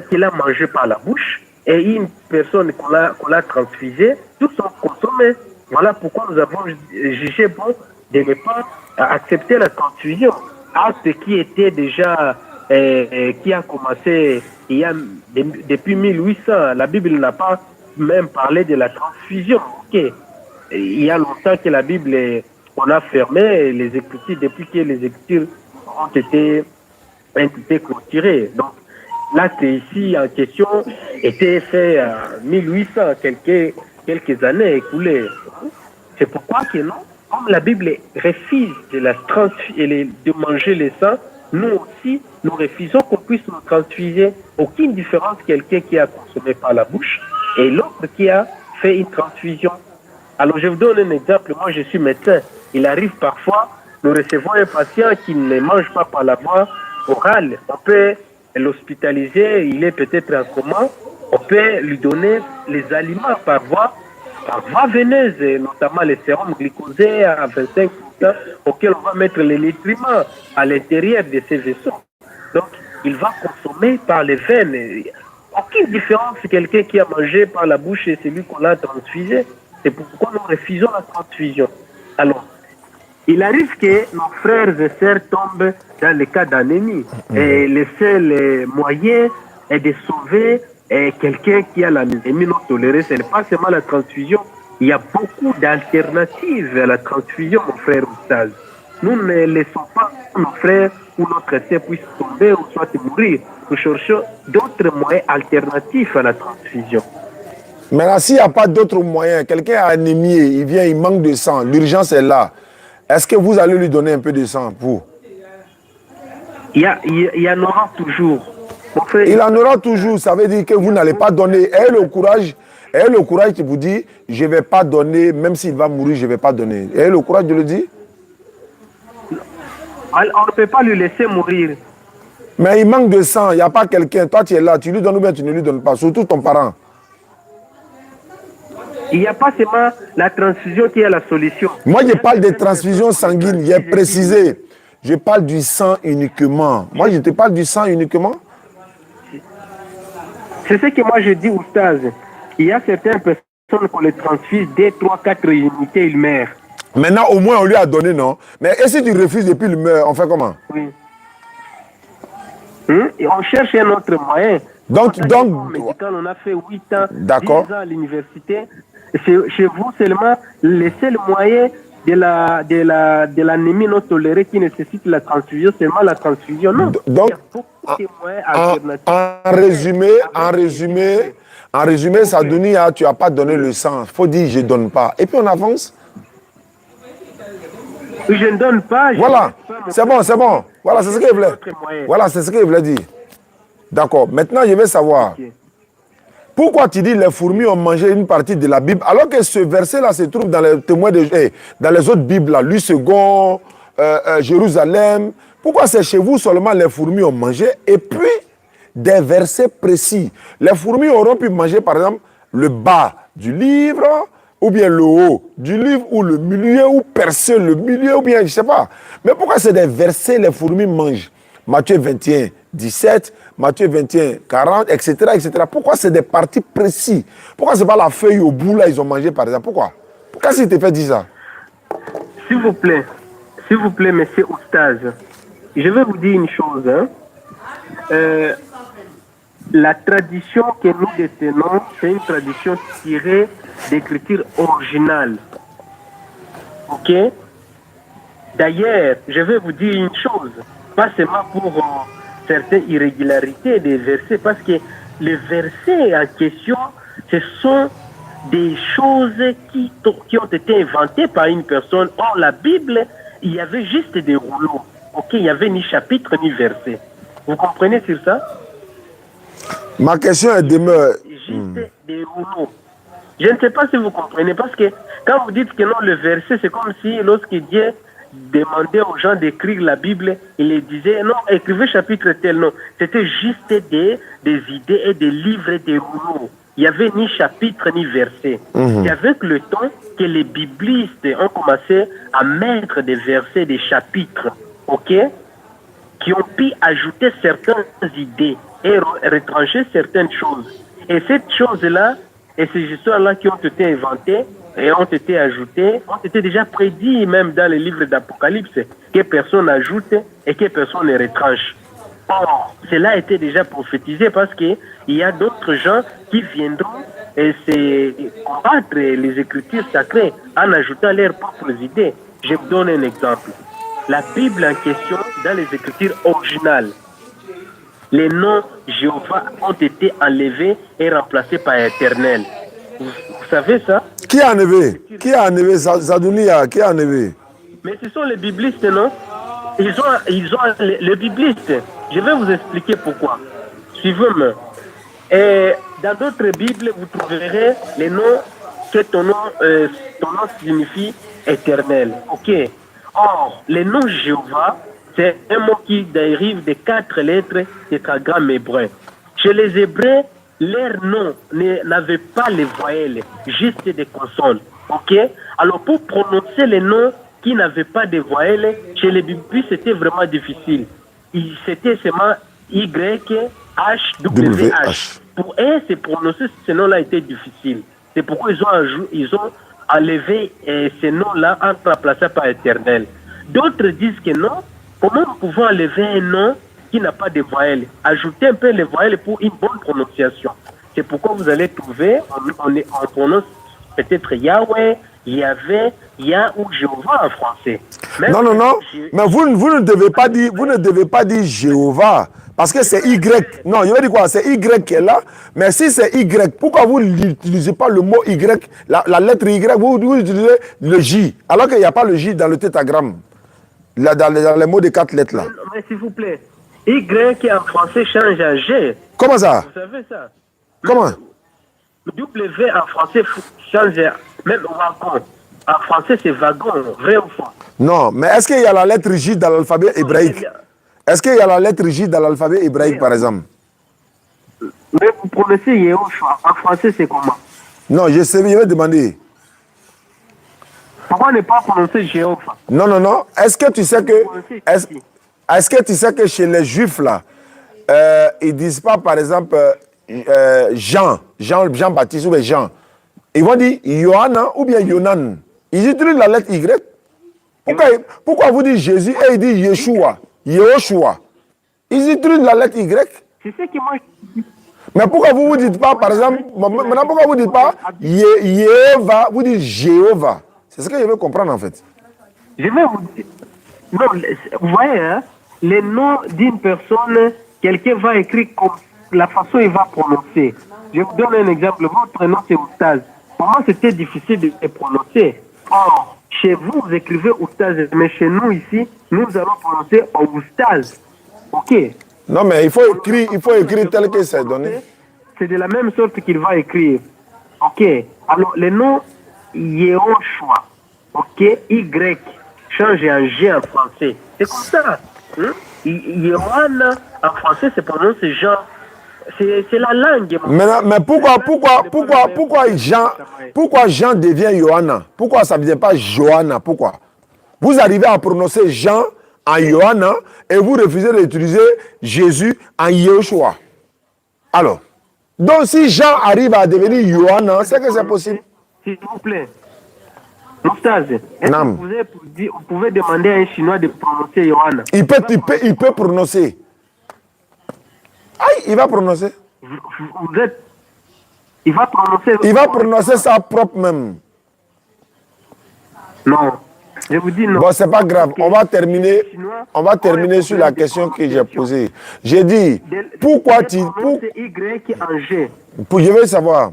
[SPEAKER 5] qui l'a mangé par la bouche et une personne qu'on l'a transfusé, tous sont consommés. Voilà pourquoi nous avons jugé bon de ne pas accepter la transfusion. Acte qui était déjà, qui a commencé il y a, depuis 1800. La Bible n'a pas même parlé de la transfusion. Okay. Il y a longtemps que la Bible, on a fermé les Écritures, depuis que les Écritures ont été clôturées. Donc, l'acte ici en question était fait en 1800, quelques années écoulées. C'est pourquoi que non, comme la Bible refuse de manger le sang, nous aussi, nous refusons qu'on puisse nous transfuser. Aucune différence quelqu'un qui a consommé par la bouche et l'autre qui a fait une transfusion. Alors je vous donne un exemple. Moi, je suis médecin. Il arrive parfois, nous recevons un patient qui ne mange pas par la voie orale. On peut l'hospitaliser, il est peut-être en coma. On peut lui donner les aliments par voie veineuse, notamment les sérums glycosés à 25%, auxquels on va mettre les nutriments à l'intérieur de ces vaisseaux. Donc, il va consommer par les veines. Aucune différence, quelqu'un qui a mangé par la bouche et celui qu'on a transfusé. C'est pourquoi nous refusons la transfusion. Alors, il arrive que nos frères et sœurs tombent dans le cas d'anémie. Et le seul moyen est de sauver quelqu'un qui a l'anémie non tolérée. Ce n'est pas seulement la transfusion. Il y a beaucoup d'alternatives à la transfusion, mon frère Oustaz. Nous ne laissons pas nos frères ou notre sœur puissent tomber ou soit mourir. Nous cherchons d'autres moyens alternatifs à la transfusion.
[SPEAKER 1] Maintenant, s'il n'y a pas d'autres moyens, quelqu'un a anémie, il vient, il manque de sang, l'urgence est là. Est-ce que vous allez lui donner un peu de sang pour?
[SPEAKER 5] Il y en aura toujours. Frère,
[SPEAKER 1] il en aura toujours, ça veut dire que vous n'allez pas donner. Ayez le courage qui vous dit, je ne vais pas donner, même s'il va mourir, je ne vais pas donner. Ayez le courage de le dire.
[SPEAKER 5] On ne peut pas lui laisser mourir.
[SPEAKER 1] Mais il manque de sang, il n'y a pas quelqu'un. Toi, tu es là, tu lui donnes ou bien tu ne lui donnes pas, surtout ton parent.
[SPEAKER 5] Il n'y a pas seulement la transfusion qui est la solution.
[SPEAKER 1] Moi, je parle des transfusions sanguines, j'ai précisé. Je parle du sang uniquement. Moi, je te parle du sang uniquement.
[SPEAKER 5] C'est ce que moi je dis, Oustaz. Il y a certaines personnes qu'on les transfuse, 2, 3, 4 unités, ils meurent.
[SPEAKER 1] Maintenant, au moins, on lui a donné, non? Mais et si tu refuses depuis il meurt, on fait comment?
[SPEAKER 5] Oui. Et on cherche un autre moyen.
[SPEAKER 1] Donc,
[SPEAKER 5] médical, on a fait 8 ans, 10
[SPEAKER 1] d'accord.
[SPEAKER 5] ans à l'université. Chez vous, seulement, le seul moyen de l'anémie non tolérée qui nécessite la transfusion, seulement la transfusion. Non.
[SPEAKER 1] Donc,
[SPEAKER 5] il y a beaucoup de moyens alternatifs.
[SPEAKER 1] en résumé, Sadouni, tu n'as pas donné le sang. Il faut dire, je ne donne pas. Et puis, on avance.
[SPEAKER 5] Je ne donne pas.
[SPEAKER 1] Voilà, c'est bon. Voilà, c'est ce qu'il voulait. Voilà, c'est ce qu'il voulait dire. D'accord. Maintenant, je vais savoir. Okay. Pourquoi tu dis les fourmis ont mangé une partie de la Bible alors que ce verset-là se trouve dans les témoins dans les autres Bibles, là, Louis II, Jérusalem. Pourquoi c'est chez vous seulement les fourmis ont mangé et puis des versets précis? Les fourmis auront pu manger par exemple le bas du livre ou bien le haut du livre ou le milieu ou percer le milieu ou bien je ne sais pas. Mais pourquoi c'est des versets les fourmis mangent? Matthieu 21, 17, Matthieu 21, 40, etc. etc. Pourquoi c'est des parties précises? Pourquoi ce n'est pas la feuille au bout là ils ont mangé par exemple? Pourquoi? Pourquoi s'il te fait dire ça?
[SPEAKER 5] S'il vous plaît, monsieur Oustaz, je vais vous dire une chose. La tradition que nous détenons, c'est une tradition tirée d'écriture originale. Ok? D'ailleurs, je vais vous dire une chose, pas seulement pour certaines irrégularités des versets, parce que les versets en question, ce sont des choses qui ont été inventées par une personne. Or, la Bible, il y avait juste des rouleaux. Ok? Il n'y avait ni chapitre ni verset. Vous comprenez sur ça?
[SPEAKER 1] Ma question est demeure.
[SPEAKER 5] Juste des rouleaux. Je ne sais pas si vous comprenez, parce que quand vous dites que non, le verset, c'est comme si lorsque Dieu demandait aux gens d'écrire la Bible, il les disait, non, écrivez chapitre tel, non. C'était juste des idées et des livres et des rouleaux. Il n'y avait ni chapitre ni verset. C'est avec le temps que les biblistes ont commencé à mettre des versets, des chapitres, ok, qui ont pu ajouter certaines idées et retrancher certaines choses. Et cette chose-là, et ces histoires-là qui ont été inventées et ont été ajoutées, ont été déjà prédits même dans les livres d'Apocalypse, que personne n'ajoute et que personne ne retranche. Or, cela était déjà prophétisé parce qu'il y a d'autres gens qui viendront et combattre les Écritures sacrées en ajoutant leurs propres idées. Je vous donne un exemple. La Bible en question, dans les Écritures originales, les noms Jéhovah ont été enlevés et remplacés par Éternel. Vous savez ça?
[SPEAKER 1] Qui a enlevé? Qui a enlevé? Zadounia, qui a enlevé?
[SPEAKER 5] Mais ce sont les biblistes, non? Ils ont les biblistes. Je vais vous expliquer pourquoi. Suivez-moi. Et dans d'autres Bibles, vous trouverez les noms que ton nom signifie éternel. Ok. Or, le nom Jéhovah, c'est un mot qui dérive des 4 lettres tétragrammes hébreux. Chez les Hébreux, leur nom n'avait pas les voyelles, juste des consonnes. Ok? Alors, pour prononcer les noms qui n'avaient pas de voyelles, chez les biblistes, c'était vraiment difficile. C'était seulement Y, H, W, H. Pour eux, se prononcer ce nom-là était difficile. C'est pourquoi ils ont enlevé ces noms-là en remplaçant par éternel. D'autres disent que non. Comment nous pouvons enlever un nom qui n'a pas de voyelles? Ajouter un peu les voyelles pour une bonne prononciation. C'est pourquoi vous allez trouver, on prononce peut-être Yahweh, Yahvé, Yah ou Jéhovah en français. Même
[SPEAKER 1] non. Mais vous ne devez pas dire Jéhovah. Parce que c'est Y. Non, je vais dire quoi? C'est Y qui est là. Mais si c'est Y, pourquoi vous n'utilisez pas le mot Y, la lettre Y, vous utilisez le J, alors qu'il n'y a pas le J dans le tétragramme, dans les mots de 4 lettres là.
[SPEAKER 5] Mais s'il vous plaît, Y qui en français change en G.
[SPEAKER 1] Comment ça?
[SPEAKER 5] Vous savez ça?
[SPEAKER 1] Comment?
[SPEAKER 5] W en français change, même wagon. En français, c'est wagon, vrai ou faux?
[SPEAKER 1] Non, mais est-ce qu'il y a la lettre J dans l'alphabet hébraïque? Est-ce qu'il y a la lettre J dans l'alphabet hébraïque, par exemple?
[SPEAKER 5] Mais vous prononcez Yehoshua. En français, c'est comment?
[SPEAKER 1] Non, je sais, je vais demander.
[SPEAKER 5] Pourquoi ne pas prononcer Jéhovah?
[SPEAKER 1] Non. Est-ce que tu sais que... Est-ce que tu sais que chez les Juifs, là, ils disent pas, par exemple, Jean-Baptiste ou bien Jean. Ils vont dire Yohana ou bien Yonan. Ils utilisent la lettre Y. Pourquoi vous dites Jésus et ils disent Yeshua, Yehoshua? Ils utilisent la lettre Y.
[SPEAKER 5] C'est ce que moi...
[SPEAKER 1] Mais pourquoi vous ne dites pas, par exemple, maintenant pourquoi vous ne dites pas Jéhovah, vous dites Jéhovah? C'est ce que je veux comprendre en fait.
[SPEAKER 5] Je vais vous dire... Non, vous voyez, hein, le nom d'une personne, quelqu'un va écrire comme la façon il va prononcer. Je vous donne un exemple. Votre nom c'est Oustaz. Pour moi, c'était difficile de le prononcer. Or, chez vous, vous écrivez Oustaz, mais chez nous ici, nous allons prononcer Oustaz. Ok.
[SPEAKER 1] Non, mais il faut écrire tel que c'est donné.
[SPEAKER 5] C'est de la même sorte qu'il va écrire. Ok. Alors, le nom Yehoshua, ok, Y, change en G en français. C'est comme ça. Yohan, en français, c'est prononcé Jean. C'est la langue.
[SPEAKER 1] Mais pourquoi Jean devient Johanna? Pourquoi ça ne devient pas Johanna? Pourquoi? Vous arrivez à prononcer Jean en Johanna et vous refusez d'utiliser Jésus en Yehoshua. Alors, donc si Jean arrive à devenir Johanna, c'est que c'est possible.
[SPEAKER 5] S'il vous plaît. Moustaz, est-ce que vous pouvez demander à un Chinois de prononcer Johanna?
[SPEAKER 1] Il peut prononcer. Aïe, il va prononcer.
[SPEAKER 5] Il va prononcer.
[SPEAKER 1] Il va prononcer ça propre même.
[SPEAKER 5] Non. Je vous dis non.
[SPEAKER 1] Bon, c'est pas grave. On va terminer sur la question que j'ai posée. J'ai dit, pourquoi tu... Je veux savoir,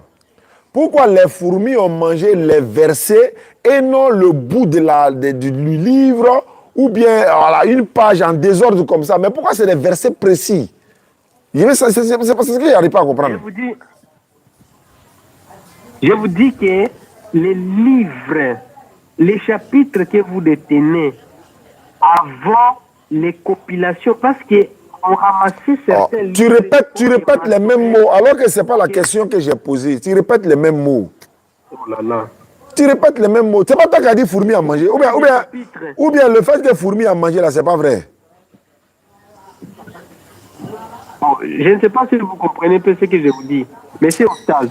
[SPEAKER 1] pourquoi les fourmis ont mangé les versets et non le bout du livre ou bien voilà, une page en désordre comme ça? Mais pourquoi c'est des versets précis? C'est parce que je n'arrive pas à comprendre.
[SPEAKER 5] Je vous dis que les livres, les chapitres que vous détenez avant les compilations, parce que on ramassait certains livres.
[SPEAKER 1] Tu répètes les mêmes mots, alors que ce n'est pas la question que j'ai posée. Tu répètes les mêmes mots.
[SPEAKER 5] Oh là là.
[SPEAKER 1] Tu répètes les mêmes mots. C'est pas toi qui as dit fourmi à manger. Ou bien le fait que fourmi à manger, là, c'est pas vrai.
[SPEAKER 5] Bon, je ne sais pas si vous comprenez un peu ce que je vous dis. Mais c'est au stade.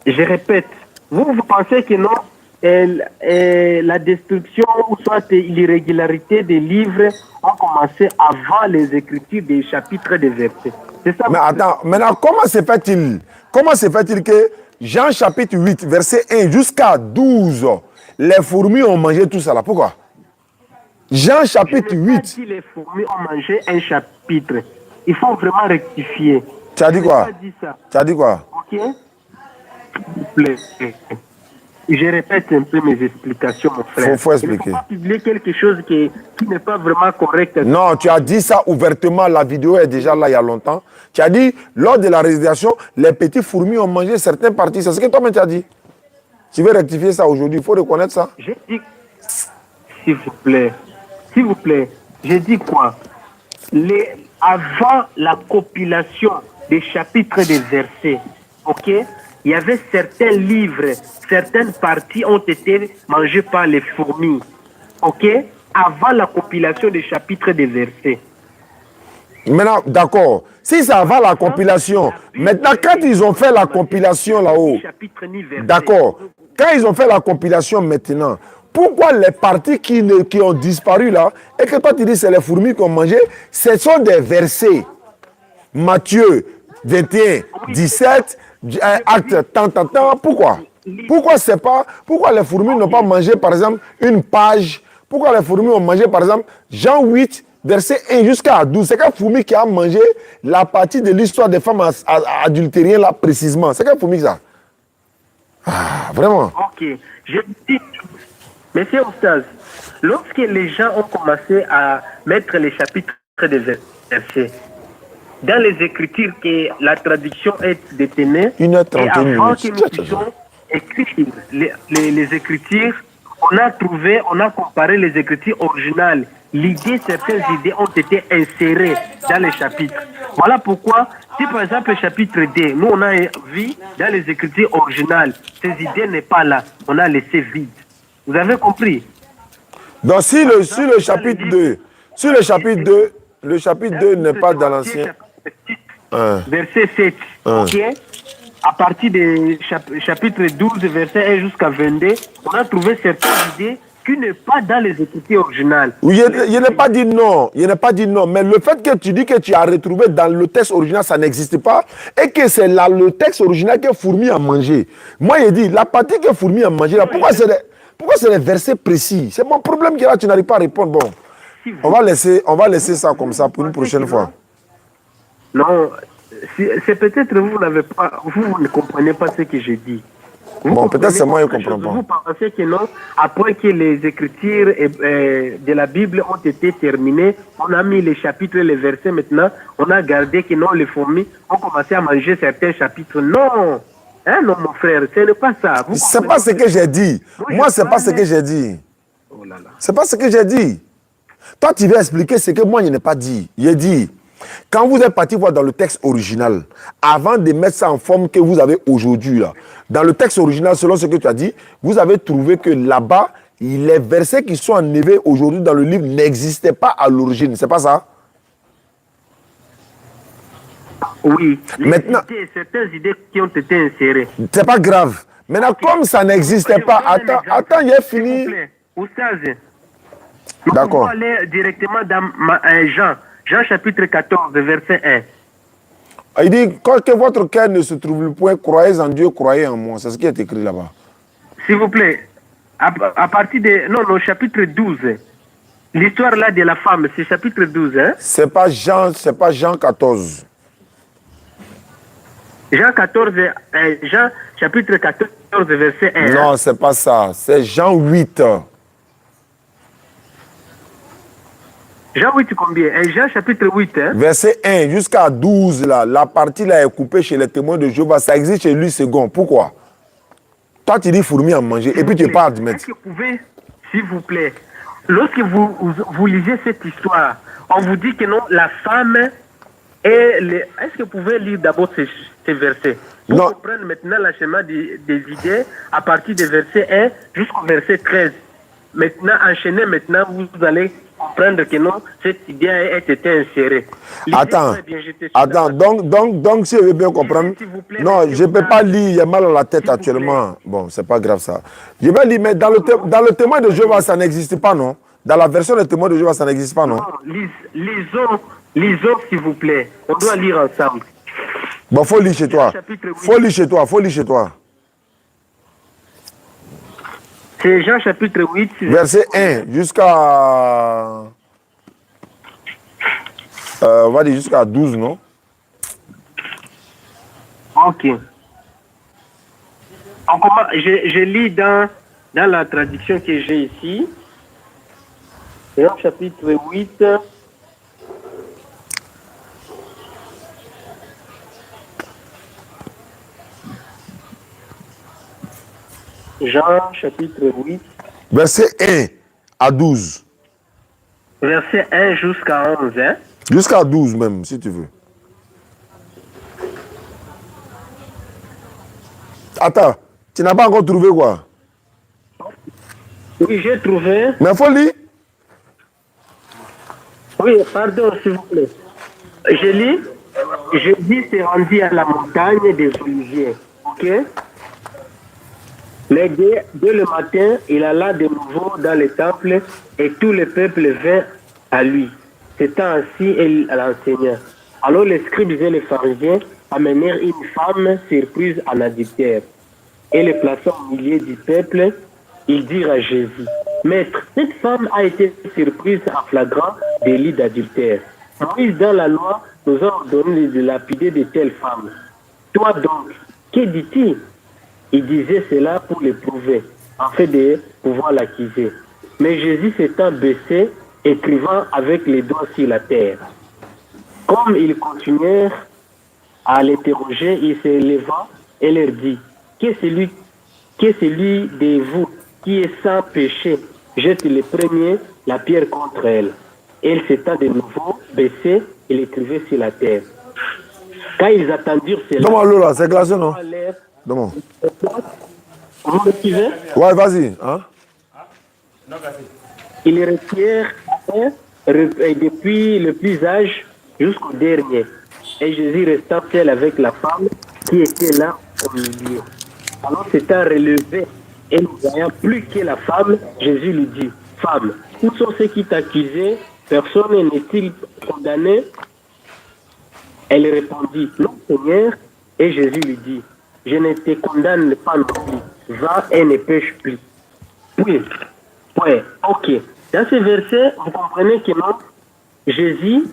[SPEAKER 5] Je répète. Vous pensez que non, la destruction ou soit l'irrégularité des livres ont commencé avant les écritures des chapitres des versets. C'est ça.
[SPEAKER 1] Mais attends, maintenant, comment se fait-il que Jean chapitre 8, verset 1 jusqu'à 12, les fourmis ont mangé tout ça là? Pourquoi? Jean chapitre 8.
[SPEAKER 5] Si les fourmis ont mangé un chapitre, il faut vraiment rectifier.
[SPEAKER 1] Tu as dit quoi? Tu as dit quoi?
[SPEAKER 5] Ok? S'il vous plaît. Je répète un peu mes explications, mon frère.
[SPEAKER 1] Faut expliquer.
[SPEAKER 5] Il ne faut pas publier quelque chose qui n'est pas vraiment correct.
[SPEAKER 1] Non, tu as dit ça ouvertement. La vidéo est déjà là il y a longtemps. Tu as dit, lors de la réalisation, les petits fourmis ont mangé certaines parties. C'est ce que toi-même tu as dit. Tu veux rectifier ça aujourd'hui. Il faut reconnaître ça.
[SPEAKER 5] J'ai dit, s'il vous plaît, j'ai dit quoi? Avant la compilation des chapitres des versets, ok? Il y avait certains livres, certaines parties ont été mangées par les fourmis. OK? Avant la compilation des chapitres des versets.
[SPEAKER 1] Maintenant, d'accord. Si c'est avant la compilation, maintenant, quand ils ont fait la compilation là-haut, d'accord. Quand ils ont fait la compilation maintenant, pourquoi les parties qui ont disparu là, et que toi tu dis c'est les fourmis qui ont mangé, ce sont des versets. Matthieu 21, 17, acte tant. Pourquoi? Pourquoi les fourmis n'ont pas mangé, par exemple, une page? Pourquoi les fourmis ont mangé, par exemple, Jean 8, verset 1 jusqu'à 12? C'est quelle fourmi qui a mangé la partie de l'histoire des femmes adultériennes, là, précisément? C'est quelle fourmi, ça? Ah, vraiment?
[SPEAKER 5] Ok. Je dis, monsieur Oustaz, lorsque les gens ont commencé à mettre les chapitres des versets, dans les écritures que la traduction est détenue, et avant que nous puissions écrire les écritures, on a comparé les écritures originales. Certaines idées ont été insérées dans les chapitres. Voilà pourquoi, si par exemple le chapitre D, nous on a vu dans les écritures originales, ces idées n'est pas là, on a laissé vide. Vous avez compris?
[SPEAKER 1] Donc si le chapitre 2, le chapitre 2 n'est pas dans l'ancien.
[SPEAKER 5] Verset 7, ok? À partir du chapitre 12, verset 1 jusqu'à 22, on a trouvé certaines idées qui n'est pas dans les écritures originales.
[SPEAKER 1] Oui, je n'ai pas dit non. Mais le fait que tu dis que tu as retrouvé dans le texte original, ça n'existe pas, et que c'est là le texte original que fourmi a mangé. Moi, je dis, la partie que fourmi a mangé, là, pourquoi c'est des versets précis? C'est mon problème que là, tu n'arrives pas à répondre. Bon, on va laisser ça comme ça pour une prochaine fois.
[SPEAKER 5] Non, c'est peut-être vous ne comprenez pas ce que je dis.
[SPEAKER 1] Bon, peut-être c'est moi qui ne comprends pas.
[SPEAKER 5] Vous pensez que non, après que les écritures de la Bible ont été terminées, on a mis les chapitres et les versets maintenant, on a gardé que non, les fourmis ont commencé à manger certains chapitres. Non, hein, non mon frère, ce n'est pas ça.
[SPEAKER 1] C'est pas ce que j'ai dit. Moi, c'est pas ce que j'ai dit.
[SPEAKER 5] Oh là là.
[SPEAKER 1] C'est pas ce que j'ai dit. Toi, tu veux expliquer ce que moi, je n'ai pas dit. J'ai dit, quand vous êtes parti voir dans le texte original, avant de mettre ça en forme que vous avez aujourd'hui, là, dans le texte original, selon ce que tu as dit, vous avez trouvé que là-bas, les versets qui sont enlevés aujourd'hui dans le livre n'existaient pas à l'origine. C'est pas ça?
[SPEAKER 5] Oui.
[SPEAKER 1] Maintenant,
[SPEAKER 5] certaines idées qui ont été insérées.
[SPEAKER 1] C'est pas grave. Maintenant, comme ça n'existait pas, attends, j'ai fini.
[SPEAKER 5] Oustaz,
[SPEAKER 1] D'accord.
[SPEAKER 5] On va aller directement dans Jean chapitre 14, verset 1.
[SPEAKER 1] Il dit, que votre cœur ne se trouble point, croyez en Dieu, croyez en moi. C'est ce qui est écrit là-bas.
[SPEAKER 5] S'il vous plaît, à partir de... Non, chapitre 12. L'histoire là de la femme, c'est chapitre 12. Hein?
[SPEAKER 1] C'est pas Jean 14.
[SPEAKER 5] Jean chapitre 14, verset 1.
[SPEAKER 1] Non, hein? C'est pas ça. C'est Jean 8.
[SPEAKER 5] Jean 8 combien? Jean chapitre 8. Hein?
[SPEAKER 1] Verset 1 jusqu'à 12, là, la partie là est coupée chez les témoins de Jéhovah. Ça existe chez lui second. Pourquoi? Toi, tu dis fourmi à manger et puis tu parles de
[SPEAKER 5] Est-ce que vous pouvez, s'il vous plaît, lorsque vous lisez cette histoire, on vous dit que non, la femme est... Est-ce que vous pouvez lire d'abord ces versets pour
[SPEAKER 1] Non.
[SPEAKER 5] comprendre maintenant l'enchaînement des idées à partir des versets 1 jusqu'au verset 13. Maintenant, enchaînez maintenant, vous allez comprendre que non, cette idée a été insérée. Lisez
[SPEAKER 1] Attends,
[SPEAKER 5] très bien, j'étais sûr
[SPEAKER 1] attends,
[SPEAKER 5] d'avoir-
[SPEAKER 1] donc si je veux bien comprendre,
[SPEAKER 5] S'il vous plaît,
[SPEAKER 1] non,
[SPEAKER 5] monsieur
[SPEAKER 1] je ne peux
[SPEAKER 5] Ouda.
[SPEAKER 1] pas lire, il y a mal à la tête
[SPEAKER 5] S'il vous
[SPEAKER 1] actuellement. Bon, c'est pas grave ça. Je vais lire, mais dans le témoin de Jéhovah, ça n'existe pas, non? Dans la version du témoin de Jéhovah, ça n'existe pas, non?
[SPEAKER 5] Non, lisons, s'il vous plaît. On doit lire ensemble.
[SPEAKER 1] Bon, faut lire chez toi.
[SPEAKER 5] Chapitre 8.
[SPEAKER 1] Faut lire chez toi, faut lire chez toi.
[SPEAKER 5] C'est Jean chapitre 8.
[SPEAKER 1] Verset 1 jusqu'à... on va dire jusqu'à 12, non?
[SPEAKER 5] Ok. Je lis dans la traduction que j'ai ici. Jean chapitre 8. Jean chapitre 8.
[SPEAKER 1] Verset 1 à 12.
[SPEAKER 5] Verset 1 jusqu'à 11. Hein?
[SPEAKER 1] Jusqu'à 12 même, si tu veux. Attends, tu n'as pas encore trouvé quoi?
[SPEAKER 5] Oui, j'ai trouvé.
[SPEAKER 1] Mais il faut lire.
[SPEAKER 5] Oui, pardon, s'il vous plaît. Je lis. Jésus s'est rendu à la montagne des Oliviers. Ok? Mais dès le matin, il alla de nouveau dans le temple et tout le peuple vint à lui. S'étant assis, il l'enseigna. Alors les scribes et les pharisiens amenèrent une femme surprise en adultère. Et les plaçant au milieu du peuple, ils dirent à Jésus, Maître, cette femme a été surprise en flagrant délit d'adultère. Moïse, dans la loi, nous a ordonné de lapider de telles femmes. Toi donc, que dis-tu? Il disait cela pour l'éprouver, afin de pouvoir l'accuser. Mais Jésus s'étant baissé, écrivant avec les doigts sur la terre. Comme ils continuèrent à l'interroger, il se leva et leur dit, Qu'est celui de vous qui est sans péché, jette le premier la pierre contre elle. Elle s'étant de nouveau baissée, il écrivait sur la terre. Quand ils attendirent cela,
[SPEAKER 1] Donne-moi l'eau là, c'est glacé, non? Donne-moi.
[SPEAKER 5] vous me suivez?
[SPEAKER 1] Ouais, vas-y. Hein?
[SPEAKER 5] Ils retirent un, depuis le plus âge jusqu'au dernier. Et Jésus restant seul avec la femme qui était là au milieu. Alors s'étant relevé et ne voyant plus que la femme, Jésus lui dit, Femme, où sont ceux qui t'accusaient? Personne n'est-il condamné? Elle répondit, Non, Seigneur. Et Jésus lui dit, Je ne te condamne pas non plus. Va et ne pêche plus. Oui. Ouais, ok. Dans ce verset, vous comprenez que non, Jésus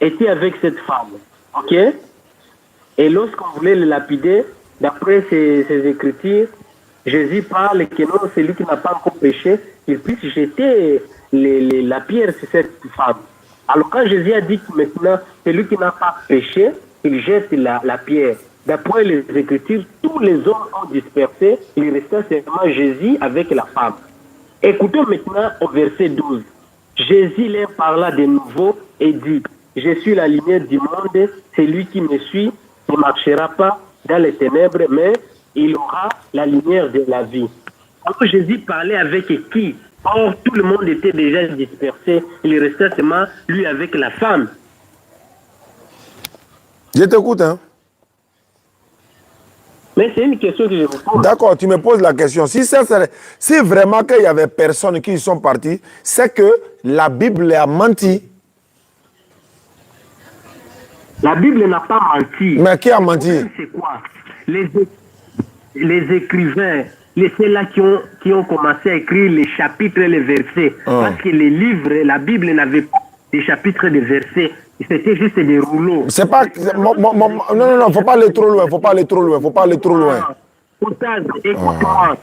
[SPEAKER 5] était avec cette femme. Ok? Et lorsqu'on voulait le lapider, d'après ces écritures, Jésus parle que non, celui qui n'a pas encore péché, il puisse jeter la pierre sur cette femme. Alors quand Jésus a dit que maintenant, celui qui n'a pas péché, il jette la pierre. D'après les Écritures, tous les hommes ont dispersé, il restait seulement Jésus avec la femme. Écoutons maintenant au verset 12. Jésus leur parla de nouveau et dit, Je suis la lumière du monde, celui qui me suit ne marchera pas dans les ténèbres, mais il aura la lumière de la vie. Alors Jésus parlait avec qui? Or, tout le monde était déjà dispersé. Il restait seulement lui avec la femme.
[SPEAKER 1] Je t'écoute, hein?
[SPEAKER 5] Mais c'est une question que je vous pose.
[SPEAKER 1] D'accord, tu me poses la question. Si vraiment qu'il y avait personne qui sont partis, c'est que la Bible a menti.
[SPEAKER 5] La Bible n'a pas menti.
[SPEAKER 1] Mais qui a menti?
[SPEAKER 5] C'est quoi? Les écrivains, ceux-là qui ont commencé à écrire les chapitres et les versets. Parce que les livres, la Bible n'avait pas des chapitres et des versets. C'était juste des rouleaux.
[SPEAKER 1] C'est pas... non, faut pas aller trop loin, faut pas aller trop loin.
[SPEAKER 5] Écoute-moi.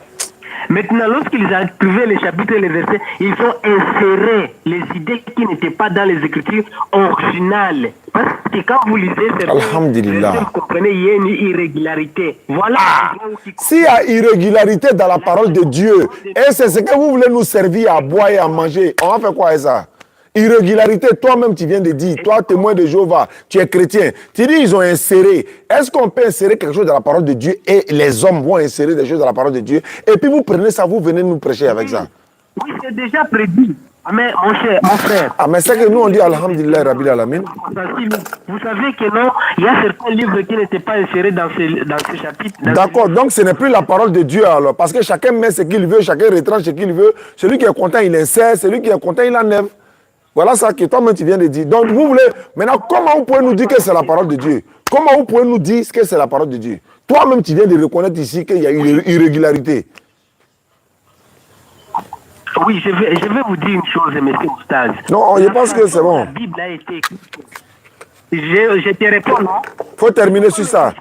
[SPEAKER 5] Maintenant, lorsqu'ils ont trouvé les chapitres et les versets, ils ont inséré les idées qui n'étaient pas dans les écritures originales. Parce que quand vous lisez certains versets, vous comprenez, il y a une irrégularité. Voilà.
[SPEAKER 1] S'il y a irrégularité dans la parole de Dieu, et c'est ce que vous voulez nous servir à boire et à manger, on va faire quoi avec ça? Irrégularité, toi-même tu viens de dire, toi témoin de Jéhovah, tu es chrétien, tu dis ils ont inséré. Est-ce qu'on peut insérer quelque chose dans la parole de Dieu et les hommes vont insérer des choses dans la parole de Dieu et puis vous prenez ça, vous venez nous prêcher avec ça?
[SPEAKER 5] Oui, c'est déjà prédit. Mais mon cher, mon frère.
[SPEAKER 1] Ah mais c'est que nous on dit Alhamdulillah Rabbil Alamin.
[SPEAKER 5] Vous savez que non, il y a certains livres qui n'étaient pas insérés dans ce chapitre.
[SPEAKER 1] D'accord, donc ce n'est plus la parole de Dieu alors, parce que chacun met ce qu'il veut, chacun retranche ce qu'il veut. Celui qui est content il insère, celui qui est content il enlève. Voilà ça que toi-même tu viens de dire. Donc vous voulez, maintenant comment vous pouvez nous dire que c'est la parole de Dieu? Comment vous pouvez nous dire que c'est la parole de Dieu? Toi-même tu viens de reconnaître ici qu'il y a une irrégularité.
[SPEAKER 5] Oui, je vais vous dire une chose, monsieur Oustaz.
[SPEAKER 1] Non, je pense que c'est bon.
[SPEAKER 5] La Bible a été écrite. Je te réponds, non?
[SPEAKER 1] Faut terminer sur ça.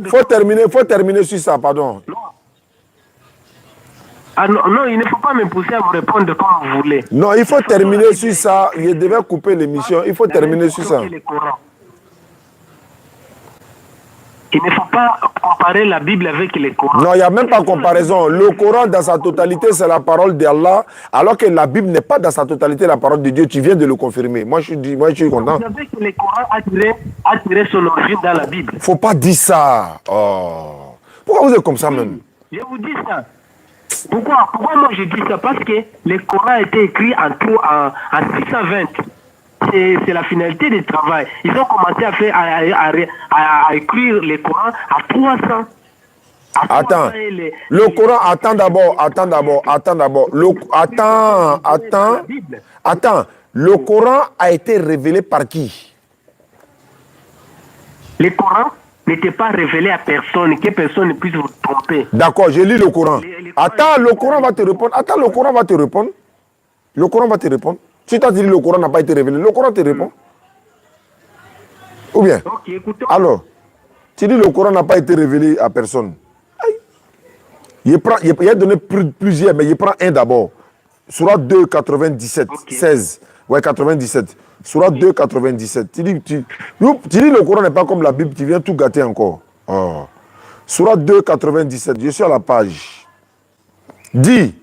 [SPEAKER 1] Faut terminer sur ça, pardon.
[SPEAKER 5] Non. Ah non, non, il ne faut pas me pousser à vous répondre comme vous voulez.
[SPEAKER 1] Non, il faut terminer sur ça. Je devais couper l'émission. Il faut terminer sur ça.
[SPEAKER 5] Il ne faut pas comparer la Bible avec le Coran.
[SPEAKER 1] Non, il n'y a même pas de comparaison. Le Coran, dans sa totalité, c'est la parole d'Allah, alors que la Bible n'est pas dans sa totalité la parole de Dieu. Tu viens de le confirmer. Moi, je suis content.
[SPEAKER 5] Vous savez que le Coran a tiré son origine dans la Bible.
[SPEAKER 1] Il ne faut pas dire ça. Oh. Pourquoi vous êtes comme ça même?
[SPEAKER 5] Je vous dis ça. Pourquoi moi je dis ça? Parce que le Coran a été écrit en 620. C'est la finalité du travail. Ils ont commencé à écrire le Coran à 300.
[SPEAKER 1] Attends. Le Coran, attends d'abord. Attends. Le Coran a été révélé par qui?
[SPEAKER 5] Le Coran n'était pas révélé à personne, que personne ne puisse vous tromper.
[SPEAKER 1] D'accord, je lis le Coran. Attends, le Coran va te répondre. Le Coran va te répondre. Si tu as dit que le Coran n'a pas été révélé, le Coran te répond. Ou bien?
[SPEAKER 5] Okay,
[SPEAKER 1] alors, tu dis que le Coran n'a pas été révélé à personne. Il a donné plusieurs, mais il prend un d'abord. Surat 2, 97, 16. Ouais, 97. Surat 2, 97. Tu dis que le Coran n'est pas comme la Bible, tu viens tout gâter encore. Oh. Surat 2, 97. Je suis à la page. Dis.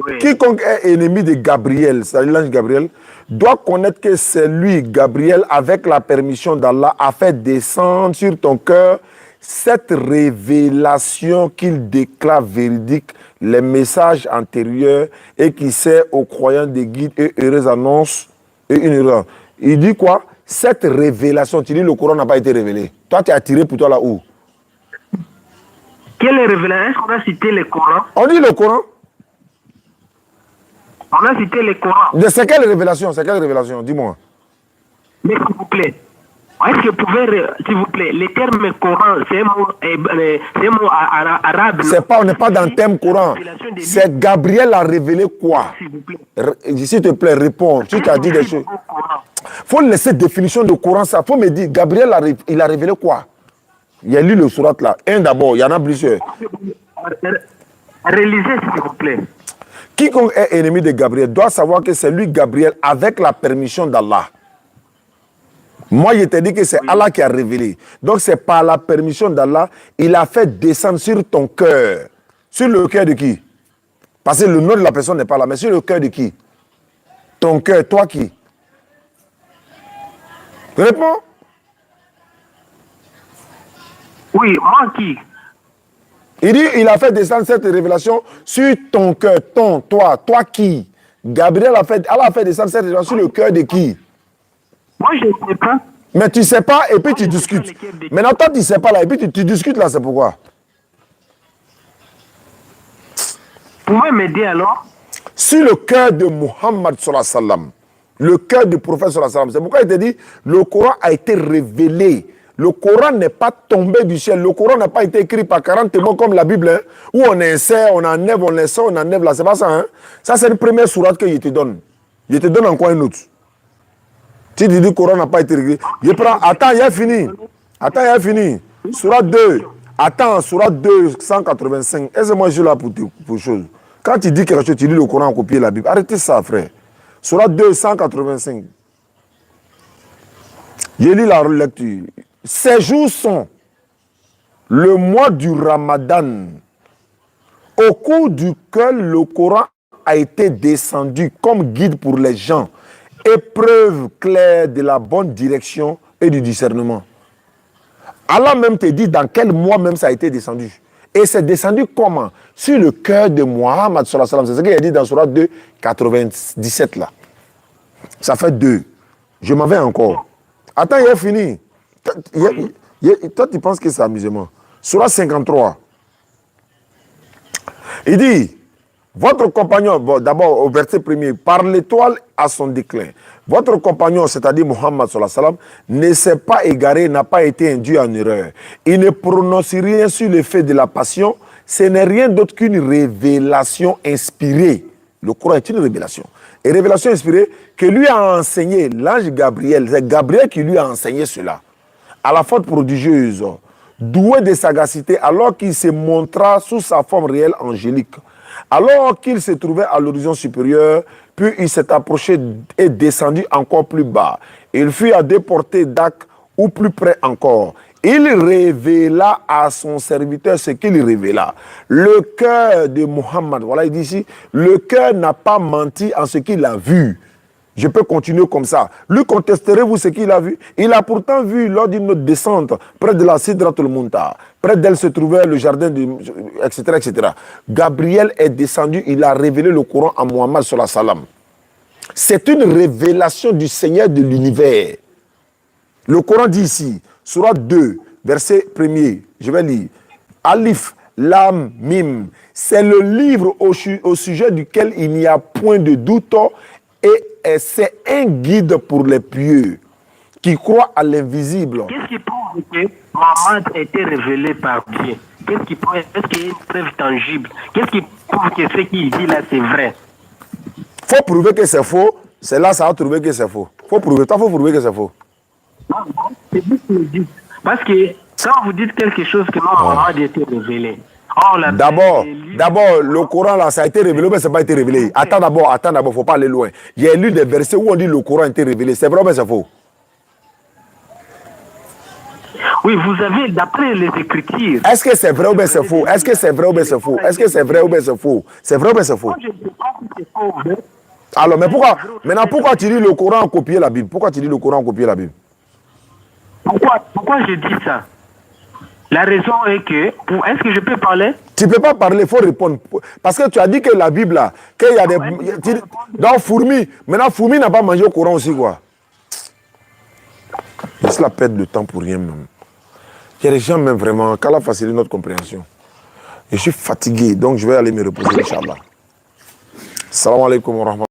[SPEAKER 1] Oui. Quiconque est ennemi de Gabriel, c'est-à-dire l'ange Gabriel, doit connaître que c'est lui, Gabriel, avec la permission d'Allah, a fait descendre sur ton cœur cette révélation qu'il déclare véridique, les messages antérieurs, et qui sert aux croyants des guides et heureuses annonces et une erreur. Il dit quoi? Cette révélation, tu dis le Coran n'a pas été révélé. Toi, tu es attiré pour toi là où?
[SPEAKER 5] Quelle révélation? Est-ce qu'on a cité le Coran?
[SPEAKER 1] On dit le Coran.
[SPEAKER 5] On a cité le Coran.
[SPEAKER 1] C'est quelle révélation? Dis-moi.
[SPEAKER 5] Mais s'il vous plaît, est-ce que vous pouvez, s'il vous plaît, le terme Coran, c'est un mot arabe.
[SPEAKER 1] On n'est pas dans le terme Coran. C'est Gabriel a révélé quoi?
[SPEAKER 5] S'il vous plaît.
[SPEAKER 1] S'il te plaît, réponds. Tu t'as dit des choses. Il faut laisser définition de Coran, ça. Il faut me dire, Gabriel, il a révélé quoi? Il a lu le surat là. Un d'abord, il y en a plusieurs.
[SPEAKER 5] Réalisez, s'il vous plaît.
[SPEAKER 1] Quiconque est ennemi de Gabriel doit savoir que c'est lui, Gabriel, avec la permission d'Allah. Moi, je t'ai dit que c'est Allah qui a révélé. Donc, c'est par la permission d'Allah, il a fait descendre sur ton cœur. Sur le cœur de qui? Parce que le nom de la personne n'est pas là, mais sur le cœur de qui? Ton cœur, toi qui? Réponds.
[SPEAKER 5] Oui, moi qui?
[SPEAKER 1] Il dit, il a fait descendre cette révélation sur ton cœur, toi qui? Allah a fait descendre cette révélation sur le cœur de qui?
[SPEAKER 5] Moi, je ne sais pas.
[SPEAKER 1] Mais tu ne sais pas et puis tu discutes. Maintenant, toi, tu ne sais pas là et puis tu discutes là, c'est pourquoi?
[SPEAKER 5] Vous pouvez m'aider alors?
[SPEAKER 1] Sur le cœur de Muhammad sallallahu alayhi wa sallam, le cœur du prophète sallallahu alayhi wa sallam, c'est pourquoi il te dit, le Coran a été révélé. Le Coran n'est pas tombé du ciel. Le Coran n'a pas été écrit par 40 témoins comme la Bible, hein, où on insère, on enlève, on insère, on enlève là. C'est pas ça. Hein? Ça, c'est une première sourate que je te donne. Je te donne encore une autre. Si tu dis que le Coran n'a pas été écrit, je prends. Attends, il a fini. Sourate 2. Attends, sourate 2, 185. Est-ce que moi je suis là pour chose? Quand tu dis quelque chose, tu lis le Coran, copier la Bible. Arrêtez ça, frère. Surah 285. J'ai lu la lecture. Ces jours sont le mois du Ramadan, au cours duquel le Coran a été descendu comme guide pour les gens, épreuve claire de la bonne direction et du discernement. Allah même te dit dans quel mois même ça a été descendu. Et c'est descendu comment? Sur le cœur de Muhammad sallallahu alayhi wa sallam. C'est ce qu'il a dit dans Surah 2, 97 là. Ça fait 2. Je m'en vais encore. Attends, il est fini. Toi, tu penses que c'est amusement. Surah 53. Il dit, votre compagnon, bon, d'abord au verset 1er, par l'étoile à son déclin. Votre compagnon, c'est-à-dire Muhammad sallallahu alayhi wa sallam, ne s'est pas égaré, n'a pas été induit en erreur. Il ne prononce rien sur l'effet de la passion. Ce n'est rien d'autre qu'une révélation inspirée. Le Coran est une révélation. Et révélation inspirée que lui a enseigné l'ange Gabriel. C'est Gabriel qui lui a enseigné cela. À la faute prodigieuse, doué de sagacité, alors qu'il se montra sous sa forme réelle angélique. Alors qu'il se trouvait à l'horizon supérieur, puis il s'est approché et descendu encore plus bas. Il fut à déporter d'Ak ou plus près encore. Il révéla à son serviteur ce qu'il révéla. Le cœur de Muhammad, voilà, il dit ici, le cœur n'a pas menti en ce qu'il a vu. Je peux continuer comme ça. Lui, contesterez-vous ce qu'il a vu? Il a pourtant vu lors d'une descente près de la Sidratul Muntaha. Près d'elle se trouvait le jardin, etc., etc. Gabriel est descendu, il a révélé le Coran à Muhammad sallallahu alayhi wa sallam. C'est une révélation du Seigneur de l'univers. Le Coran dit ici, Surah 2, verset 1er, je vais lire. Alif, Lam, Mim. C'est le livre au sujet duquel il n'y a point de doute et c'est un guide pour les pieux qui croient à l'invisible.
[SPEAKER 5] Qu'est-ce qui prouve que Mohammed a été révélé par Dieu? Qu'est-ce qui prouve? Est-ce qu'il y a une preuve tangible? Qu'est-ce qui prouve que ce qu'il dit là, c'est vrai?
[SPEAKER 1] Faut prouver que c'est faux. C'est là ça va trouver que c'est faux. Faut prouver. Toi, faut prouver que c'est faux.
[SPEAKER 5] C'est vous qui le dites. Parce que quand vous dites quelque chose que Mohammed a été révélé,
[SPEAKER 1] D'abord, le Coran là, ça a été révélé, mais ça n'a pas été révélé. Attends d'abord, faut pas aller loin. Il y a lu des versets où on dit le Coran a été révélé. C'est vrai ou c'est faux?
[SPEAKER 5] Oui, vous avez, d'après les Écritures.
[SPEAKER 1] Est-ce que c'est vrai ou bien c'est faux? Est-ce que c'est vrai ou bien c'est faux? Est-ce que c'est vrai ou bien c'est faux? C'est vrai ou bien c'est faux?
[SPEAKER 5] Moi, je ne sais pas si c'est faux. Mais...
[SPEAKER 1] Alors, mais pourquoi tu lis le Coran en copier la Bible? Pourquoi tu lis le Coran en copier la Bible?
[SPEAKER 5] Pourquoi je dis ça? La raison est que, est-ce que je peux parler?
[SPEAKER 1] Tu ne peux pas parler, il faut répondre. Parce que tu as dit que la Bible, là, qu'il y a des... Donc, Fourmi, maintenant, Fourmi n'a pas mangé au Coran aussi, quoi. Laisse la perdre de temps pour rien, même. Il y a des gens, même, vraiment, qu'Allah facilite notre compréhension. Je suis fatigué, donc je vais aller me reposer, Inch'Allah. Salam alaikum wa rahmatullahi.